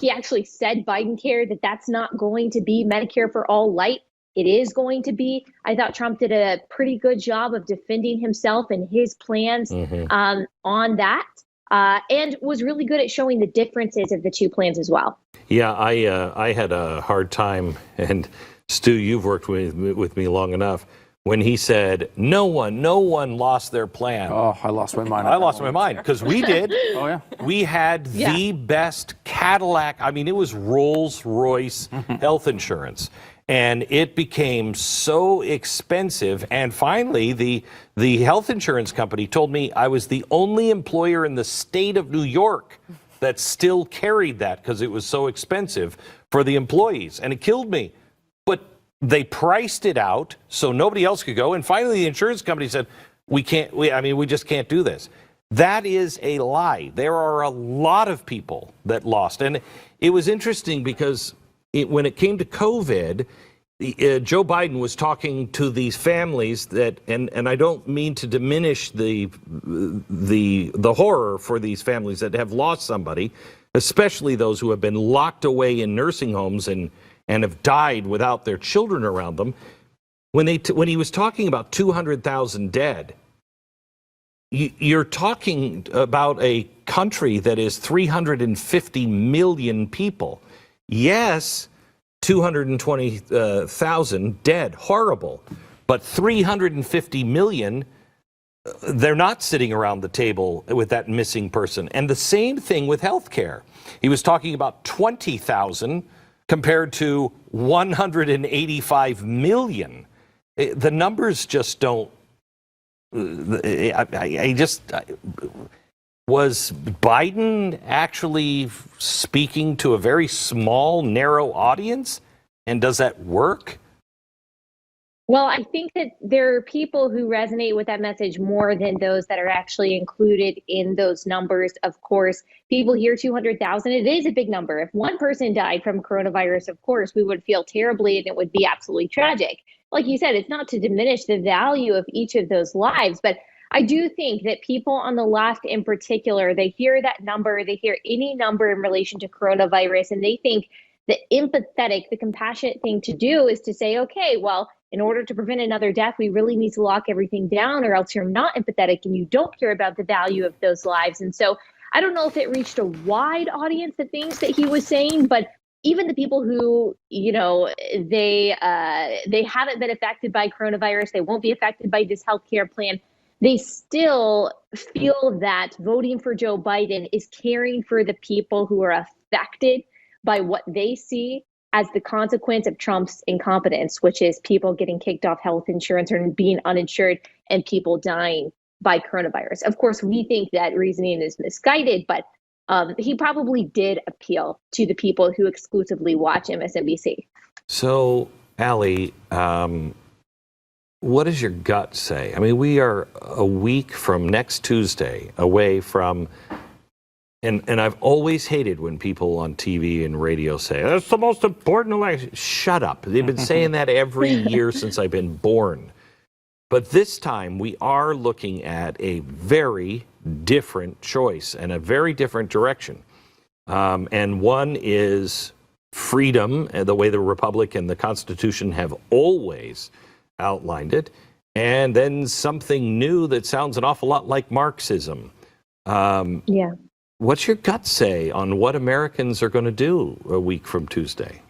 He actually said Biden care, that's not going to be Medicare for all light. It is going to be. I thought Trump did a pretty good job of defending himself and his plans on that, and was really good at showing the differences of the two plans as well. Yeah, I had a hard time, and Stu, you've worked with me long enough, when he said, no one lost their plan. Oh, I lost my mind. I lost my mind, because we did. Oh, yeah. We had the best Cadillac. I mean, it was Rolls-Royce health insurance. And it became so expensive. And finally, the health insurance company told me I was the only employer in the state of New York that still carried that because it was so expensive for the employees. And it killed me. But they priced it out so nobody else could go. And finally, the insurance company said, we just can't do this. That is a lie. There are a lot of people that lost. And it was interesting because when it came to COVID, Joe Biden was talking to these families that, and I don't mean to diminish the horror for these families that have lost somebody, especially those who have been locked away in nursing homes and have died without their children around them. When he was talking about 200,000 dead, you're talking about a country that is 350 million people. Yes, 220,000 dead, horrible. But 350 million, they're not sitting around the table with that missing person. And the same thing with healthcare. He was talking about 20,000 compared to 185 million. The numbers just don't. Was Biden actually speaking to a very small, narrow audience? And does that work? Well, I think that there are people who resonate with that message more than those that are actually included in those numbers. Of course, people hear 200,000. It is a big number. If one person died from coronavirus, of course, we would feel terribly and it would be absolutely tragic. Like you said, it's not to diminish the value of each of those lives, but I do think that people on the left in particular, they hear that number, they hear any number in relation to coronavirus, and they think the empathetic, the compassionate thing to do is to say, okay, well, in order to prevent another death, we really need to lock everything down, or else you're not empathetic and you don't care about the value of those lives. And so I don't know if it reached a wide audience, the things that he was saying, but even the people who, they haven't been affected by coronavirus, they won't be affected by this healthcare plan, they still feel that voting for Joe Biden is caring for the people who are affected by what they see as the consequence of Trump's incompetence, which is people getting kicked off health insurance or being uninsured and people dying by coronavirus. Of course, we think that reasoning is misguided, but he probably did appeal to the people who exclusively watch MSNBC. So, Allie, what does your gut say? I mean, we are a week from next Tuesday away from, and I've always hated when people on TV and radio say, that's the most important election. Shut up. They've been saying that every year since I've been born. But this time we are looking at a very different choice and a very different direction. And one is freedom, the way the Republic and the Constitution have always outlined it. and then something new that sounds an awful lot like Marxism. Yeah. What's your gut say on what Americans are going to do a week from Tuesday?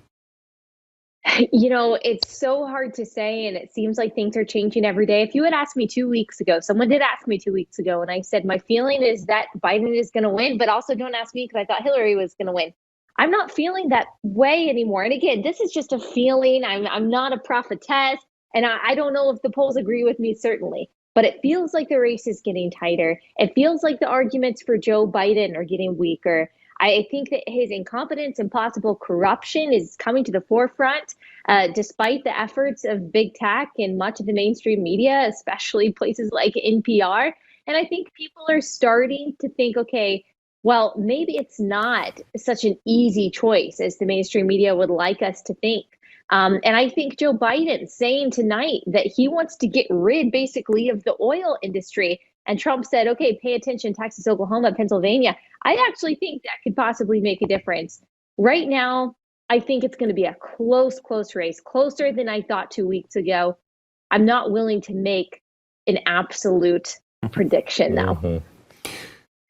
You know, it's so hard to say, and it seems like things are changing every day. If you had asked me 2 weeks ago, someone did ask me 2 weeks ago, and I said, my feeling is that Biden is going to win, but also don't ask me because I thought Hillary was going to win. I'm not feeling that way anymore. And again, this is just a feeling. I'm not a prophetess, and I don't know if the polls agree with me, certainly. But it feels like the race is getting tighter. It feels like the arguments for Joe Biden are getting weaker. I think that his incompetence and possible corruption is coming to the forefront, despite the efforts of big tech and much of the mainstream media, especially places like NPR. And I think people are starting to think, okay, well, maybe it's not such an easy choice as the mainstream media would like us to think. And I think Joe Biden saying tonight that he wants to get rid, basically, of the oil industry. And Trump said, okay, pay attention, Texas, Oklahoma, Pennsylvania. I actually think that could possibly make a difference. Right now, I think it's going to be a close race, closer than I thought 2 weeks ago. I'm not willing to make an absolute prediction, though. Mm-hmm.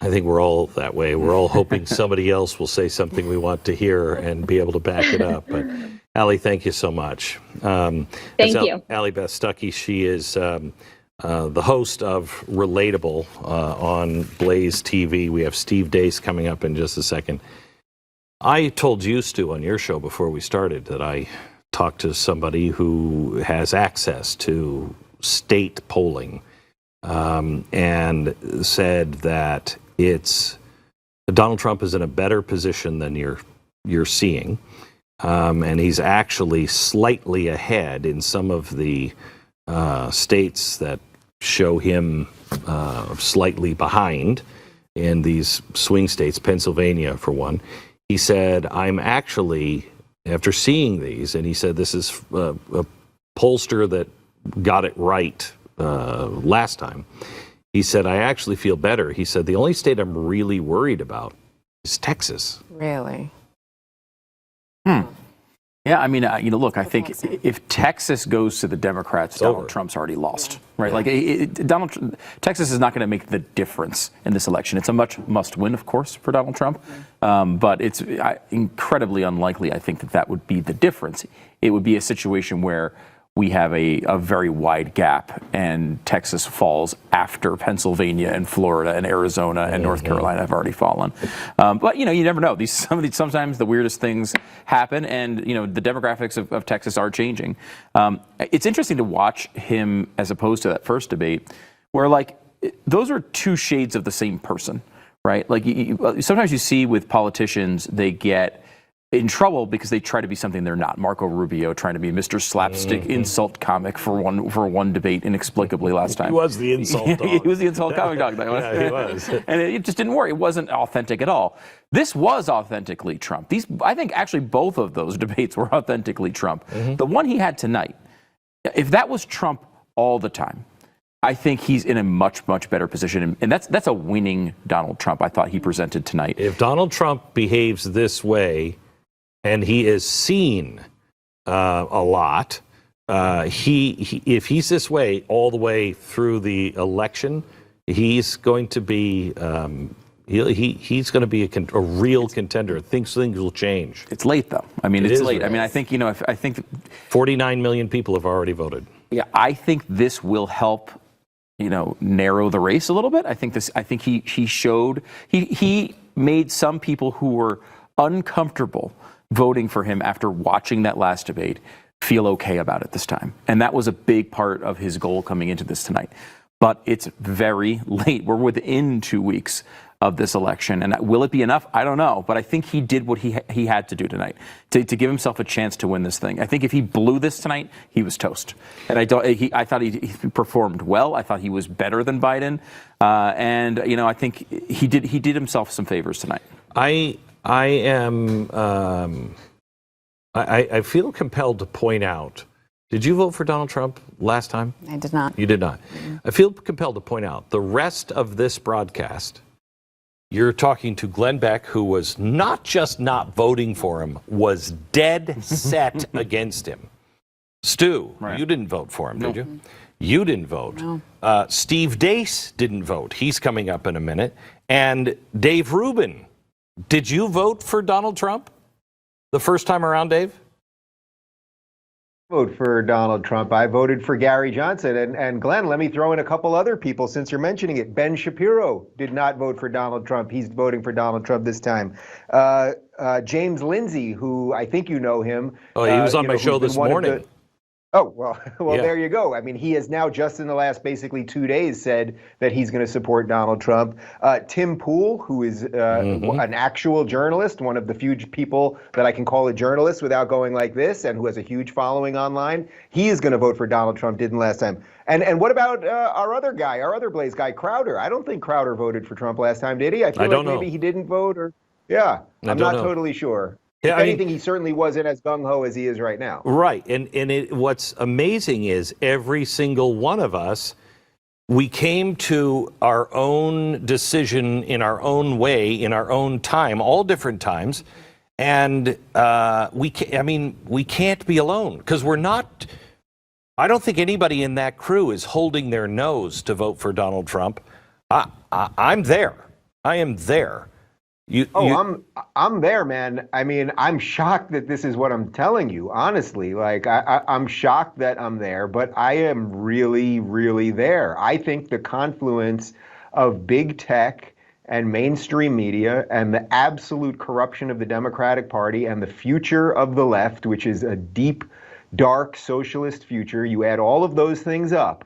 I think we're all that way. We're all hoping somebody else will say something we want to hear and be able to back it up. But Allie, thank you so much. Thank you. Allie Beth Stuckey, she is the host of Relatable on Blaze TV. We have Steve Deace coming up in just a second. I told you, Stu, on your show before we started that I talked to somebody who has access to state polling and said that Donald Trump is in a better position than you're seeing, and he's actually slightly ahead in some of the states that show him slightly behind in these swing states, Pennsylvania for one. He said, I'm actually, after seeing these, and he said this is a pollster that got it right last time. He said, I actually feel better. He said, the only state I'm really worried about is Texas. Really? Yeah, I mean, look, I think if Texas goes to the Democrats, Donald Trump's already lost, right? Like, Texas is not going to make the difference in this election. It's a must-win, of course, for Donald Trump, but it's incredibly unlikely, I think, that would be the difference. It would be a situation where we have a very wide gap, and Texas falls after Pennsylvania and Florida and Arizona and North Carolina have already fallen. But you never know. Sometimes the weirdest things happen, and the demographics of Texas are changing. It's interesting to watch him as opposed to that first debate, where those are two shades of the same person, right? Like sometimes you see with politicians, they get in trouble because they try to be something they're not. Marco Rubio trying to be Mr. Slapstick insult comic for one debate inexplicably last time. He was the insult dog. He was the insult comic dog. Yeah, he was. And it just didn't work. It wasn't authentic at all. This was authentically Trump. I think actually both of those debates were authentically Trump. The one he had tonight, if that was Trump all the time, I think he's in a much better position. And that's a winning Donald Trump I thought he presented tonight. If Donald Trump behaves this way, and he is seen a lot. If he's this way all the way through the election, he's going to be he's going to be a real contender. Things will change. It's late though. I mean, it's late. I mean, I think I think 49 million people have already voted. Yeah, I think this will help. Narrow the race a little bit. I think he showed he made some people who were uncomfortable voting for him after watching that last debate feel okay about it this time. And that was a big part of his goal coming into this tonight. But it's very late. We're within 2 weeks of this election. And will it be enough? I don't know. But I think he did what he had to do tonight to give himself a chance to win this thing. I think if he blew this tonight, he was toast. And I thought he performed well. I thought he was better than Biden. And I think he did himself some favors tonight. I feel compelled to point out, did you vote for Donald Trump last time? I did not. You did not. I feel compelled to point out the rest of this broadcast, you're talking to Glenn Beck, who was not just not voting for him, was dead set against him. Stu, you didn't vote for him, did you? You didn't vote. No. Steve Deace didn't vote. He's coming up in a minute. And Dave Rubin. Did you vote for Donald Trump the first time around, Dave? Vote for Donald Trump. I voted for Gary Johnson. And Glenn, let me throw in a couple other people since you're mentioning it. Ben Shapiro did not vote for Donald Trump. He's voting for Donald Trump this time. James Lindsay, who I think you know him. Oh, he was on my show this morning. Oh, well, Yeah. There you go. I mean, he has now just in the last basically 2 days said that he's going to support Donald Trump. Tim Pool, who is an actual journalist, one of the few people that I can call a journalist without going like this, and who has a huge following online, he is going to vote for Donald Trump, didn't last time. And what about our other guy, our other Blaze guy, Crowder? I don't think Crowder voted for Trump last time, did he? I feel like maybe he didn't vote, or I'm not totally sure. Yeah, if anything, he certainly wasn't as gung-ho as he is right now. Right. And what's amazing is every single one of us, we came to our own decision in our own way, in our own time, all different times. And we can't be alone because we're not. I don't think anybody in that crew is holding their nose to vote for Donald Trump. I'm there. I am there. I'm there, man. I mean, I'm shocked that this is what I'm telling you, honestly. Like, I'm shocked that I'm there, but I am really, really there. I think the confluence of big tech and mainstream media and the absolute corruption of the Democratic Party and the future of the left, which is a deep, dark socialist future, you add all of those things up.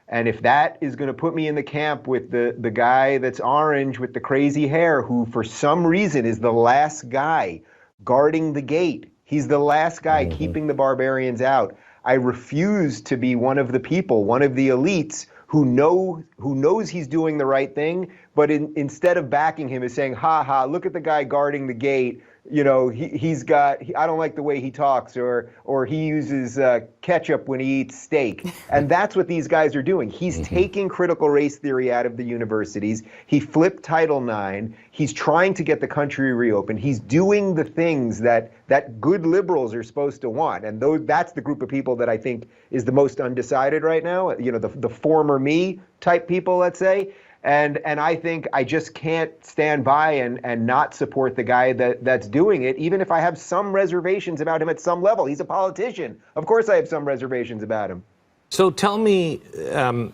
And if that is going to put me in the camp with the guy that's orange with the crazy hair, who for some reason is the last guy guarding the gate, he's the last guy keeping the barbarians out. I refuse to be one of the people, one of the elites who knows he's doing the right thing, but instead of backing him is saying, ha ha, look at the guy guarding the gate. You know, I don't like the way he talks, or he uses ketchup when he eats steak. And that's what these guys are doing. He's taking critical race theory out of the universities. He flipped Title IX. He's trying to get the country reopened. He's doing the things that good liberals are supposed to want. And that's the group of people that I think is the most undecided right now. You know, the former me type people, let's say. And I think I just can't stand by and not support the guy that's doing it, even if I have some reservations about him at some level. He's a politician. Of course I have some reservations about him. So tell me,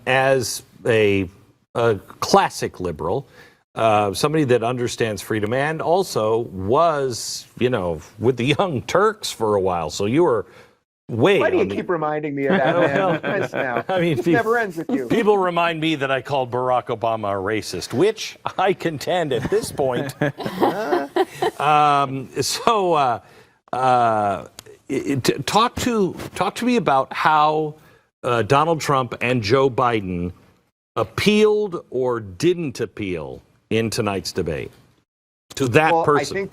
as a classic liberal, somebody that understands freedom and also was, with the Young Turks for a while. So you were why do you keep reminding me of that, man? Now. I mean, it never ends with you. People remind me that I called Barack Obama a racist, which I contend at this point. Talk to me about how Donald Trump and Joe Biden appealed or didn't appeal in tonight's debate to that person.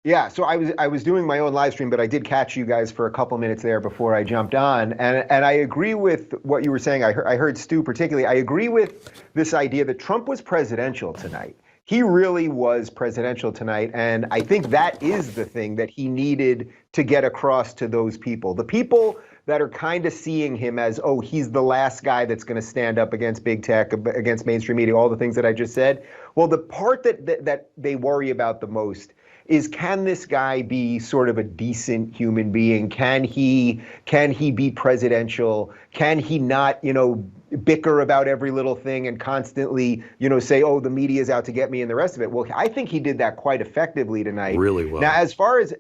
Yeah, so I was doing my own live stream, but I did catch you guys for a couple minutes there before I jumped on, and I agree with what you were saying. I heard Stu particularly. I agree with this idea that Trump was presidential tonight. He really was presidential tonight, and I think that is the thing that he needed to get across to those people. The people that are kind of seeing him as, oh, he's the last guy that's going to stand up against big tech, against mainstream media, all the things that I just said. Well, the part that they worry about the most is, can this guy be sort of a decent human being? Can he be presidential? Can he not, bicker about every little thing and constantly, say, oh, the media is out to get me and the rest of it? Well, I think he did that quite effectively tonight. Really well. Now, as far as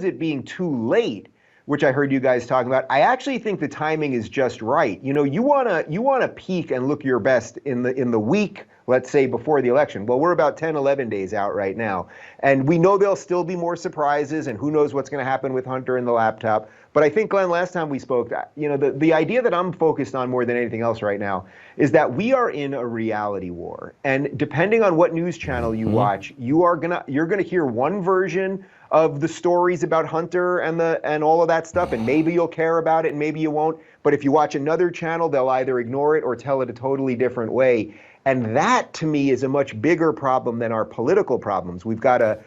it being too late, which I heard you guys talking about, I actually think the timing is just right. You wanna peak and look your best in the week, let's say, before the election. Well, we're about 10, 11 days out right now. And we know there'll still be more surprises, and who knows what's going to happen with Hunter and the laptop. But I think, Glenn, last time we spoke, the idea that I'm focused on more than anything else right now is that we are in a reality war. And depending on what news channel you watch, you're gonna hear one version of the stories about Hunter and all of that stuff, and maybe you'll care about it and maybe you won't. But if you watch another channel, they'll either ignore it or tell it a totally different way. And that, to me, is a much bigger problem than our political problems. We've got a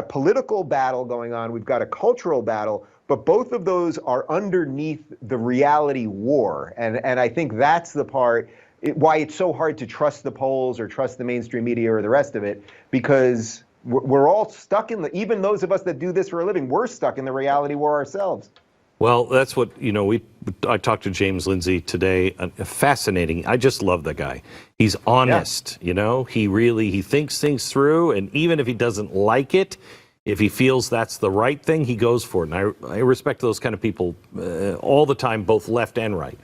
political battle going on. We've got a cultural battle. But both of those are underneath the reality war. And I think that's the part why it's so hard to trust the polls or trust the mainstream media or the rest of it, because we're all stuck in even those of us that do this for a living, we're stuck in the reality war ourselves. Well, that's what, I talked to James Lindsay today. Fascinating. I just love the guy. He's honest, he thinks things through. And even if he doesn't like it, if he feels that's the right thing, he goes for it. And I respect those kind of people all the time, both left and right.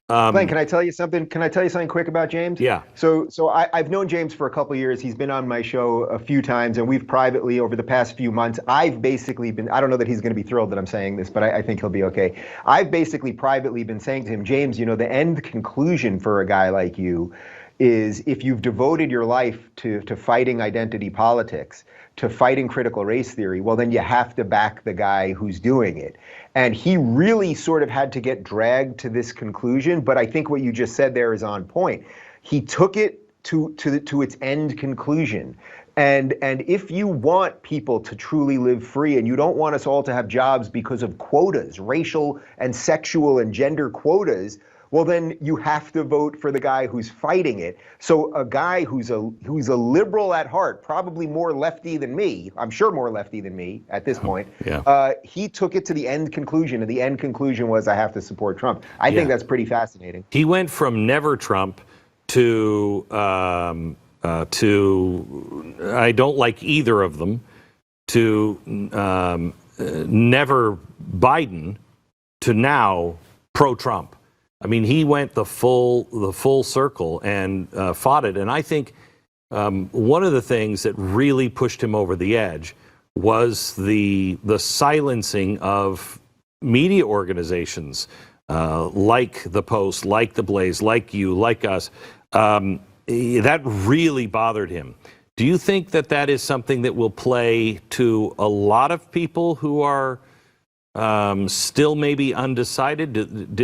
Glenn, can I tell you something? Can I tell you something quick about James? Yeah. So I've known James for a couple of years. He's been on my show a few times, and we've privately, over the past few months, I've basically been, I don't know that he's going to be thrilled that I'm saying this, but I think he'll be okay. I've basically privately been saying to him, James, the end conclusion for a guy like you is, if you've devoted your life to fighting identity politics, to fighting critical race theory, well, then you have to back the guy who's doing it. And he really sort of had to get dragged to this conclusion. But I think what you just said there is on point. He took it to its end conclusion. And if you want people to truly live free, and you don't want us all to have jobs because of quotas, racial and sexual and gender quotas, well, then you have to vote for the guy who's fighting it. So a guy who's a liberal at heart, probably more lefty than me, I'm sure more lefty than me at this point, he took it to the end conclusion, and the end conclusion was, I have to support Trump. I think that's pretty fascinating. He went from never Trump to I don't like either of them, to never Biden, to now pro-Trump. I mean, he went the full circle and fought it. And I think one of the things that really pushed him over the edge was the silencing of media organizations like the Post, like the Blaze, like you, like us. That really bothered him. Do you think that is something that will play to a lot of people who are still maybe undecided?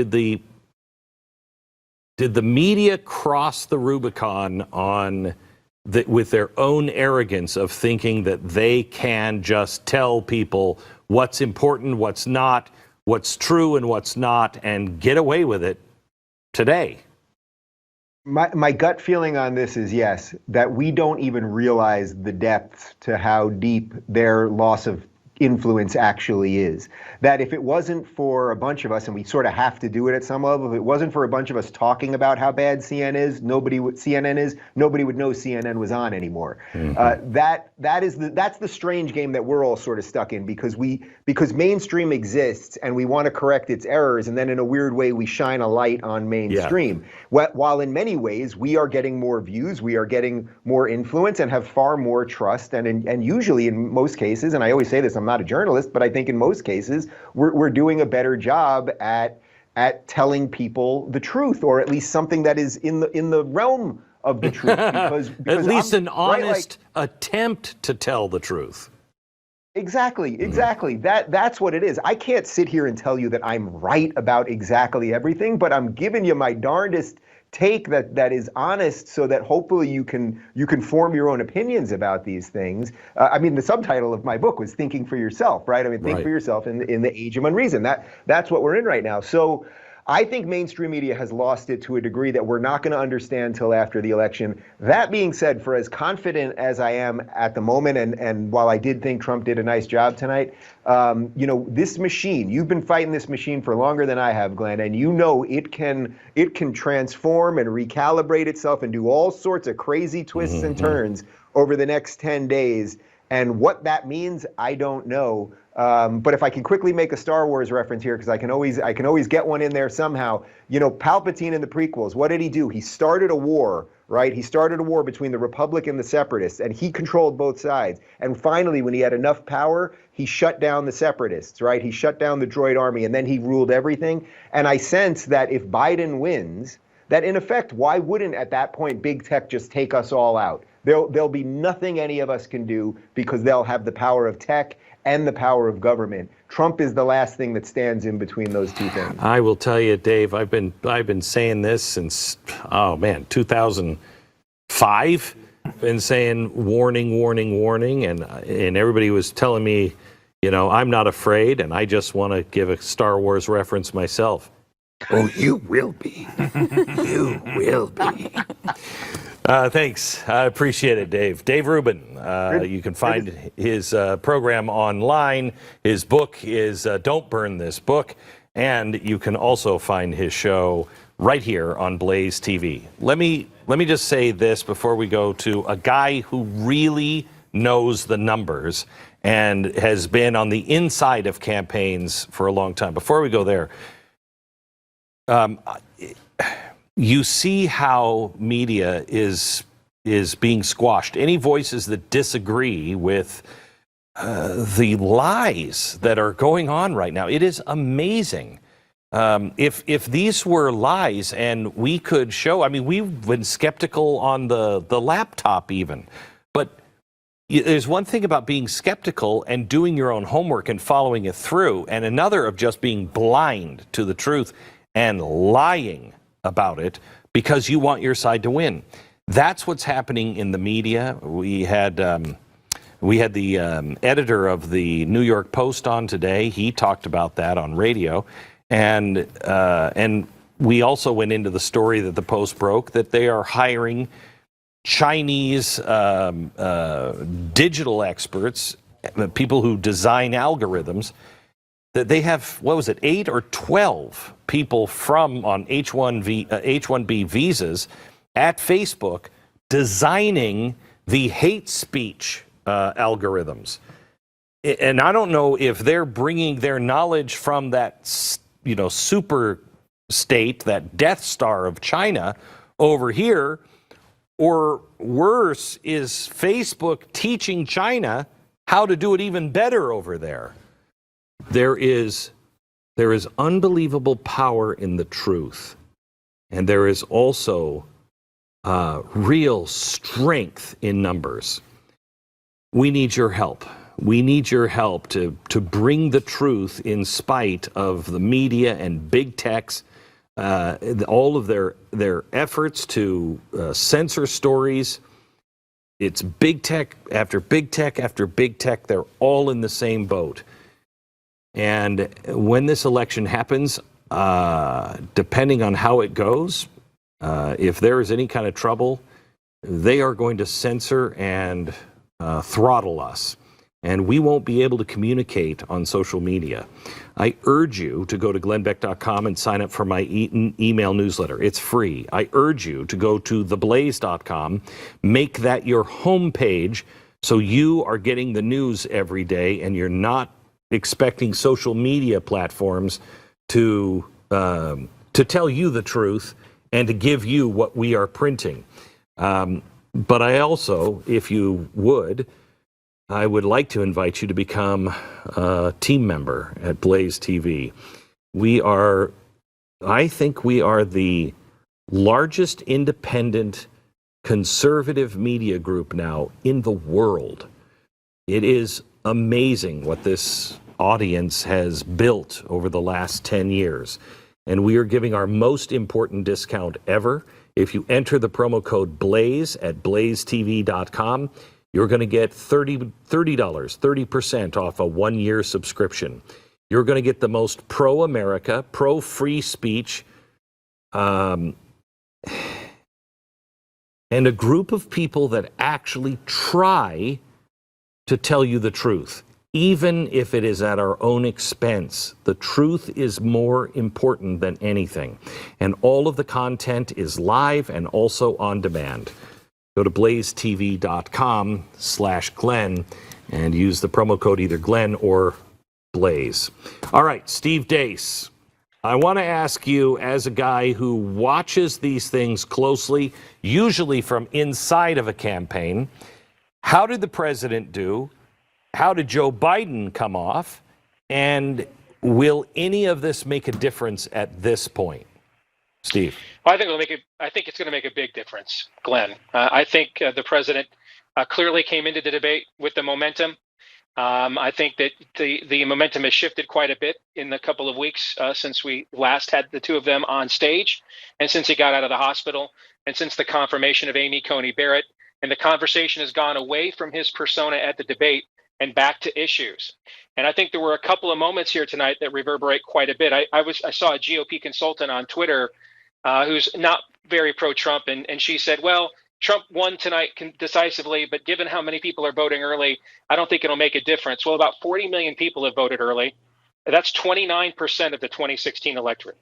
Did the media cross the Rubicon with their own arrogance of thinking that they can just tell people what's important, what's not, what's true and what's not, and get away with it today? My gut feeling on this is yes, that we don't even realize the depth to how deep their loss of influence actually is. That if it wasn't for a bunch of us, and we sort of have to do it at some level, if it wasn't for a bunch of us talking about how bad CNN is, nobody would know CNN was on anymore. Mm-hmm. That's the strange game that we're all sort of stuck in, because mainstream exists and we want to correct its errors, and then in a weird way we shine a light on mainstream. Yeah. While in many ways we are getting more views, we are getting more influence, and have far more trust, and usually in most cases, and I always say this, I'm not a journalist, but I think in most cases we're doing a better job at telling people the truth, or at least something that is in the realm of the truth. Because at least an honest attempt to tell the truth. Exactly. That's what it is. I can't sit here and tell you that I'm right about exactly everything, but I'm giving you my darndest take that is honest, so that hopefully you can form your own opinions about these things. I mean, the subtitle of my book was "Thinking for Yourself," right? I mean, think for yourself in the age of unreason. That's what we're in right now. So I think mainstream media has lost it to a degree that we're not going to understand till after the election. That being said, for as confident as I am at the moment, and while I did think Trump did a nice job tonight, this machine, you've been fighting this machine for longer than I have, Glenn, and it can transform and recalibrate itself and do all sorts of crazy twists and turns over the next 10 days. And what that means, I don't know. But if I can quickly make a Star Wars reference here, because I can always get one in there somehow. Palpatine in the prequels, what did he do? He started a war, right? He started a war between the Republic and the Separatists, and he controlled both sides. And finally, when he had enough power, he shut down the Separatists, right? He shut down the droid army, and then he ruled everything. And I sense that if Biden wins, that in effect, why wouldn't at that point big tech just take us all out? There'll be nothing any of us can do, because they'll have the power of tech and the power of government. Trump is the last thing that stands in between those two things. I will tell you, Dave, I've been saying this since 2005, 5 and saying warning, warning, warning, and everybody was telling me, I'm not afraid, and I just want to give a Star Wars reference myself. Oh, you will be. You will be. Thanks. I appreciate it, Dave. Dave Rubin. You can find his program online. His book is Don't Burn This Book. And you can also find his show right here on Blaze TV. Let me just say this before we go to a guy who really knows the numbers and has been on the inside of campaigns for a long time. Before we go there, you see how media is being squashed. Any voices that disagree with the lies that are going on right now, it is amazing. If these were lies and we could show, we've been skeptical on the laptop even, but there's one thing about being skeptical and doing your own homework and following it through, and another of just being blind to the truth and lying about it because you want your side to win. That's what's happening in the media. We had the editor of the New York Post on today. He talked about that on radio, and we also went into the story that the Post broke that they are hiring Chinese digital experts, people who design algorithms. That they have, 8 or 12 people from on H-1B visas at Facebook designing the hate speech algorithms. And I don't know if they're bringing their knowledge from that, super state, that Death Star of China over here, or worse, is Facebook teaching China how to do it even better over there. There is unbelievable power in the truth, and there is also real strength in numbers. We need your help. We need your help to bring the truth in spite of the media and big techs, all of their efforts to censor stories. It's big tech after big tech after big tech. They're all in the same boat. And when this election happens, depending on how it goes, if there is any kind of trouble, they are going to censor and throttle us. And we won't be able to communicate on social media. I urge you to go to glennbeck.com and sign up for my email newsletter. It's free. I urge you to go to theblaze.com, make that your homepage so you are getting the news every day and you're not expecting social media platforms to tell you the truth and to give you what we are printing. But I also, if you would, I would like to invite you to become a team member at Blaze TV. I think we are the largest independent conservative media group now in the world. It is amazing what this audience has built over the last 10 years. And we are giving our most important discount ever. If you enter the promo code BLAZE at blazetv.com, you're going to get $30, 30% off a 1-year subscription. You're going to get the most pro-America, pro-free speech, and a group of people that actually try to tell you the truth, even if it is at our own expense. The truth is more important than anything. And all of the content is live and also on demand. Go to blazetv.com/Glenn and use the promo code either Glenn or Blaze. All right, Steve Deace. I want to ask you, as a guy who watches these things closely, usually from inside of a campaign, how did the president do? How did Joe Biden come off? And will any of this make a difference at this point? Steve. Well, I think it's going to make a big difference, Glenn. I think the president clearly came into the debate with the momentum. I think that the momentum has shifted quite a bit in the couple of weeks since we last had the two of them on stage, and since he got out of the hospital, and since the confirmation of Amy Coney Barrett. And the conversation has gone away from his persona at the debate and back to issues. And I think there were a couple of moments here tonight that reverberate quite a bit. I saw a GOP consultant on Twitter who's not very pro-Trump, and she said, well, Trump won tonight decisively, but given how many people are voting early, I don't think it'll make a difference. Well, about 40 million people have voted early. That's 29% of the 2016 electorate.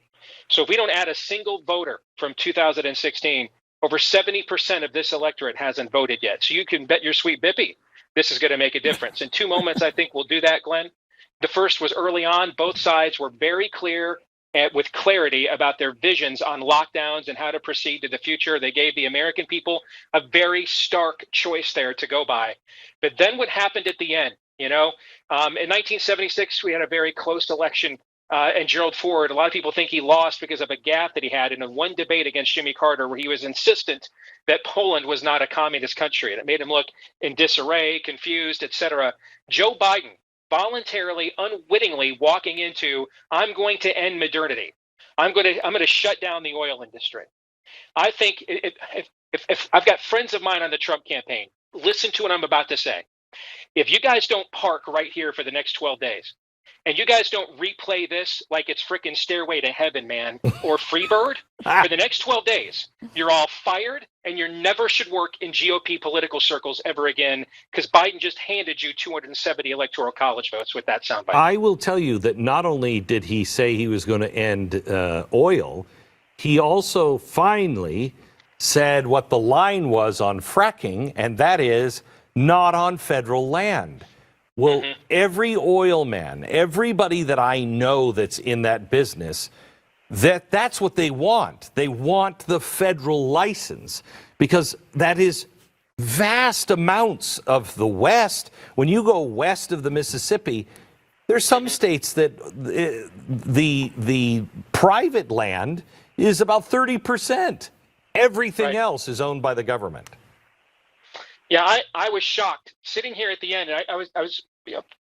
So if we don't add a single voter from 2016, over 70% of this electorate hasn't voted yet. So you can bet your sweet bippy this is going to make a difference. And two moments I think will do that, Glenn. The first was early on. Both sides were very clear and with clarity about their visions on lockdowns and how to proceed to the future. They gave the American people a very stark choice there to go by. But then what happened at the end, in 1976, we had a very close election. And Gerald Ford, a lot of people think he lost because of a gaffe that he had in a one debate against Jimmy Carter, where he was insistent that Poland was not a communist country. And it made him look in disarray, confused, etc. Joe Biden voluntarily, unwittingly walking into, I'm going to end modernity. I'm going to shut down the oil industry. I think if I've got friends of mine on the Trump campaign, listen to what I'm about to say. If you guys don't park right here for the next 12 days, and you guys don't replay this like it's frickin' Stairway to Heaven, man, or Freebird, for the next 12 days, you're all fired, and you never should work in GOP political circles ever again, because Biden just handed you 270 electoral college votes with that soundbite. I will tell you that not only did he say he was going to end oil, he also finally said what the line was on fracking, and that is not on federal land. Well, every oil man, everybody that I know that's in that business, that's what they want. They want the federal license because that is vast amounts of the West. When you go west of the Mississippi, there's some states that the private land is about 30%. Everything else is owned by the government. Yeah, I was shocked sitting here at the end. And I was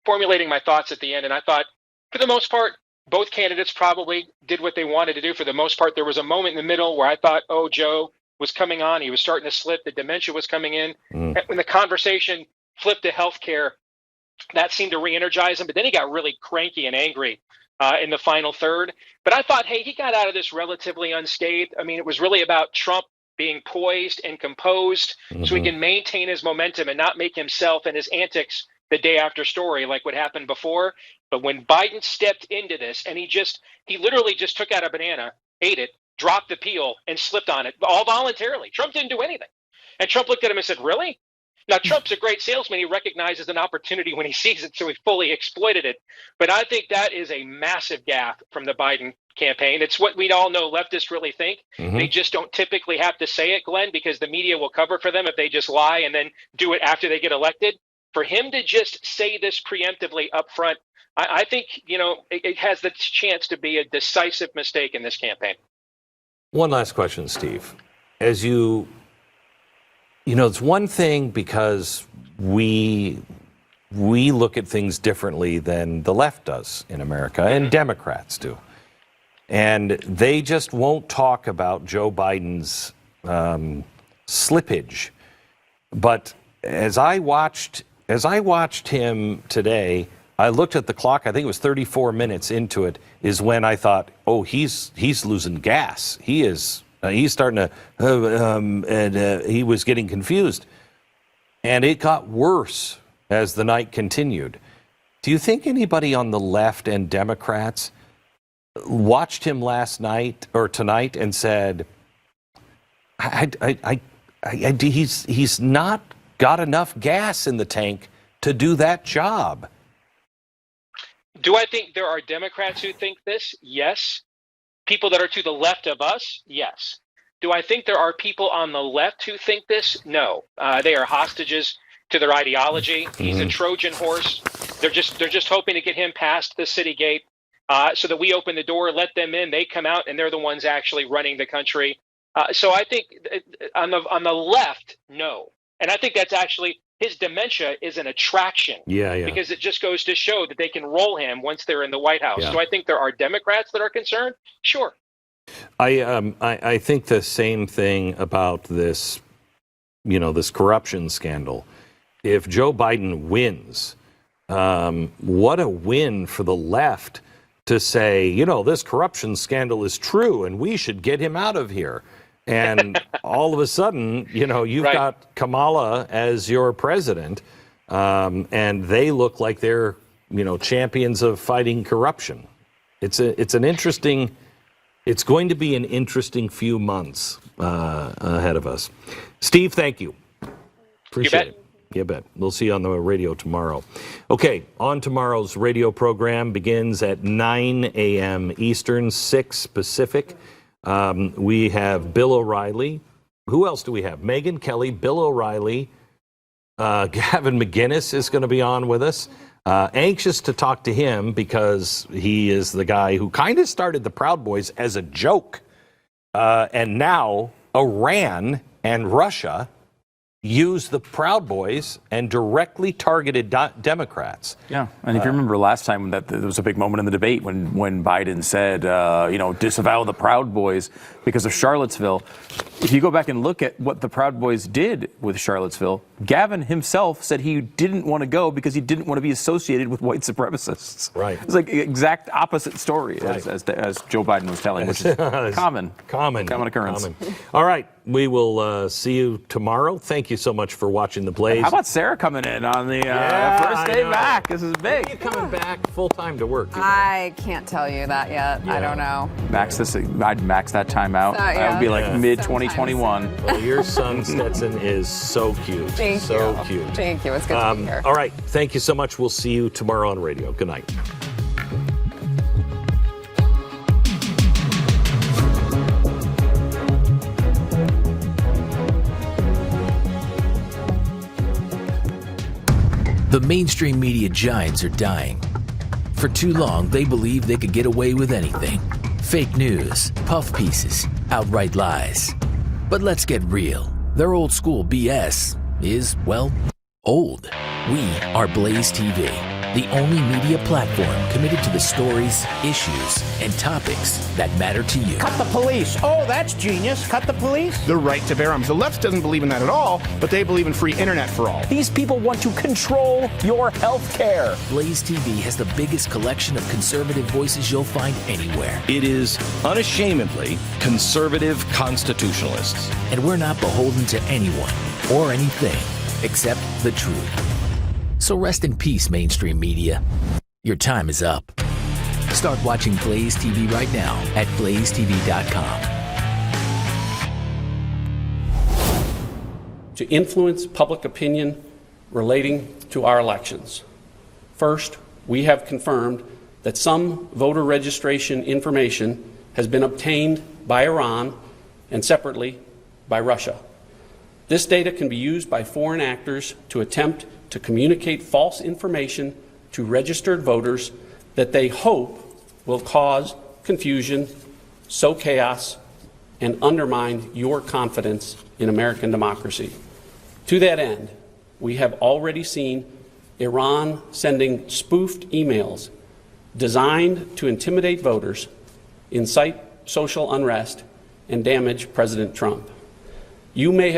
formulating my thoughts at the end, and I thought, for the most part, both candidates probably did what they wanted to do. For the most part, there was a moment in the middle where I thought, oh, Joe was coming on. He was starting to slip. The dementia was coming in. And when the conversation flipped to healthcare, that seemed to re-energize him. But then he got really cranky and angry in the final third. But I thought, hey, he got out of this relatively unscathed. I mean, it was really about Trump being poised and composed so he can maintain his momentum and not make himself and his antics the day after story like what happened before. But when Biden stepped into this and he literally just took out a banana, ate it, dropped the peel and slipped on it, all voluntarily. Trump didn't do anything. And Trump looked at him and said, really? Now, Trump's a great salesman. He recognizes an opportunity when he sees it, so he fully exploited it. But I think that is a massive gaffe from the Biden campaign. It's what we all know leftists really think. They just don't typically have to say it, Glenn, because the media will cover for them if they just lie and then do it after they get elected. For him to just say this preemptively up front, I think, it has the chance to be a decisive mistake in this campaign. One last question, Steve. As it's one thing because we look at things differently than the left does in America, and Democrats do. And they just won't talk about Joe Biden's slippage. But as I watched him today, I looked at the clock. I think it was 34 minutes into it is when I thought, oh, he's losing gas. He's starting to, he was getting confused. And it got worse as the night continued. Do you think anybody on the left and Democrats watched him last night or tonight and said, he's not got enough gas in the tank to do that job? Do I think there are Democrats who think this? Yes. People that are to the left of us? Yes. Do I think there are people on the left who think this? No. They are hostages to their ideology. He's a Trojan horse. They're just hoping to get him past the city gate so that we open the door, let them in, they come out, and they're the ones actually running the country. So I think on the left, no. And I think that's actually his dementia is an attraction. Yeah. Because it just goes to show that they can roll him once they're in the White House. Yeah. Do I think there are Democrats that are concerned? Sure. I think the same thing about this, this corruption scandal. If Joe Biden wins, what a win for the left to say, this corruption scandal is true and we should get him out of here. And all of a sudden, you've got Kamala as your president, and they look like they're, champions of fighting corruption. It's going to be an interesting few months ahead of us. Steve, thank you. Appreciate it. You bet. We'll see you on the radio tomorrow. Okay, on tomorrow's radio program begins at 9 a.m. Eastern, 6 Pacific. We have Bill O'Reilly. Who else do we have? Megyn Kelly, Bill O'Reilly. Gavin McInnes is going to be on with us. Anxious to talk to him because he is the guy who kind of started the Proud Boys as a joke. And now Iran and Russia use the Proud Boys and directly targeted Democrats. Yeah, and if you remember last time that there was a big moment in the debate when Biden said, disavow the Proud Boys because of Charlottesville. If you go back and look at what the Proud Boys did with Charlottesville, Gavin himself said he didn't want to go because he didn't want to be associated with white supremacists. Right. It's like exact opposite story as Joe Biden was telling, which is common occurrence. All right, we will see you tomorrow. Thank you so much for watching The Blaze. How about Sarah coming in on the first day back? This is big. Are you coming back full time to work? I can't tell you that yet. I don't know. I'd max that time out. That would be like mid-2021. Well, your son Stetson is so cute. Thank you. Thank you. It's good to be here. All right. Thank you so much. We'll see you tomorrow on radio. Good night. The mainstream media giants are dying. For too long, they believed they could get away with anything. Fake news, puff pieces, outright lies. But let's get real. Their old school BS is, well, old. We are Blaze TV, the only media platform committed to the stories, issues, and topics that matter to you. Cut the police. Oh, that's genius. Cut the police. The right to bear arms. The left doesn't believe in that at all, but they believe in free internet for all. These people want to control your health care. Blaze TV has the biggest collection of conservative voices you'll find anywhere. It is unashamedly conservative constitutionalists. And we're not beholden to anyone or anything except the truth. So rest in peace, mainstream media. Your time is up. Start watching Blaze TV right now at blazetv.com. To influence public opinion relating to our elections. First, we have confirmed that some voter registration information has been obtained by Iran and separately by Russia. This data can be used by foreign actors to attempt to communicate false information to registered voters that they hope will cause confusion, sow chaos, and undermine your confidence in American democracy. To that end, we have already seen Iran sending spoofed emails designed to intimidate voters, incite social unrest, and damage President Trump. You may